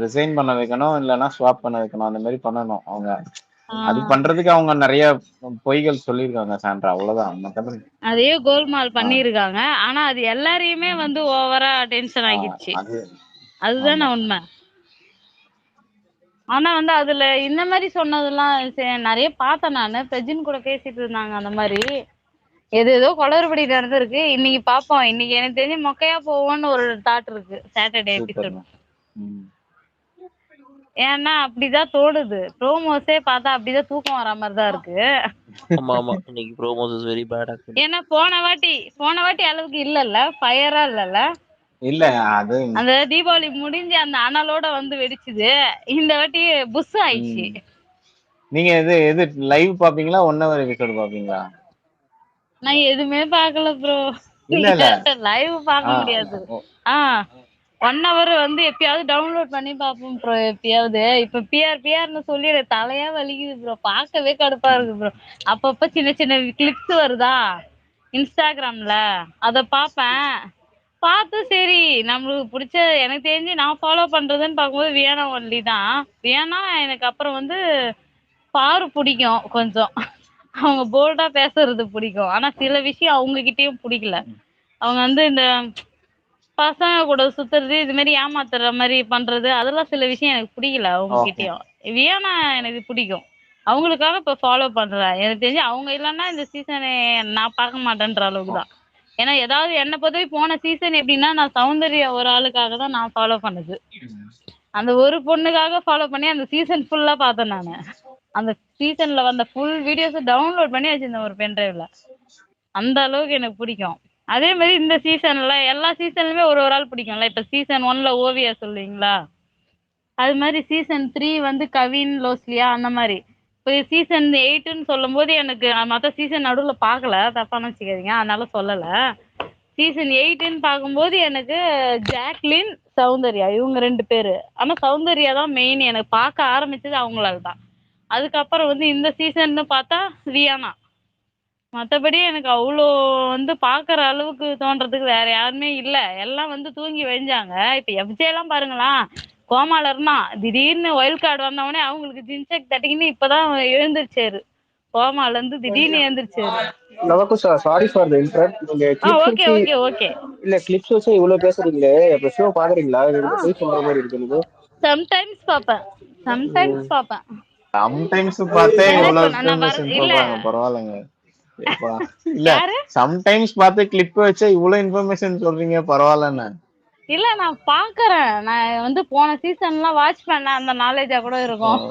ரிசைன் பண்ண வைக்கணும், இல்லைன்னா ஸ்வாப் பண்ண வைக்கணும். அந்த மாதிரி பண்ணணும் அவங்க. அது பண்றதுக்கு அவங்க நிறைய பொய்கள் சொல்லியிருக்காங்க சாண்ட்ரா, அவ்வளவுதான். மத்தபடி அதே கோல்மால் பண்ணிருக்காங்க. ஆனா அது எல்லாரையுமே வந்து ஓவரா டென்ஷன் ஆகிடுச்சு. அது அதுதானே ஆமா. உண்மை. ஆனா வந்து அதுல இந்த மாதிரி சொன்னதெல்லாம் நிறைய பார்த்தேன் நானு. பிரஜின் கூட பேசிட்டு இருந்தாங்க அந்த மாதிரி. ஏதோ குளறுபடி நடந்திருக்கு. இன்னைக்கு பாப்போம். இன்னைக்கு எனக்கு தெரிஞ்சு மொக்கையா போவோம்னு ஒரு தாட் இருக்கு சாட்டர்டே எபிசோட். சூப்பர்ங்க. ஏன்னா அப்படிதான் தோணுது. ப்ரோமோஸே பார்த்தா அப்படிதான் தூக்கம் வர மாதிரி தான் இருக்கு. ஆமா ஆமா, இன்னைக்கு promos is very bad actually. ஏன்னா போன வாட்டி அளவுக்கு இல்லல்ல, ஃபயரா இல்லல்ல. இல்ல அது அந்த தீபாவளி முடிஞ்சு அந்த அனலோட வந்து வெடிச்சுது. இந்த வாட்டி புஷ் ஆயிடுச்சு. நீங்க எது லைவ் பாப்பீங்களா, 1 hour எபிசோட் பாப்பீங்களா? நான் எதுவுமே பார்க்கல ப்ரோ. இல்ல லைவ் பார்க்க முடியாது. 1 hour வந்து எப்பயாவது டவுன்லோட் பண்ணி பார்ப்போம் ப்ரோ. எப்பயாவது இப்ப பிஆர்னு சொல்லி எனக்கு தலையா வலிக்குது ப்ரோ. பார்க்கவே கடுப்பா இருக்கு ப்ரோ. அப்பப்ப சின்ன சின்ன கிளிப்ஸ் வருதா இன்ஸ்டாகிராம்ல, அத பார்ப்பேன். பார்த்து சரி நம்மளுக்கு பிடிச்ச, எனக்கு தெரிஞ்சு நான் ஃபாலோ பண்றதுன்னு பார்க்கும்போது வியானா ஒன்லி தான். வியானா எனக்கு அப்புறம் வந்து பாரு பிடிக்கும் கொஞ்சம். அவங்க போல்டா பேசுறது பிடிக்கும். ஆனா சில விஷயம் அவங்க கிட்டயும் பிடிக்கல. அவங்க வந்து இந்த பசங்க கூட சுத்துறது, இது மாதிரி ஏமாத்துற மாதிரி பண்றது, அதெல்லாம் சில விஷயம் எனக்கு பிடிக்கல அவங்க கிட்டயும். வியானா எனக்கு பிடிக்கும். அவங்களுக்காக இப்ப ஃபாலோ பண்றேன். எனக்கு தெரிஞ்சு அவங்க இல்லைன்னா இந்த சீசனை நான் பார்க்க மாட்டேன்ற அளவுக்கு தான். ஏன்னா ஏதாவது என்ன பொறுத்தவரை போன சீசன் எப்படின்னா, நான் சௌந்தர்யா ஒரு ஆளுக்காக தான் நான் ஃபாலோ பண்ணது. அந்த ஒரு பொண்ணுக்காக ஃபாலோ பண்ணி அந்த சீசன் ஃபுல்லா பார்த்தேன் நானு. அந்த சீசன்ல வந்த ஃபுல் வீடியோஸ் டவுன்லோட் பண்ணி வச்சிருந்தேன் ஒரு பென்ட்ரைவ்ல. அந்த அளவுக்கு எனக்கு பிடிக்கும். அதே மாதிரி இந்த சீசன்ல எல்லா சீசன்லயுமே ஒரு ஆள் பிடிக்கும்ல. இப்ப சீசன் 1ல ஓவியா சொல்லுவீங்களா, அது மாதிரி சீசன் 3 வந்து கவின் லோஸ்லியா அந்த மாதிரி. இப்போ சீசன் 8ன்னு சொல்லும் போது எனக்கு மற்ற சீசன் நடுவில் பார்க்கல, தப்பான வச்சுக்காதீங்க, அதனால சொல்லல. சீசன் 8ன்னு பார்க்கும்போது எனக்கு ஜாக்லின், சௌந்தர்யா இவங்க 2 பேரு. ஆனா சௌந்தர்யா தான் மெயின். எனக்கு பார்க்க ஆரம்பிச்சது அவங்களால தான். அதுக்கப்புறம் வந்து இந்த சீசன்னு பார்த்தா ரியானா. மற்றபடி எனக்கு அவ்வளோ வந்து பார்க்குற அளவுக்கு தோன்றதுக்கு வேற யாருமே இல்லை. எல்லாம் வந்து தூங்கி வெஞ்சாங்க. இப்போ எஃப்ஜேலாம் பாருங்களா, கோமால இருந்தான். திடீர்னு ஒயில்ட் கார்டு வந்தவொடனே அவங்களுக்கு ஜின்செக் தட்டிக்கின்னு இப்போதான் எழுந்திருச்சாரு. கோமால இருந்து திடீர்னு எழுந்திருச்சாரு. Lavakusha, sorry for the interrupt. நீங்க கிளிப்ஸ் ஓகே வச்சு ஓகே ஓகே. இல்ல கிளிப்ஸ் வச்சு இவ்வளவு பேசுறீங்களே, அப்ப ஷோ பாக்குறீங்களா? போய் சொல்ற மாதிரி இருக்கு எனக்கு. சம்டைம்ஸ் பார்ப்பேன். சம்டைம்ஸ் பார்த்தே ஏன்னா இவ்வளவு இப்போ நான் இன்ஃபர்மேஷன் இல்ல சொல்றாங்க, பரவாயில்லைங்க. இல்ல யாரு சம்டைம்ஸ் பார்த்து கிளிப் வச்சா இவ்வளவு இன்ஃபர்மேஷன் சொல்றீங்க, பரவாயில்லன்னு. இல்ல நான் பாக்குறேன். நான் வந்து போன சீசன்லாம் வாட்ச் பண்ண அந்த நாலேஜா கூட இருக்கும்.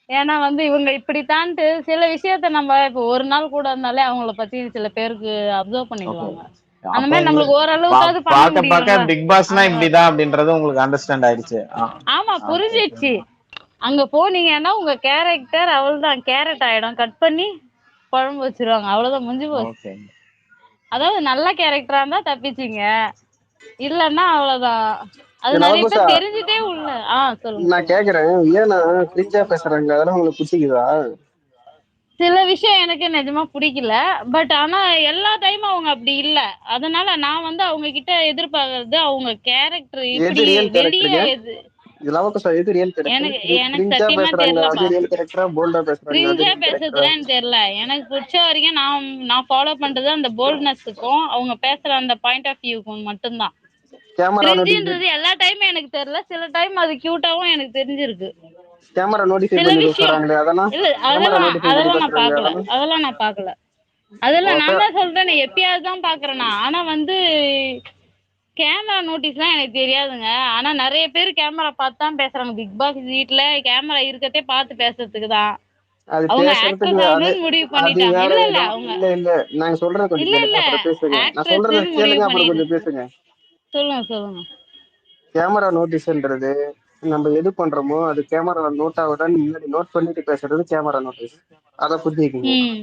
ஏன்னா வந்து இவங்க இப்படித்தான்ட்டு சில விஷயத்த நம்ம இப்போ ஒரு நாள் கூட இருந்தாலே அவங்கள பத்தி சில பேருக்கு அப்சர்வ் பண்ணிடுவாங்க. அந்த மாதிரி நம்மளுக்கு ஓரளவுக்காவது பண்ண முடியும். பிக் பாஸ்னா இப்படிதான் அப்படின்றது உங்களுக்கு அண்டர்ஸ்டாண்ட் ஆயிடுச்சு. ஆமா, புரிஞ்சிடுச்சு. அங்க போனீங்கன்னா உங்க கேரக்டர் அவ்வளவுதான், கேரட் ஆயிடும். கட் பண்ணி குழம்பு வச்சிருவாங்க, அவ்வளவுதான், முடிஞ்சு போச்சு. அதாவது நல்ல கேரக்டரா இருந்தா தப்பிச்சிங்க, இல்லன்னா அவ்வளவுதான். அது நிறைய பேர் தெரிஞ்சுட்டே உள்ள. சொல்லுங்க. நான் கேக்குறேன், ஏன் கிரிஞ்சா பேசுறாங்க, அதெல்லாம் உங்களுக்கு பிடிக்குதா? சில விஷயம் எனக்கு நிஜமா பிடிக்கல. பட் ஆனா எல்லா டைமும் அவங்க அப்படி இல்ல. அதனால நான் வந்து அவங்க கிட்ட எதிர்பார்க்கறது அவங்க கேரக்டர் இப்படி வெளியே எனக்கு சத்தியமா பேசுறதுன்னு தெரியல. எனக்கு பிடிச்ச வரைக்கும் நான் ஃபாலோ பண்றது அந்த போல்ட்னஸுக்கும் அவங்க பேசுற அந்த பாயிண்ட் ஆஃப் வியூக்கும் மட்டும்தான். கிரிஞ்சின்றது எல்லா டைமும் எனக்கு தெரியல. சில டைம் அது கியூட்டாவும் எனக்கு தெரிஞ்சிருக்கு. சில விஷயம் இல்ல, அதெல்லாம் நான் பார்க்கல. அதெல்லாம் நான் தான் சொல்றேன், எப்பயாவது தான் பாக்குறேன் நான். ஆனா வந்து கேமரா நோட்டீஸ்லாம் எனக்கு தெரியாதுங்க. ஆனா நிறைய பேர் கேமரா பார்த்து தான் பேசுறாங்க. பிக் பாஸ் வீட்ல கேமரா இருக்கதே பார்த்து பேசுறதுக்கு தான். அவங்க ஆக்டர்ஸ் ஆகணும்னு முடிவு பண்ணிட்டாங்க. இல்ல அவங்க நாங்க சொல்றது கொஞ்சம் கேளுங்க, அப்புறம் பேசுங்க. நான் சொல்றது கேளுங்க, அப்புறம் கொஞ்சம் பேசுங்க. சொல்லுங்க. கேமரா நோட்டீஸ்ன்றது நம்ம எது பண்றோமோ அது கேமரா நோட் ஆகுதான்னு முன்னாடி நோட் பண்ணிட்டு பேசுறது கேமரா நோட்டீஸ். அதை புரிஞ்சுக்கிங்க. ம்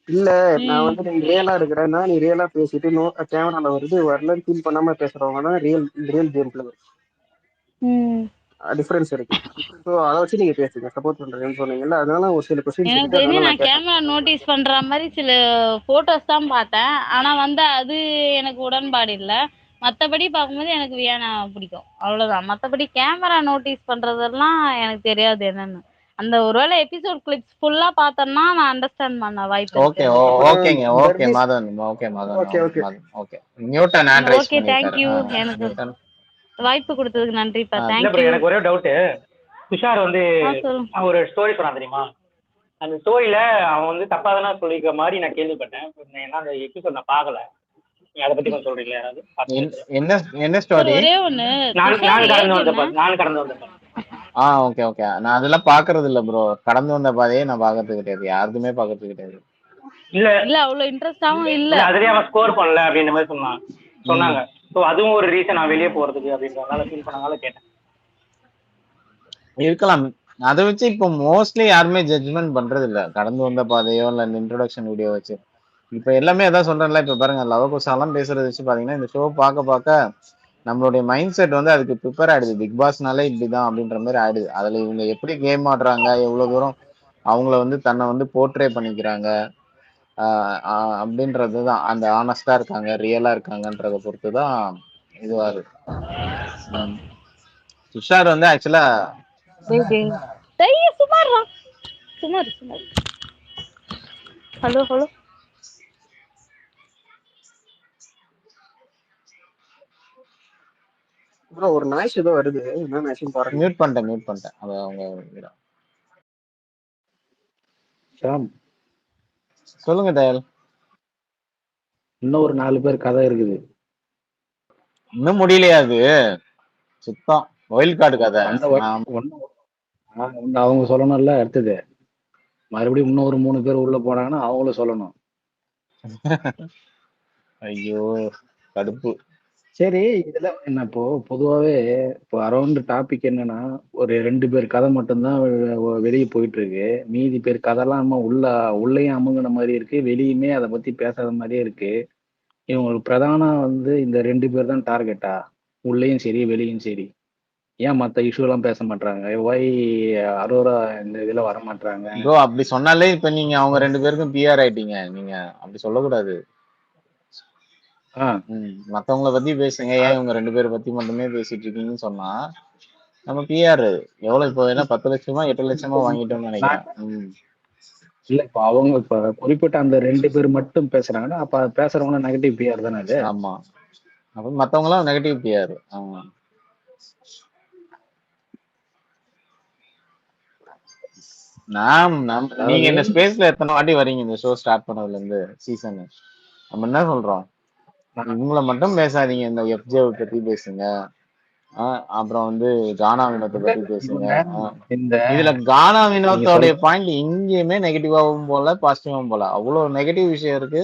இல்ல நான் ம் வந்து நீ ரியலா இருக்கிறேன்னா நீ ரியலா பேசிட்டு கேமரால வருது வரலன்னு ஃபீல் பண்ணாம பேசுறவங்க தான் ரியல் கேம் பிளேயர். ம் டிஃபரன்ஸ் இருக்கு. ஸோ அதை வச்சு நீங்க பேசுங்க. சப்போர்ட் பண்றேன்னு சொன்னீங்கல்ல, அதனால ஒரு சில கொஸ்டின்ஸ் எனக்கு இருக்கு, தெரிஞ்சு அதனால நான் நான் கேட்டேன். கேமரா நோட்டீஸ் பண்ற மாதிரி சில போட்டோஸ் தான் பார்த்தேன். ஆனா வந்து அது எனக்கு உடன்பாடு இல்லை. மற்றபடி பார்க்கும்போது எனக்கு வியானா பிடிக்கும், அவ்வளவுதான். மற்றபடி கேமரா நோட்டீஸ் பண்றதெல்லாம் எனக்கு தெரியாது என்னன்னு. அந்த ஒருவேளை எபிசோட் கிளிப்ஸ் ஃபுல்லா பார்த்தேன்னா நான் அண்டர்ஸ்டாண்ட் பண்ண வாய்ப்பு இருக்கு. ஓகே அது தெரியும். ஓகேங்க okay Dharmesh. Madhavan okay Madhavan okay okay okay Newton hand rice okay, பண்ணியிருக்காரு. தேங்க்யூ. எனக்கு நியூட்டன் வாய்ப்பு கொடுத்ததுக்கு நன்றிப்பா. இல்ல ப்ரோ, தேங்க்யூ. எனக்கு ஒரே டவுட்டு. துஷார் வந்து சொல்லுங்க. அவன் ஒரு ஸ்டோரி சொன்னான் தெரியுமா? அந்த ஸ்டோரியில அவன் வந்து தப்பா தானே சொல்லிக்கிற மாதிரி நான் கேள்விப்பட்டேன். ஏன்னா அந்த எபிசோட் நான் பார்க்கல. நீங்க அதை பத்தி கொஞ்சம் சொல்றீங்களா யாராவது? என்ன சார் ஸ்டோரி? ஒரே ஒண்ணு, நான் துஷார் நான் கடந்து ஏஜ் வந்த என்ன? நான் கடந்து வந்தேன். ஓகே ஓகே நான் அதெல்லாம் பாக்குறது இல்ல ப்ரோ. கடந்து வந்த பாதையே நான் பாக்குறது கிடையாது, யாருக்குமே பாக்குறது கிடையாது. இல்ல இல்ல அவ்வளவு இன்ட்ரெஸ்டாவும் இல்ல. இல்ல அதுலயே அவன் ஸ்கோர் பண்ணல அப்படின்ற மாதிரி சொன்னாங்க. ம். ஸோ அதுவும் ஒரு ரீசன் நான் வெளியே போறதுக்கு அப்படின்றதுனால ஃபீல் பண்ணனால கேட்டேன். இருக்கலாம். அதை வச்சு இப்போ மோஸ்ட்லி யாருமே ஜட்ஜ்மெண்ட் பண்றது இல்ல, கடந்து வந்த பாதையோ இல்ல இந்த இன்ட்ரோடக்ஷன் வீடியோ வச்சு. இப்ப எல்லாமே அதான் சொல்றேன்ல, இப்ப பாருங்க லவகுசாலாம் பேசுறது வச்சு பாத்தீங்கன்னா இந்த ஷோ பார்க்க நம்மளுடைய மைண்ட் செட் வந்து அதுக்கு ப்ரிப்பேர் ஆயிடுது. பிக் பாஸ்னாலே இப்படிதான் அப்படின்ற மாதிரி ஆயிடுது. அதுல இவங்க எப்படி கேம் ஆடுறாங்க, எவ்வளவு தூரம் அவங்கள வந்து தன்னை வந்து போர்ட்ரே பண்ணிக்கிறாங்க அப்படின்றதுதான், அந்த ஆனஸ்டா இருக்காங்க ரியலா இருக்காங்கன்றத பொறுத்துதான் இதுவா இருக்கு. துஷார் வந்து ஆக்சுவலா சுமார். Hello hello. ப்ரோ ஒரு நாய்ஸ் ஏதோ வருது, என்ன நாய்ஸ்னு பாருங்க. மியூட் பண்ணிட்டேன் அது அவங்க. ஷாம், சொல்லுங்க தயல். இன்னும் ஒரு 4 பேர் கதை இருக்குது. இன்னும் முடியலையா? அது சுத்தம் ஒயில் கார்டு கதை. அவங்க சொல்லணும்ல அடுத்தது. மறுபடியும் இன்னொரு 3 பேர் உள்ள போனாங்கன்னா அவங்களும் சொல்லணும். ஐயோ கடுப்பு. சரி, இதுல என்ன இப்போ பொதுவாவே இப்போ அரௌண்ட் டாபிக் என்னன்னா, ஒரு 2 பேர் கதை மட்டும்தான் வெளியே போயிட்டு இருக்கு. மீதி பேர் கதைலாம் நம்ம உள்ளேயும் அமுங்கின மாதிரி இருக்கு, வெளியுமே அதை பத்தி பேசாத மாதிரியே இருக்கு. இவங்களுக்கு பிரதான வந்து இந்த 2 பேர் தான் டார்கெட்டா? உள்ளேயும் சரி வெளியும் சரி. ஏன் மத்த இஷ்யூ எல்லாம் பேச மாட்டாங்க? ஒய் அரோரா இந்த இதுல வர மாட்டாங்க? ப்ரோ அப்படி சொன்னாலே இப்ப நீங்க அவங்க 2 பேருக்கும் பிஆர் ஆயிட்டீங்க. நீங்க அப்படி சொல்லக்கூடாது. மத்தவங்கள பத்தி பேசுங்க, ஏன் இவங்க 2 பேரை பத்தி மட்டுமே பேசிட்டு இருக்கீங்கன்னு சொன்னா நம்ம பிஆர் எவ்வளவு இப்போ என்ன 10 லட்சமா 8 லட்சமா வாங்கிட்டோம்னு நினைக்கிறேன். இல்ல இப்ப அவங்க இப்ப குறிப்பிட்ட அந்த 2 பேர் மட்டும் பேசுறாங்கன்னா அப்ப பேசுறவங்க நெகட்டிவ் பிஆர் தானே அது? ஆமா, அப்ப மத்தவங்க எல்லாம் நெகட்டிவ் பிஆர். ஆமா, நீங்க இந்த ஸ்பேஸ்ல எத்தனை வாட்டி வரீங்க இந்த ஷோ ஸ்டார்ட் பண்ணதுல இருந்து சீசன்? நம்ம என்ன சொல்றோம், இவங்கள மட்டும் பேசாதீங்க, இந்த எஃப்ஜே பத்தி பேசுங்க, அப்புறம் வந்து கானா வினோத்தை பத்தி பேசுங்க. இதுல கானா வினோத்தோடைய பாயிண்ட் எங்கேயுமே நெகட்டிவாவும் போல பாசிட்டிவாவும் போல, அவ்வளவு நெகட்டிவ் விஷயம் இருக்கு,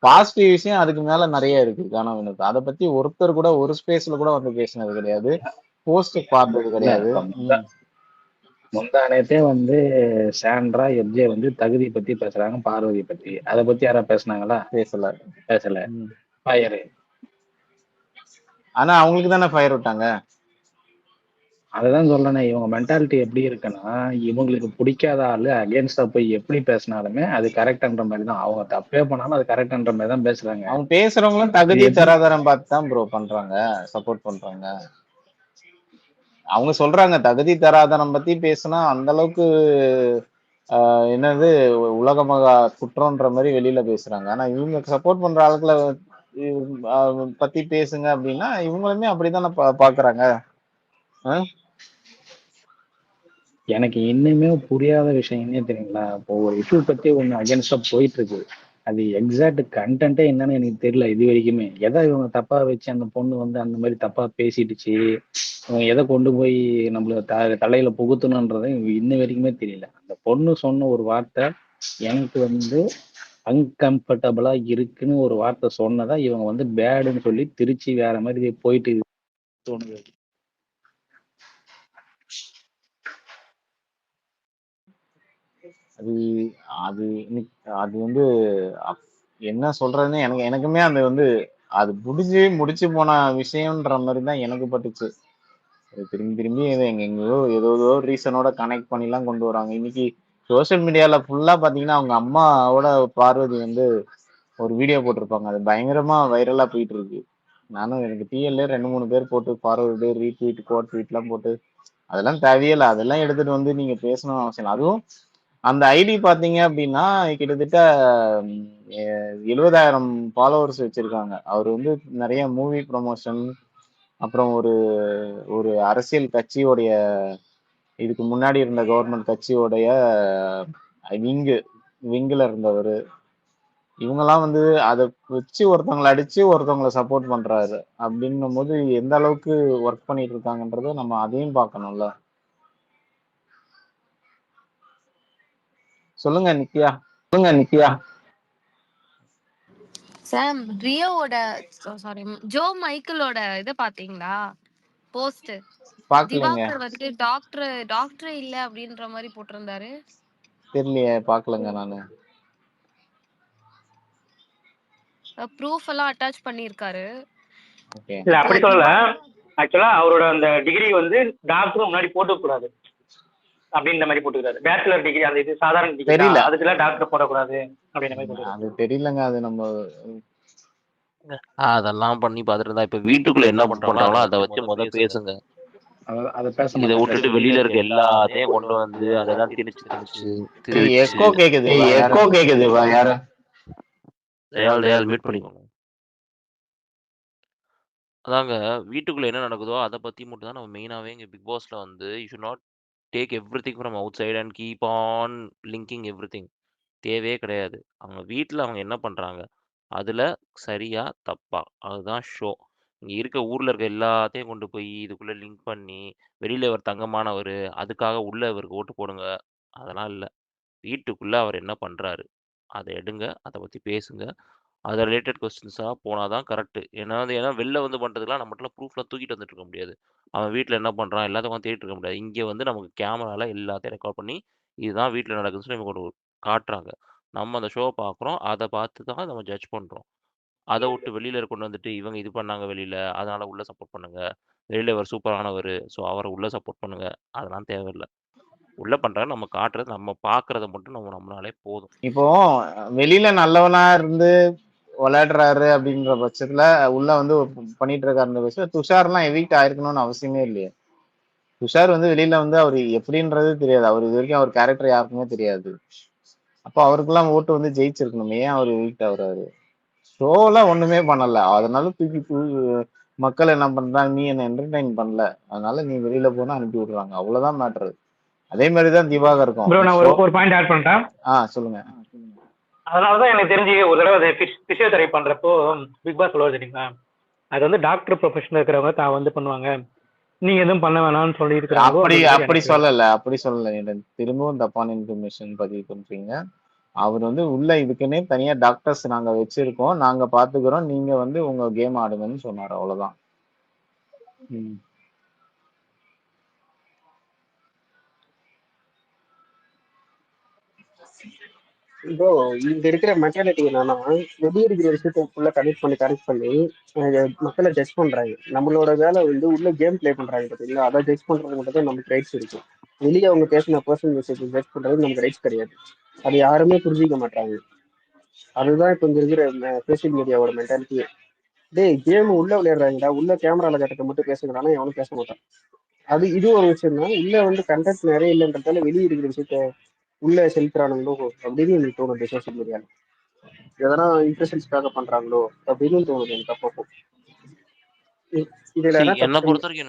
பாசிட்டிவ் விஷயம் அதுக்கு மேல நிறைய இருக்கு. கானா வினோத் அதை பத்தி ஒருத்தர் கூட ஒரு ஸ்பேஸ்ல கூட வந்து பேசினது கிடையாது, போஸ்ட் பார்த்தது கிடையாது. முந்தானத்தே வந்து சாண்ட்ரா எப்ஜே வந்து தகுதி பத்தி பேசுறாங்க, பார்வதி பத்தி. அதை பத்தி யாரா பேசுனாங்களா? பேசல. ஃபயரு. ஆனா அவங்களுக்கு தானே ஃபயர் விட்டாங்க. அதுதான் சொல்றேனே, இவங்க மென்டாலிட்டி எப்படி இருக்குன்னா, இவங்களுக்கு பிடிக்காத ஆளு அகேன்ஸ்டா போய் எப்படி பேசினாலுமே அது கரெக்ட்ன்ற மாதிரி தான். அவங்க தப்பே பண்ணாலும் அது கரெக்ட்ன்ற மாதிரி தான் பேசுறாங்க. அவங்க பேசுறவங்களும் தகுதி தராதரம் பார்த்து தான் ப்ரோ பண்றாங்க, சப்போர்ட் பண்றாங்க. அவங்க சொல்றாங்க தகுதி தராதரம் பத்தி பேசினா அந்த அளவுக்கு என்னது உலகமாக குற்றம்ன்ற மாதிரி வெளியில பேசுறாங்க. ஆனா இவங்க சப்போர்ட் பண்ற ஆளுக்களை பத்தி பேசுங்க அப்படின்னா இவங்களுமே அப்படித்தானே பாக்குறாங்க. எனக்கு இன்னுமே புரியாத விஷயம் என்ன தெரியுங்களா, இப்போ ஒரு இஷ்யூ பத்தி ஒண்ணு அகேன்ஸ்டா போயிட்டு இருக்கு, அது எக்ஸாக்ட் கண்டென்ட்டே என்னன்னு எனக்கு தெரியல இது வரைக்குமே. எதை இவங்க தப்பா வச்சு அந்த பொண்ணு வந்து அந்த மாதிரி தப்பா பேசிடுச்சு, இவங்க எதை கொண்டு போய் நம்மள தலையில புகுத்தணும்ன்றது இன்ன வரைக்குமே தெரியல. அந்த பொண்ணு சொன்ன ஒரு வார்த்தை எனக்கு வந்து அன்கம்ஃபர்டபுளா இருக்குன்னு ஒரு வார்த்தை சொன்னதா இவங்க வந்து பேடுன்னு சொல்லி திருச்சி வேற மாதிரி போயிட்டு தோணுது. அது அது அது வந்து என்ன சொல்றதுன்னு எனக்குமே அது வந்து அது முடிச்சு போன விஷயம்ன்ற மாதிரி தான் எனக்கு பட்டுச்சு. திரும்பி திரும்பி எங்கெங்கயோ ஏதோ ரீசனோட கனெக்ட் பண்ணிலாம் கொண்டு வராங்க. இன்னைக்கு சோசியல் மீடியால ஃபுல்லா பாத்தீங்கன்னா அவங்க அம்மாவோட பார்வதி வந்து ஒரு வீடியோ போட்டிருப்பாங்க. அது பயங்கரமா வைரலா போயிட்டு இருக்கு. நானும் எனக்கு டிஎல்ல 2-3 பேர் போட்டு ஃபார்வர்டு ரீட்வீட் கோட் ட்வீட்லாம் போட்டு அதெல்லாம் தேவையில்லை. அதெல்லாம் எடுத்துட்டு வந்து நீங்க பேசணும் அவசியம் இல்லை. அதுவும் அந்த ஐடி பாத்தீங்க அப்படின்னா கிட்டத்தட்ட 70,000 ஃபாலோவர்ஸ் வச்சிருக்காங்க. அவர் வந்து நிறைய மூவி ப்ரொமோஷன் அப்புறம் ஒரு அரசியல் கட்சியோடைய இதுக்கு முன்னாடி இருந்த கவர்மெண்ட் கட்சியோடைய விங்குல இருந்தவர். இவங்கெல்லாம் வந்து அதை வச்சு ஒருத்தவங்களை அடிச்சு ஒருத்தவங்களை சப்போர்ட் பண்றாரு அப்படின்னும் போது எந்த அளவுக்கு ஒர்க் பண்ணிட்டு இருக்காங்கன்றத நம்ம அதையும் பார்க்கணும்ல. சொல்லுங்க நித்யா. சாம் ரியோவோட சாரி ஜோ மைக்கேலோட இதை பாத்தீங்களா போஸ்ட்? பாக்கலங்க, திவாகர் வந்து டாக்டர் இல்ல அப்படின்ற மாதிரி போட்டிருந்தாரு. தெரியலையே, பாக்கலங்க நானு. ப்ரூஃப் எல்லாம் அட்டாச் பண்ணிருக்காரு. இல்ல அப்படி சொல்லல. ஆக்சுவலா அவரோட அந்த டிகிரி வந்து டாக்டரும் முன்னாடி போட்டுக்கூடாது அப்படின்ற மாதிரி போட்டுக்கிறாரு. பேச்சுலர் டிகிரி அந்த இது சாதாரண டிகிரி தெரியல, அதுக்கெல்லாம் டாக்டர் போடக்கூடாது அப்படின்ற மாதிரி போட்டுக்கிறாரு. அது தெரியலங்க. அது நம்ம அதெல்லாம் பண்ணி பார்த்துட்டு இருந்தா இப்ப வீட்டுக்குள்ள என்ன பண்றாங்களோ அதை வச்சு பேசுங்க. இதை விட்டுட்டு வெளியில இருக்க எல்லாத்தையும் கொண்டு வந்து அதெல்லாம் திணிச்சு எக்கோ கேக்குது யார தயால் மீட் பண்ணிக்கோங்க. அதாங்க வீட்டுக்குள்ள என்ன நடக்குதோ அதை பத்தி மட்டும் தான் நம்ம மெயினாவே இங்க பிக் பாஸ்ல வந்து you should not take everything from outside and keep on linking everything. தேவையே கிடையாது. அவங்க வீட்ல அவங்க என்ன பண்றாங்க அதுல சரியா தப்பா அதுதான் ஷோ. இங்க இருக்க ஊர்ல இருக்க எல்லாத்தையும் கொண்டு போய் இதுக்குள்ள லிங்க் பண்ணி வெளியில இவர் தங்கமானவர் அதுக்காக உள்ள இவருக்கு ஓட்டு போடுங்க அதெல்லாம் இல்ல. வீட்டுக்குள்ள அவர் என்ன பண்றாரு அதை எடுங்க, அதை பத்தி பேசுங்க. அது ரிலேட்டட் கொஸ்டின்ஸா போனாதான் கரெக்ட். ஏன்னா வெளில வந்து பண்றதுக்குலாம் நம்மகிட்ட ப்ரூஃப்லாம் தூக்கிட்டு வந்துட்டு இருக்க முடியாது. அவன் வீட்ல என்ன பண்றான் எல்லாத்தையும் தேடிட்டு இருக்க முடியாது. இங்க வந்து நமக்கு கேமரால எல்லாத்தையும் ரெக்கார்ட் பண்ணி இதுதான் வீட்ல நடக்குதுன்னு சொல்லி இவங்க ஒரு காட்டுறாங்க. நம்ம அந்த ஷோ பார்க்குறோம். அதை பார்த்து தான் நம்ம ஜட்ஜ் பண்றோம். அதை விட்டு வெளியில கொண்டு வந்துட்டு இவங்க இது பண்ணாங்க வெளியில அதனால உள்ள சப்போர்ட் பண்ணுங்க. வெளியில இவர் சூப்பரானவர் ஸோ அவரை உள்ள சப்போர்ட் பண்ணுங்க. அதெல்லாம் தேவையில்லை. உள்ள பண்றாங்க நம்ம காட்டுறது நம்ம பார்க்கறத மட்டும் நம்மளாலே போதும். இப்போ வெளியில நல்லவனா இருந்து விளையாடுறாரு அப்படின்ற பட்சத்துல உள்ள வந்து பண்ணிட்டு இருக்காரு பட்சத்துல துஷார்லாம் எவிக்ட் ஆயிருக்கணும்னு அவசியமே இல்லையே. துஷார் வந்து வெளியில வந்து அவர் எப்படின்றது தெரியாது. அவர் இது வரைக்கும் அவர் கேரக்டர் யாருக்குமே தெரியாது. அப்போ அவருக்கெல்லாம் ஓட்டு வந்து ஜெயிச்சிருக்கணும். ஏன் அவர் எவிக்ட் ஆகுறாரு? ஷோலாம் ஒண்ணுமே பண்ணல. அதனால தூக்கி மக்கள் என்ன பண்றாங்க, நீ என்ன என்டர்டைன் பண்ணல அதனால நீ வெளியில போனா அனுப்பி விடுறாங்க. அவ்வளவுதான் மேட்ரு. அதே மாதிரிதான் திவாகர் இருக்கும். ப்ரோ நான் ஒரு பாயிண்ட் ஆட் பண்ணிட்டேன். சொல்லுங்க. அதனாலதான் எனக்கு தெரிஞ்சு ஒரு தடவை பிசியோதெரபி பண்றப்போ பிக் பாஸ் சொல்லுவாரு தெரியுங்களா, அது வந்து டாக்டர் ப்ரொஃபஷனல் இருக்கிறவங்க தான் வந்து பண்ணுவாங்க, நீங்க எதுவும் பண்ண வேணாம்னு சொல்லி அப்படி சொல்லல. திரும்பவும் தப்பான இன்ஃபர்மேஷன் பதிவு பண்றீங்க. அவர் வந்து உள்ள இதுக்குன்னே தனியா டாக்டர்ஸ் நாங்க வச்சிருக்கோம், நாங்க பாத்துக்கிறோம், நீங்க வந்து உங்க கேம் ஆடுங்கன்னு சொன்னாரு. அவ்வளவுதான். ப்ரோ இங்க இருக்கிற மென்டாலிட்டி என்னன்னா, வெளியே இருக்கிற விஷயத்த ஃபுல்லா கனெக்ட் பண்ணி மக்களை ஜட்ஜ் பண்றாங்க. நம்மளோட வேலை வந்து உள்ள கேம் பிளே பண்றாங்க பார்த்தீங்களா, அதை ஜட்ஜ் பண்றது மட்டும் தான் நமக்கு ரைட்ஸ் இருக்கும். வெளியே அவங்க பேசின பர்சனல் விஷயத்தை ஜட்ஜ் பண்றது நமக்கு ரைட்ஸ் கிடையாது. அது யாருமே புரிஞ்சிக்க மாட்டாங்க. அதுதான் இப்போ இங்க இருக்கிற சோசியல் மீடியாவோட மென்டாலிட்டியே. கேம் உள்ள விளையாடுறாங்கடா, உள்ள கேமரால கட்டத்தை மட்டும் பேசுகிறானா எவனும் பேச மாட்டான். இது ஒரு விஷயம் தான். உள்ள வந்து கண்டென்ட் நிறைய இல்லைன்றதால வெளியே இருக்கிற விஷயத்த உள்ள செலுத்துறானுங்களோ அப்படின்னு எனக்கு தோணுது. சோசியல் மீடியால எதனா இன்ட்ரெஸ்டன்ஸ்க்காக பண்றாங்களோ அப்படின்னு தோணுது எனக்கு அப்பப்போ. என்னை பொறுத்த வரைக்கும்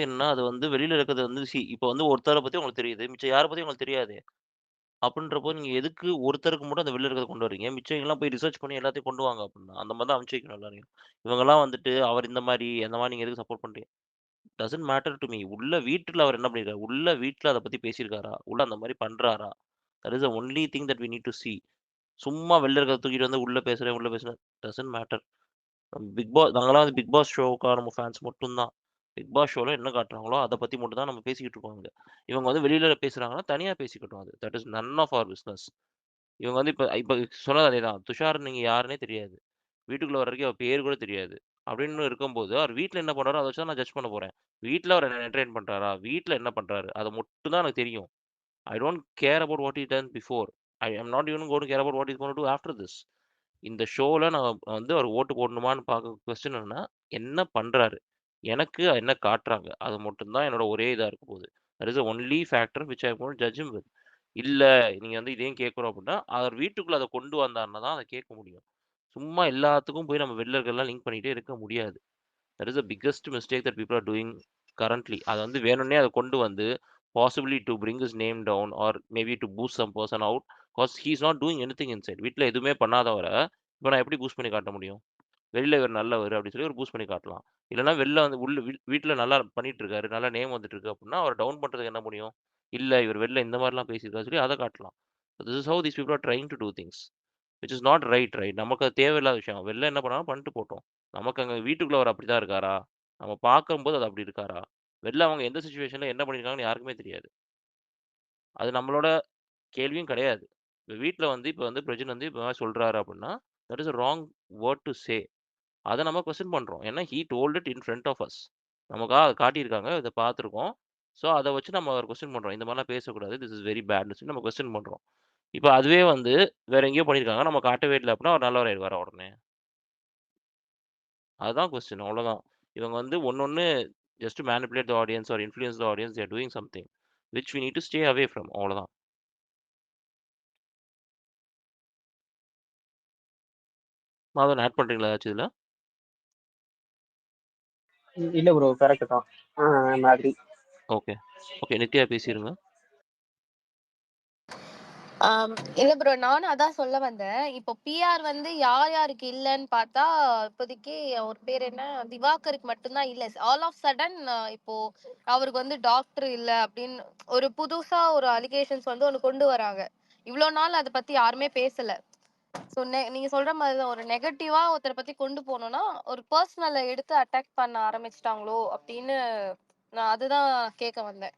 என்னன்னா அது வந்து வெளியில இருக்கிறது வந்து இப்போ வந்து ஒருத்தரை பத்தி உங்களுக்கு தெரியுது, மிச்சம் யாரை பத்தி உங்களுக்கு தெரியாது. அப்படின்றப்போ நீங்க எதுக்கு ஒருத்தருக்கு மட்டும் அந்த வெளில இருக்கிறத கொண்டு வரீங்க? மிச்சம் எல்லாம் போய் ரிசர்ச் பண்ணி எல்லாத்தையும் கொண்டு வாங்க அப்படின்னா அந்த மாதிரி தான் அனுப்பிச்சு வைக்கணும் எல்லாரையும். இவங்கெல்லாம் வந்துட்டு அவர் இந்த மாதிரி நீங்க எதுக்கு சப்போர்ட் பண்றீங்க? Doesn't matter to me. உள்ள வீட்டுல அவர் என்ன பண்ணிருக்காரு, உள்ள வீட்டுல அதை பத்தி பேசியிருக்காரா, உள்ள அந்த மாதிரி பண்றாரா? That is the only thing that we need to see. சும்மா வெளில இருக்கிறத தூக்கிட்டு வந்து உள்ள பேசுறேன் டசன்ட் மேட்டர். பிக் பாஸ் நாங்களாம் வந்து பிக் பாஸ் ஷோக்கான நம்ம ஃபேன்ஸ் மட்டும்தான். பிக் பாஸ் ஷோல என்ன காட்டுறாங்களோ அதை பத்தி மட்டும் தான் நம்ம பேசிக்கிட்டு இருக்கோம். இவங்க வந்து வெளியில பேசுறாங்கன்னா தனியா பேசிக்கட்டும். அது that is none of our business. இவங்க வந்து இப்ப சொன்னது அதேதான். துஷார் நீங்க யாருன்னே தெரியாது. வீட்டுக்குள்ள வர வரைக்கும் அவர் பேர் கூட தெரியாது. அப்படின்னு இருக்கும்போது அவர் வீட்ல என்ன பண்றாரோ அதை வச்சு தான் நான் ஜட்ஜ் பண்ண போறேன். வீட்ல அவர் என்ன என்டர்டெயின் பண்றாரா, வீட்ல என்ன பண்றாரு அதை மட்டும் தான் எனக்கு தெரியும். I don't care about what he done before. I am not even going to care about what is going to do after this. இந்த ஷோல நான் வந்து அவர் ஓட்டு போடணுமான்னு பார்க்க கொஸ்டின் என்ன பண்றாரு, எனக்கு என்ன காட்டுறாங்க, அது மட்டும் தான் என்னோட ஒரே இதா இருக்க போகுது. That is only factor which I going to judge him with. இல்ல நீங்க வந்து இதையும் கேட்குறோம் அப்படின்னா அவர் வீட்டுக்குள்ள அதை கொண்டு வந்தாருன்னா தான் அதை கேட்க முடியும். சும்மா எல்லாத்துக்கும் போய் நம்ம வெளில இருக்கிறதெல்லாம் லிங்க் பண்ணிட்டே இருக்க முடியாது. That is the biggest mistake that people are doing currently. அதை வந்து வேணும்னே அதை கொண்டு வந்து possibly to bring is name down or maybe to boost some person out because he is not doing anything inside. வீட்டில் எதுவுமே பண்ணாதவரை இப்போ நான் எப்படி பூஸ்ட் பண்ணி காட்ட முடியும்? வெளியில இவர் நல்லவர் அப்படின்னு சொல்லி ஒரு பூஸ்ட் பண்ணி காட்டலாம். இல்லைன்னா வெளில வந்து உள்ள வீட்டில் நல்லா பண்ணிட்டு இருக்காரு, நல்லா நேம் வந்துட்டு இருக்கு அப்படின்னா அவர் டவுன் பண்ணுறதுக்கு என்ன முடியும்? இல்லை இவர் வெளில இந்த மாதிரிலாம் பேசியிருக்காரு சொல்லி அதை காட்டலாம். This is how these people are trying to do things which is not right. நமக்கு அது தேவையில்லாத விஷயம். வெளில என்ன பண்ணாலும் பண்ணிட்டு போட்டோம். நமக்கு அங்கே வீட்டுக்குள்ள அவர் அப்படிதான் இருக்காரா, நம்ம பார்க்கும்போது அது அப்படி இருக்காரா, வெளில அவங்க எந்த சுச்சுவேஷன்ல என்ன பண்ணியிருக்காங்கன்னு யாருக்குமே தெரியாது. அது நம்மளோட கேள்வியும் கிடையாது. இப்போ வீட்டில் வந்து இப்போ வந்து பிரஜன் வந்து இப்போ சொல்றாரு அப்படின்னா that is a wrong word to say. அதை நம்ம கொஸ்டின் பண்றோம். ஏன்னா he told it in front of us. நமக்காக அதை காட்டியிருக்காங்க, இதை பார்த்துருக்கோம். ஸோ அதை வச்சு நம்ம ஒரு கொஸ்டின் பண்றோம். இந்த மாதிரிலாம் பேசக்கூடாது, திஸ் இஸ் வெரி பேட்னு சொல்லி நம்ம கொஸ்டின் பண்றோம். இப்போ அதுவே வந்து வேற எங்கேயோ பண்ணியிருக்காங்க, நம்ம காட்டவே இல்லை அப்படின்னா அவர் நல்லவர் ஆயிடுவாரா உடனே? அதுதான் கொஸ்டின், அவ்வளோதான். இவங்க வந்து ஒன்னொன்னு just manipulate the audience or influence the audience, they are doing something which we need to stay away from. அவ்வளோதான். மாதவன் ஆட் பண்றீங்களா ஏதாச்சும் இதுல? இல்ல ப்ரோ, கரெக்ட் தான். மாதிரி ஓகே ஓகே, நித்யா பேசிடுங்க. இல்ல ப்ரோ, நானும் அதான் சொல்ல வந்தேன். இப்போ பிஆர் வந்து யார் யாருக்கு இல்லைன்னு பார்த்தா, இப்போதைக்கு அவர் பேர் என்ன, திவாகருக்கு மட்டும்தான் இல்ல. ஆல் ஆஃப் சடன் இப்போ அவருக்கு வந்து டாக்டர் இல்ல அப்படின்னு ஒரு புதுசா ஒரு அலிகேஷன்ஸ் வந்து ஒண்ணு கொண்டு வராங்க. இவ்வளவு நாள் அதை பத்தி யாருமே பேசல. ஸோ நீங்க சொல்ற மாதிரிதான், ஒரு நெகட்டிவா ஒருத்தரை பத்தி கொண்டு போனோம்னா ஒரு பர்சனலை எடுத்து அட்டாக் பண்ண ஆரம்பிச்சிட்டாங்களோ அப்படின்னு நான் அதுதான் கேட்க வந்தேன்.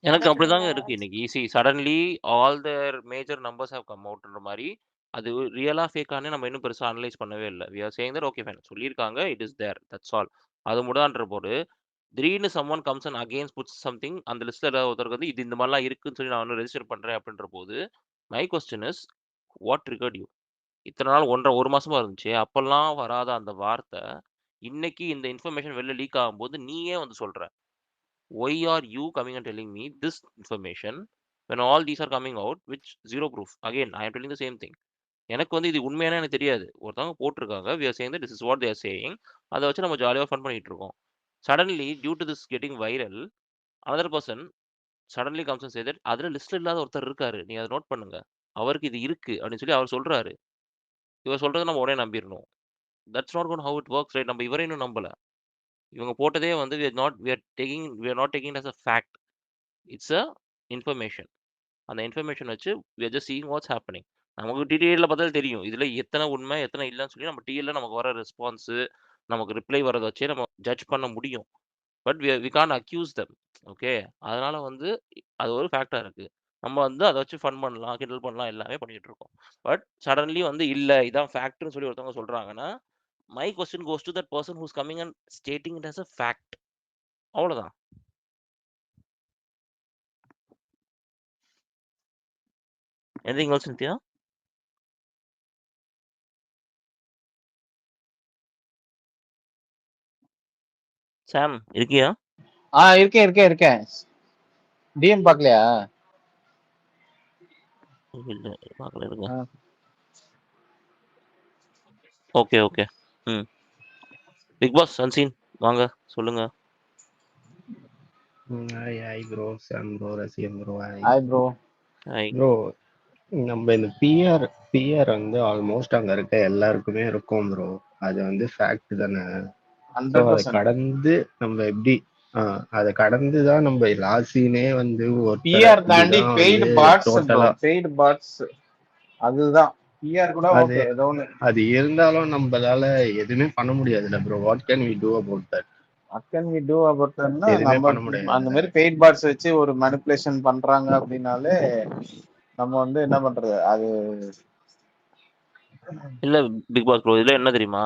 எனக்கு That அப்படிதாங்க நீங்க இருக்கு இன்னைக்கு. Easy suddenly all their major numbers have come அவுட்ன்ற மாதிரி. அது ரியலா ஃபேக்கானே நம்ம இன்னும் பெருசா அனலைஸ் பண்ணவே இல்லை. We are saying that okay fine சொல்லியிருக்காங்க, it is there, that's all. அது முடான்ற போது திடீர்னு someone comes and against puts something, அந்த லிஸ்ட்ல ஏதாவது ஒருத்தருக்கு வந்து இது இந்த மாதிரிலாம் இருக்குன்னு சொல்லி நான் வந்து ரெஜிஸ்டர் பண்றேன் அப்படின்ற போது my question is what triggered you? இத்தனை நாள் ஒரு மாசமா இருந்துச்சு, அப்பெல்லாம் வராத அந்த வார்த்தை இன்னைக்கு இந்த இன்ஃபர்மேஷன் வெளில லீக் ஆகும்போது நீயே வந்து சொல்ற. Why are you coming and telling me this information when all these are coming out with zero proof? Again, I am telling the same thing. எனக்கு வந்து இது உண்மையான எனக்கு தெரியாது. ஒருத்தவங்க போட்டிருக்காங்க, we are saying that this is what they are saying. அதை வச்சு நம்ம ஜாலியாக ஃபன் பண்ணிட்டு இருக்கோம். Suddenly due to this getting viral another person suddenly comes and say that அதில் லிஸ்ட்ல இல்லாத ஒருத்தர் இருக்காரு, நீங்க அதை நோட் பண்ணுங்க, அவருக்கு இது இருக்கு அப்படின்னு சொல்லி அவர் சொல்றாரு. இவர் சொல்றதை நம்ம உடனே நம்பிடணும். That's not gonna how it works right. நம்ம இவரை இன்னும் நம்பல. இவங்க போட்டதே வந்து we are not taking it as a fact. It's a information. அந்த இன்ஃபர்மேஷன் வச்சு we are just seeing what's happening. நமக்கு டிடிஎல்ல பார்த்தாலே தெரியும் இதுல எத்தனை உண்மை எத்தனை இல்லைன்னு சொல்லி நம்ம டிஎல்ல நமக்கு வர ரெஸ்பான்ஸ், நமக்கு ரிப்ளை வரதை வச்சே நம்ம ஜட்ஜ் பண்ண முடியும். But we can't accuse them. Okay, அதனால வந்து அது ஒரு ஃபேக்டா இருக்கு. நம்ம வந்து அதை வச்சு ஃபன் பண்ணலாம், கிண்டல் பண்ணலாம், எல்லாமே பண்ணிட்டு இருக்கோம். பட் சடன்லி வந்து இல்ல இதான் ஃபேக்ட்னு சொல்லி ஒருத்தவங்க சொல்றாங்கன்னா my question goes to that person who's coming and stating it as a fact. அவ்வளவுதான். Anything else, Nithya? சாம் இருக்கியா? இருக்கேன். டிஎம் பார்க்கலையா? இல்ல பார்க்கல, இருங்க. Okay okay. Bigg Boss unseen வாங்க சொல்லுங்க. ஹாய் ப்ரோ, சாம் ப்ரோ, ரசிகன் ப்ரோ. Hi bro. ப்ரோ, நம்ம இந்த பிஆர் வந்து ஆல்மோஸ்ட் அங்க இருக்க எல்லாருக்குமே இருக்கும் ப்ரோ. அது வந்து ஃபேக்ட் தானே. அதை கடந்து நம்ம எப்படி அதை கடந்து தான் நம்ம லாசினே வந்து பிஆர் தாண்டி பெய்டு பாட்ஸ் அதுதான் பிஆர் கூட ஓகே ஏதோ ஒன்னு. அது இருந்தாலும் நம்மளால எதுவுமே பண்ண முடியாதுல்ல bro. What can we do about that? what can we do about that? எதுவுமே நம்ம பண்ண முடியாது. அந்த மாதிரி பெய்ட் பாட்ஸ் வச்சு ஒரு மேனிபுலேஷன் பண்றாங்க அப்படின்னாலே நம்ம வந்து என்ன பண்றது? அது இல்ல பிக் பாஸ் ப்ரோ, இதுல என்ன தெரியுமா?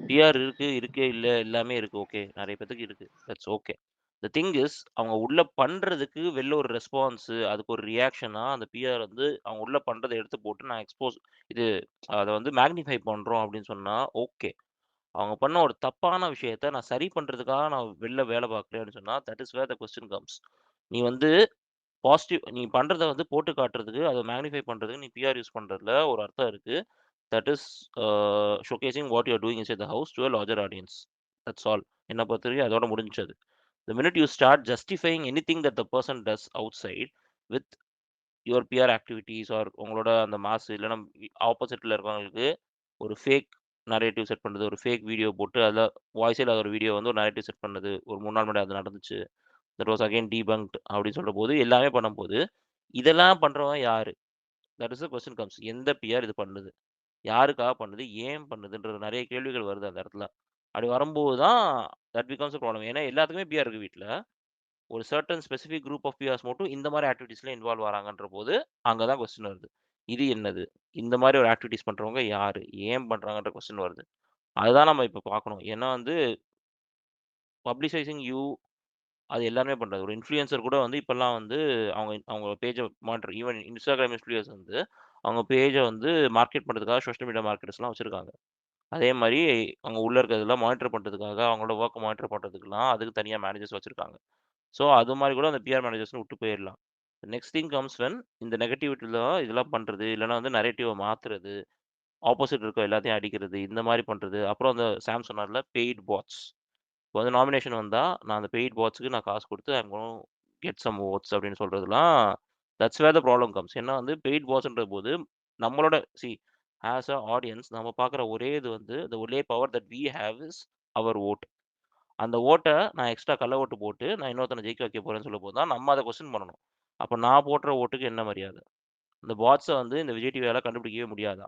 பிஆர் இருக்கே இல்ல, எல்லாமே இருக்கு. ஓகே, நிறைய பேத்துக்கு இருக்கு. That's okay. The thing is, அவங்க உள்ள பண்றதுக்கு வெளில ஒரு ரெஸ்பான்ஸ், அதுக்கு ஒரு ரியாக்ஷனா அந்த பிஆர் வந்து அவங்க உள்ள பண்றதை எடுத்து போட்டு நான் இது அதை வந்து மேக்னிஃபை பண்றோம் அப்படின்னு சொன்னா ஓகே. அவங்க பண்ண ஒரு தப்பான விஷயத்த நான் சரி பண்றதுக்காக நான் வெளில வேலை பார்க்குறேன்னு சொன்னா that is where the question comes. நீ வந்து நீ பண்றத வந்து போட்டு காட்டுறதுக்கு, அதை மேக்னிஃபை பண்றதுக்கு நீ பிஆர் யூஸ் பண்றதுல ஒரு அர்த்தம் இருக்கு. That is showcasing what you are doing inside the house to a larger audience. That's all. என்ன பொறுத்தவரைக்கும் அதோட முடிஞ்சது. The minute you start justifying anything that the person does outside with your PR activities or உங்களோட அந்த மாஸ் இல்லைன்னா ஆப்போசிட்ல இருக்கவங்களுக்கு ஒரு ஃபேக் நரேட்டிவ் செட் பண்ணுறது, ஒரு ஃபேக் வீடியோ போட்டு அதில் வாய்ஸில் ஒரு வீடியோ வந்து ஒரு நரேட்டிவ் செட் பண்ணது, ஒரு 3 நாள் முன்னாடி அது நடந்துச்சு, தட் வாஸ் அகைன் டீபங்க்ட் அப்படின்னு சொல்ற போது எல்லாமே பண்ணும்போது இதெல்லாம் பண்றவன் யாரு? That is the question comes. எந்த பிஆர் இது பண்ணுது, யாருக்காக பண்ணுது, ஏன் பண்ணுதுன்றது நிறைய கேள்விகள் வருது அந்த இடத்துல. அப்படி வரும்போது தான் தட் பிகம்ஸ் அ ப்ராப்ளம். ஏன்னா எல்லாத்துக்குமே பிஆர் இருக்கு வீட்டில், ஒரு certain specific group of PRs மட்டும் இந்த மாதிரி ஆக்டிவிட்டீஸ்ல இன்வால்வ் ஆகிறாங்கன்ற போது அங்கே தான் கொஸ்டின் வருது. இது என்னது, இந்த மாதிரி ஒரு ஆக்டிவிட்டீஸ் பண்றவங்க யாரு, ஏன் பண்றாங்கன்ற கொஸ்டின் வருது. அதுதான் நம்ம இப்போ பார்க்கணும். ஏன்னா வந்து பப்ளிசைசிங் அது எல்லாமே பண்றது. ஒரு இன்ஃப்ளூயன்சர் கூட வந்து இப்பெல்லாம் வந்து அவங்க பேஜை மானிட்டர், ஈவன் இன்ஸ்டாகிராம் இன்ஃப்ளூயன்ஸ் வந்து அவங்க பேஜை வந்து மார்க்கெட் பண்ணுறதுக்காக சோஷியல் மீடியா மார்க்கெட்டர்ஸ்லாம் வச்சுருக்காங்க. அதே மாதிரி அவங்க உள்ள இருக்கிறதெல்லாம் மானிட்டர் பண்ணுறதுக்காக, அவங்களோட ஒர்க்கை மானிட்டர் பண்ணுறதுக்குலாம் அதுக்கு தனியாக மேனேஜர்ஸ் வச்சுருக்காங்க. ஸோ அது மாதிரி கூட அந்த பிஆர் மேனேஜர்ஸ்னு விட்டு போயிடலாம். நெக்ஸ்ட் திங் கம்ஸ் வென் இந்த நெகட்டிவிட்டியில் இதெல்லாம் பண்ணுறது, இல்லைன்னா வந்து நரேட்டிவை மாற்றுறது, ஆப்போசிட் இருக்க எல்லாத்தையும் அடிக்கிறது, இந்த மாதிரி பண்ணுறது. அப்புறம் அந்த சாம் சொன்னார்ல பெய்ட் பாட்ஸ், இப்போ வந்து நாமினேஷன் வந்தால் நான் அந்த பெய்ட் பாட்ஸுக்கு நான் காசு கொடுத்து I'm gonna get some oats அப்படின்னு சொல்கிறதுலாம் that's where the problem comes. ஏன்னா வந்து பெய்ட் பாட்ஸ்ன்ற போது நம்மளோட ஆஸ் அ ஆடியன்ஸ் நம்ம பார்க்குற ஒரே இது வந்து த ஒரே power that we have is our vote. அந்த ஓட்டை நான் எக்ஸ்ட்ரா கள்ள ஓட்டு போட்டு நான் இன்னொருத்தனை ஜெயிக்க வைக்க போகிறேன்னு சொல்ல போது தான் நம்ம அதை கொஸ்டின் பண்ணணும். அப்போ நான் போடுற ஓட்டுக்கு என்ன மரியாதை? இந்த பாட்ஸை வந்து இந்த விஜய் டிவியால் கண்டுபிடிக்கவே முடியாதா?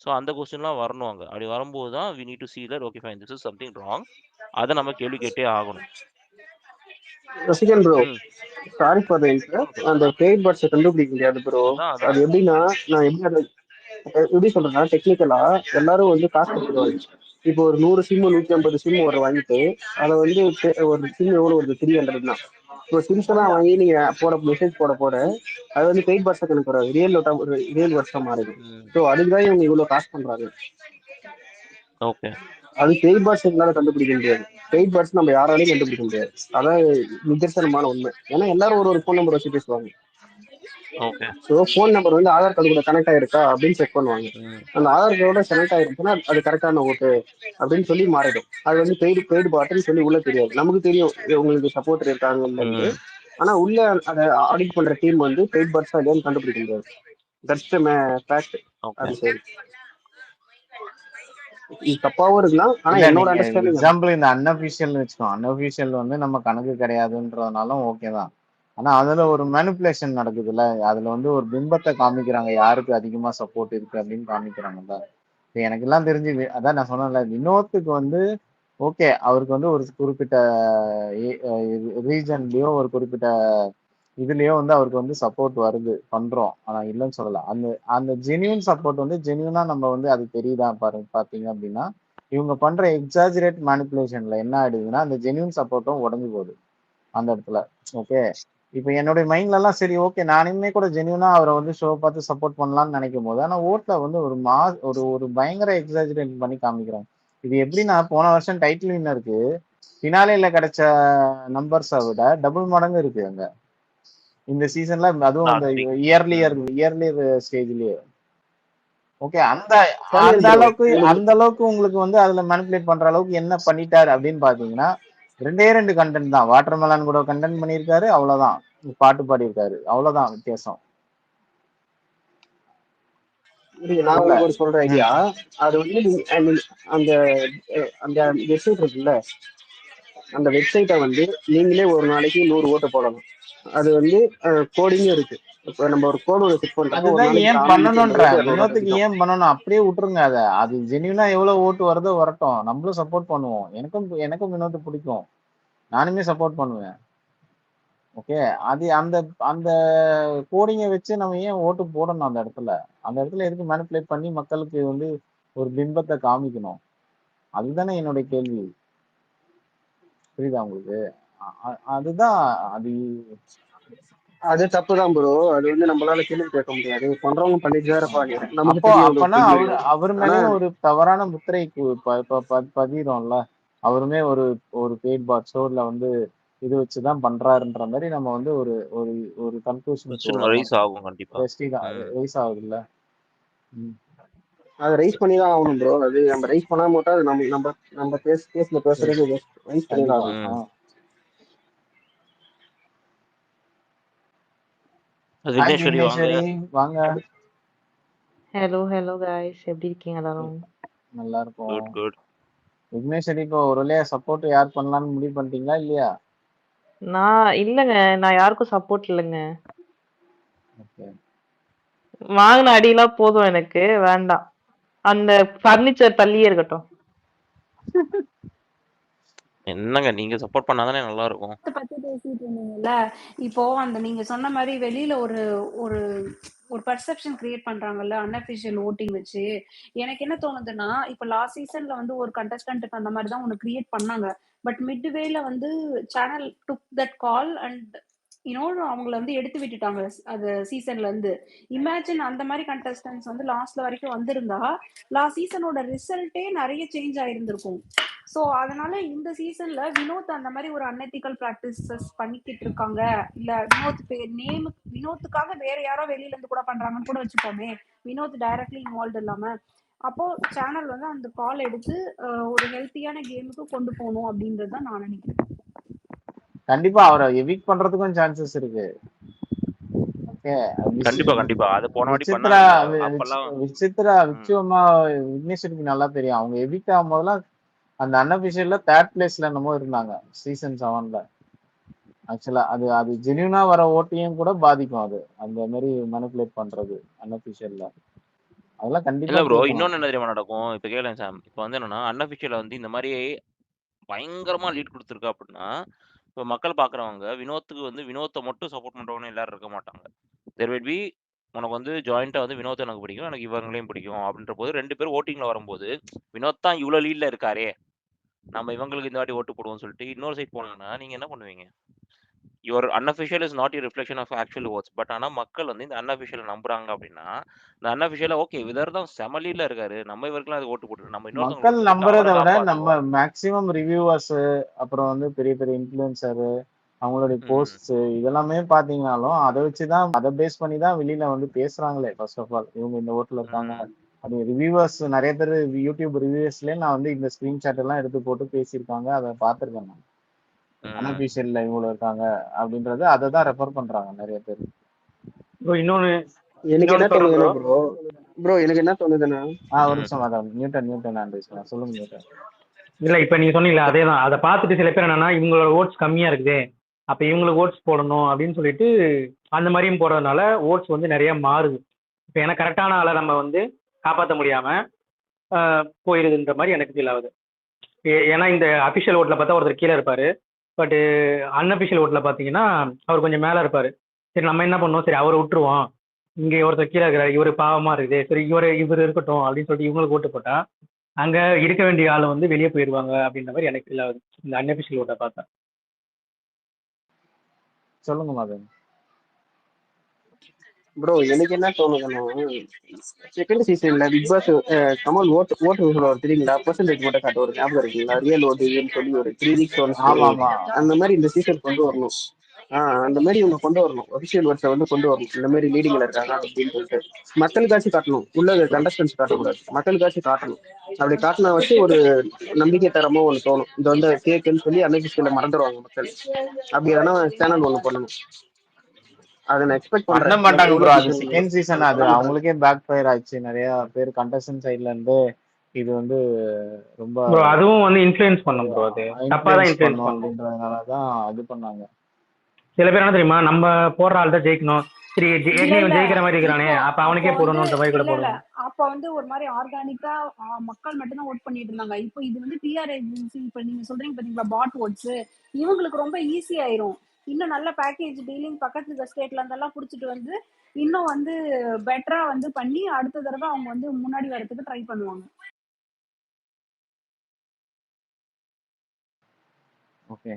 ஸோ அந்த கொஸ்டின்லாம் வரணும் அங்கே. அப்படி வரும்போது தான் we need to see that okay fine, this is something wrong. அதை நம்ம கேள்வி கேட்டே ஆகணும். ரசிகன் bro, sorry for the interrupt. அந்த பெய்ட் பாட்ஸை கண்டுபிடிக்க முடியாது ப்ரோ. அது எப்படின்னா, நான் எப்படி சொல்றேன்னா, டெக்னிக்கலா எல்லாரும் வந்து காசு கொடுத்துருவாங்க. இப்போ ஒரு 100 சிம் 150 சிம் ஒரு வாங்கிட்டு அதை வந்து ஒரு சிம் எவ்வளவு வருது, 300 தான். இப்போ சிம்ஸ் எல்லாம் வாங்கி நீங்க மெசேஜ் போட அது வந்து பெய்ட் பாட்ஸை கணக்கு வராது, ரியல் வருஷம் மாறுது. ஸோ அதுக்குதான் இவங்க இவ்வளவு காசு பண்றாங்க. ஓகே, அது பெய்ட் பாட்ஸ் எங்களால கண்டுபிடிக்க முடியாது. பெய்ட் பாட்ஸ் நம்ம யாராலையும் கண்டுபிடிக்க முடியாது. அதான் நிதர்சனமான உண்மை. ஏன்னா எல்லாரும் ஒரு ஃபோன் நம்பர் வச்சு பேசுவாங்க. ஸோ ஃபோன் நம்பர் வந்து ஆதார் கார்டு கூட கனெக்ட் ஆயிருக்கா அப்படின்னு செக் பண்ணுவாங்க. அந்த ஆதார் கார்டோட கனெக்ட் ஆயிருக்குன்னா அது கரெக்டான ஓட்டு அப்படின்னு சொல்லி மாறிடும். அது வந்து பெய்டு பாட்டுன்னு சொல்லி உள்ள தெரியாது. நமக்கு தெரியும் உங்களுக்கு சப்போர்ட் இருக்காங்க. ஆனா உள்ள அதை ஆடிட் பண்ற டீம் வந்து பெய்ட் பாட்ஸ் இல்லையான்னு கண்டுபிடிக்க முடியாது. That's fact. அது சரி, தப்பாவும் இருக்கலாம். ஆனா என்னோட அண்டர்ஸ்டாண்டிங் எக்ஸாம்பிள் இந்த அன்அஃபிஷியல் வச்சுக்கோம். அன்அஃபிஷியல் வந்து நம்ம கணக்கு கிடையாதுன்றதுனாலும் ஓகே தான். ஆனா அதுல ஒரு மேனிபுலேஷன் நடக்குதுல்ல, அதுல வந்து ஒரு பிம்பத்தை காமிக்கிறாங்க, யாருக்கு அதிகமா சப்போர்ட் இருக்கு அப்படின்னு காமிக்கிறாங்கல்ல. எனக்கு எல்லாம் தெரிஞ்சு அதான் நான் சொன்னேன்ல, வினோத்துக்கு வந்து ஓகே, அவருக்கு வந்து ஒரு குறிப்பிட்ட ரீஜன்லயோ ஒரு குறிப்பிட்ட இதுலயோ வந்து அவருக்கு வந்து சப்போர்ட் வருது, பண்றோம். ஆனா இல்லைன்னு சொல்லல. அந்த அந்த ஜெனியூன் சப்போர்ட் வந்து ஜெனியூனா நம்ம வந்து அது தெரியுதா பாத்தீங்க அப்படின்னா, இவங்க பண்ற எக்ஸாஜரேட் மேனிபுலேஷன்ல என்ன ஆயிடுதுன்னா அந்த ஜெனியூன் சப்போர்ட்டும் உடஞ்சு போகுது அந்த இடத்துல. ஓகே, இப்போ என்னுடைய மைண்ட்ல எல்லாம் சரி ஓகே, நானுமே கூட ஜெனியூனா அவரை வந்து ஷோ பார்த்து சப்போர்ட் பண்ணலாம்னு நினைக்கும் போது, ஆனா ஓட்ல வந்து ஒரு பயங்கர எக்ஸாஜரேட் பண்ணி காமிக்கிறாங்க. இது எப்படின்னா, போன வருஷம் டைட்டில் வின்னருக்கு பினாலேல கிடைச்ச நம்பர்ஸை விட டபுள் மடங்கு இருக்கு அங்க இந்த சீசன்ல. அதுவும் அந்த இயர்லி ஸ்டேஜ்லயே. ஓகே, அந்த அளவுக்கு உங்களுக்கு வந்து அதுல மேனிபுலேட் பண்ற அளவுக்கு என்ன பண்ணிட்டாரு அப்படின்னு பாத்தீங்கன்னா, 2 கண்டென்ட் தான். வாட்டர் மெலான் கூட கண்டென்ட் பண்ணியிருக்காரு, அவ்வளவுதான். பாட்டு பாடியிருக்காரு, அவ்வளவுதான் வித்தியாசம். நான் உங்களுக்கு ஒரு சொல்ற ஐடியா. அது வந்து அந்த அந்த வெப்சைட் இருக்குல்ல, அந்த வெப்சைட்டை வந்து நீங்களே ஒரு நாளைக்கு 100 ஓட்டு போடணும். அது வந்து கோடிங்கும் இருக்கு. இப்ப நம்ம ஒரு கோடு செட் பண்றப்ப ஒரு அதுதான் நாளைக்கு ஏன் 450 பண்ணணும்ன்ற ஓட்டு 200 வினோத்துக்கு அதிகம். ஏன் பண்ணணும், அப்படியே விட்டுருங்க. அது ஜெனியூனா எவ்வளவு ஓட்டு வருதோ வரட்டும், நம்மளும் சப்போர்ட் பண்ணுவோம். எனக்கும் வினோத் பிடிக்கும், நானுமே சப்போர்ட் பண்ணுவேன். ஓகே, அது அந்த அந்த கோடிங்கை வச்சு நம்ம ஏன் ஓட்டு போடணும் அந்த இடத்துல எதுக்கு மேனிப்புலேட் பண்ணி மக்களுக்கு வந்து ஒரு பிம்பத்தை காமிக்கணும்? அதுதானே என்னுடைய கேள்வி. புரியுதா உங்களுக்கு? அதுதான் அது. அது தப்புதான் ப்ரோ. அது வந்து நம்மளால கேள்வி கேட்க முடியாது, பண்றவங்க பண்ணிட்டு தான் இருப்பாங்க. நமக்கு அப்போ தெரியும் அப்பனா பொய். அவர் ஆனா மேலேயும் ஒரு தவறான முத்திரை பதிரும்ல. அவருமே ஒரு ஒரு பெய்ட் பாட்ஸோ இல்ல வந்து இது வச்சுதான் பண்றாருன்ற மாதிரி நம்ம வந்து ஒரு ஒரு ஒரு கன்க்ளூஷனுக்கு கொஸ்டின் வரணும். ரைஸ் ஆகும் கண்டிப்பா. ரைஸ் ஆகுது இல்ல. அதை ரைஸ் பண்ணி தான் ஆகணும் ப்ரோ. அது நம்ம ரைஸ் பண்ணாம மட்டும் அது நம்ம நம்ம நம்ம கேஸ்ல பேசுறது ரைஸ் பண்ணி தான் ஆகணும். விக்னேஸ்வரி வாங்க. ஹலோ ஹலோ காய்ஸ், எப்படி இருக்கீங்க எல்லாரும்? நல்லா இருக்கும். Good good. விக்னேஸ்வரி இப்போ ஒரு வழியா சப்போர்ட் யார் பண்ணலாம்னு முடிவு பண்ணிட்டீங்களா இல்லையா? நான் இல்லைங்க, நான் யாருக்கும் சப்போர்ட் இல்லைங்க. ஓகே, வாங்கின அடியெல்லாம் போதும், எனக்கு வேண்டாம். அந்த பர்னிச்சர் தள்ளியே இருக்கட்டும். என்னங்க நீங்க சப்போர்ட் பண்ணாதானே நல்லா இருக்கும். பத்தி பேசிட்டு இருந்தீங்கல்ல, இப்போ அந்த நீங்க சொன்ன மாதிரி வெளியில ஒரு ஒரு ஒரு பர்செப்ஷன் கிரியேட் பண்றாங்கல்ல அன்அஃபிஷியல் ஓட்டிங் வச்சு. எனக்கு என்ன தோணுதுன்னா, இப்போ லாஸ்ட் சீசன்ல வந்து ஒரு கண்டஸ்டன்ட்டுக்கு அந்த மாதிரி தான் ஒன்று கிரியேட் பண்ணாங்க. பட் மிட் வேல வந்து channel took that call and அவங்கள வந்து எடுத்து விட்டுட்டாங்க அது சீசன்ல இருந்து. இமேஜின் அந்த மாதிரி கண்டஸ்டன்ஸ் வந்து லாஸ்ட்ல வரைக்கும் வந்திருந்தா லாஸ்ட் சீசனோட ரிசல்ட்டே நிறைய சேஞ்ச் ஆயிருந்திருக்கும். ஸோ அதனால இந்த சீசன்ல வினோத் அந்த மாதிரி ஒரு அன்எத்திக்கல் ப்ராக்டிசஸ் பண்ணிக்கிட்டு இருக்காங்க, இல்ல வினோத்துக்காக வேற யாரோ வெளியில இருந்து கூட பண்றாங்கன்னு கூட வச்சுப்போமே, வினோத் டைரக்ட்லி இன்வால்வ் இல்லாம. அப்போ சேனல் வந்து அந்த கால் எடுத்து ஒரு ஹெல்த்தியான கேமுக்கு கொண்டு போகணும் அப்படின்றது தான் நான் நினைக்கிறேன். கண்டிப்பா அவரை எவிக் பண்றதுக்கும் சான்சஸ் இருக்கு. ஓகே, கண்டிப்பா கண்டிப்பா. அது போன வாட்டி விசித்ரா பண்ணாங்க அப்பலாம். விக்னேஸ்வரிக்கு நல்லா தெரியும். அவங்க எவிக் ஆகும் போதெல்லாம் அந்த அன்அபிஷியல்ல 3rd பிளேஸ்ல என்னமோ இருந்தாங்க சீசன் 7ல. ஆக்சுவலா அது ஜெனியூனா வர ஓட்டையும் கூட பாதிக்கும். அது அந்த மாதிரி மேனிபுலேட் பண்றது அன்அபிஷியல்ல, அதெல்லாம் கண்டிப்பா இல்ல ப்ரோ, கேட்கணும். இன்னொன்னு என்ன தெரியுமா நடக்கும்? இப்ப கேளுங்க சாம். இப்போ வந்து என்னன்னா அன்அபிஷியல் வந்து இந்த மாதிரி பயங்கரமா லீட் கொடுத்துருக்கா அப்படின்னா, இப்போ மக்கள் பாக்குறவங்க வினோத்துக்கு வந்து வினோத்தை மட்டும் சப்போர்ட் பண்றவங்க எல்லாரும் இருக்க மாட்டாங்க. தெர் வில் பி உனக்கு வந்து ஜாயிண்டா வந்து வினோத் எனக்கு பிடிக்கும், எனக்கு இவங்களையும் பிடிக்கும் அப்படின்ற போது 2 பேரும் ஓட்டிங்ல வரும்போது வினோத் தான் இவ்வளவு லீட்ல இருக்காரே, நம்ம இவங்களுக்கு இந்த வாட்டி ஓட்டு போடுவோம்னு சொல்லிட்டு இன்னொரு சைட் போனாங்கன்னா நீங்க என்ன பண்ணுவீங்க? Your unofficial is not a reflection of actual votes. But ஆனா மக்கள் வந்து இந்த அன்அஃபிஷியலை நம்புறாங்க அப்படின்னா, இந்த அன்அஃபிஷியலை ஓகே இவர் தான் செம லீட்ல இருக்காரு, நம்ம இவருக்குலாம் அது ஓட்டு போட்டு நம்ம இன்னொருத்தவங்க மக்கள் ஓட்டு போட்டு நம்புறதை அவரை விட நம்ம காப்பாற்றுவோம். மேக்சிமம் ரிவ்யூவர்ஸ், அப்புறம் வந்து பெரிய பெரிய இன்ஃபுளுசரு, அவங்களுடைய போஸ்ட்ஸ் இதெல்லாமே பாத்தீங்கன்னாலும் அதை வச்சுதான், அதை பேஸ் பண்ணி தான் வெளியில வந்து பேசுறாங்களே. ஃபர்ஸ்ட் ஆஃப் ஆல் இவங்க இந்த ஓட்டுல இருக்காங்க. அது ரிவ்யூவர்ஸ் நிறைய பேர் யூடியூப் ரிவ்யூவர்ஸ்லயே நான் வந்து இந்த ஸ்கிரீன்ஷாட் எல்லாம் எடுத்து போட்டு பேசியிருக்காங்க, அதை பார்த்திருக்கேன் நான். அன்அபிஷியல்ல இவங்க இருக்காங்க அப்படின்றது அதை தான் ரெஃபர் பண்றாங்க நிறைய பேர். இன்னொன்னு எனக்கு என்ன தோணுதுன்னா ப்ரோ எனக்கு என்ன தோணுதுன்னா ஒரு நிமிஷம் அதான் நியூட்டன் சொல்லுங்க நியூட்டன். இல்ல இப்ப நீங்க சொன்னீங்களா அதேதான். அதை பார்த்துட்டு சில பேர் என்னன்னா இவங்களோட ஓட்ஸ் கம்மியா இருக்குது, அப்ப இவங்களுக்கு ஓட்ஸ் போடணும் அப்படின்னு சொல்லிட்டு அந்த மாதிரியும் போடுறதுனால ஓட்ஸ் வந்து நிறைய மாறுது. இப்ப எனக்கு கரெக்டான ஆளை நம்ம வந்து காப்பாற்ற முடியாம போயிருதுன்ற மாதிரி எனக்கு ஃபீல் ஆகுது. ஏன்னா இந்த அபிஷியல் ஓட்டில் பார்த்தா ஒருத்தர் கீழே இருப்பாரு, பட்டு அன்அபிஷியல் ஓட்டில் பார்த்தீங்கன்னா அவர் கொஞ்சம் மேலே இருப்பாரு. சரி நம்ம என்ன பண்ணோம், சரி அவரை விட்டுருவோம், இங்கே ஒருத்தர் கீழே இருக்கிறார், இவர் பாவமா இருக்குது, சரி இவர் இருக்கட்டும் அப்படின்னு சொல்லிட்டு இவங்களுக்கு ஓட்டு போட்டா அங்க இருக்க வேண்டிய ஆள் வந்து வெளியே போயிடுவாங்க அப்படின்ற மாதிரி எனக்கு ஃபீல் ஆகுது இந்த அன்அபிஷியல் ஓட்டை பார்த்தா. சொல்லுங்க மதன். ப்ரோ எனக்கு என்ன தோணுதுன்னா, செகண்ட் சீசன்ல பிக் பாஸ் கமல் ஓட்டு சொல்லுவார் தெரியுங்களா, பெர்சன்டேஜ் மட்டும் காட்ட ஒரு ஞாபகம் இருக்குங்களா, ரியல் ஓட்டுன்னு சொல்லி ஒரு 3 வீக்ஸ் ஒன்ஸ் அந்த மாதிரி இந்த சீசன் கொண்டு வரணும். அந்த மாதிரி இவங்க கொண்டு வரணும், அபிஷியல் ஓட்ஸை வந்து கொண்டு வரணும். இந்த மாதிரி லீடிங்ல இருக்காங்க அப்படின்னு சொல்லிட்டு மக்களுக்காச்சும் காட்டணும், உள்ள கண்டஸ்டன்ஸ் காட்டக்கூடாது, மக்களுக்காச்சும் காட்டணும். அப்படி காட்டினா வச்சு ஒரு நம்பிக்கை தரமோ ஒன்று தோணும், இந்த வந்து கேக்குன்னு சொல்லி அன்அபிஷியலை மறந்துடுவாங்க மக்கள். அப்படி எதனா சேனல் ஒன்று பண்ணணும், அதை நான் எக்ஸ்பெக்ட் பண்ண பண்றேன். மாட்டாங்க ப்ரோ. அது செகண்ட் சீசன், அது அவங்களுக்கே பேக் ஃபயர் ஆச்சு. நிறைய பேர் கண்டஸ்டன்ட் சைடுல இருந்து இது வந்து ரொம்ப அதுவும் வந்து இன்ஃப்ளூயன்ஸ் பண்ணும் ப்ரோ, அது தப்பா தான் இன்ஃப்ளூயன்ஸ் பண்ணும் அப்படின்றதுனால தான் இது பண்ணாங்க. சில பேர் என்ன தெரியுமா, நம்ம போடுற ஆள் தான் ஜெயிக்கணும், சரி இல்ல ஏற்கனவே இல்ல ஜெயிக்கிற மாதிரி இருக்கிறானே இப்போ அப்ப அப்போ அவனுக்கே வந்து போடணும்ன்ற மாதிரி கூட இல்ல போடுவாங்க. அப்ப வந்து ஒரு மாதிரி ஆர்கானிக்கா மக்கள் மட்டும்தான் ஓட் பண்ணிட்டு இருந்தாங்க. இப்போ இது வந்து பிஆர் ஏஜென்சி, இப்ப நீங்க சொல்றீங்க பாத்தீங்களா பாட் ஓட்ஸ், இவங்களுக்கு ரொம்ப ஈஸி ஆயிரும். இன்னும் நல்ல பேக்கேஜ் டீலிங் பக்கத்து ஸ்டேட்ல இருந்தெல்லாம் புடிச்சிட்டு வந்து இன்னும் வந்து பெட்டரா வந்து பண்ணி அடுத்த தடவை அவங்க வந்து முன்னாடி வரதுக்கு ட்ரை பண்ணுவாங்க. ஓகே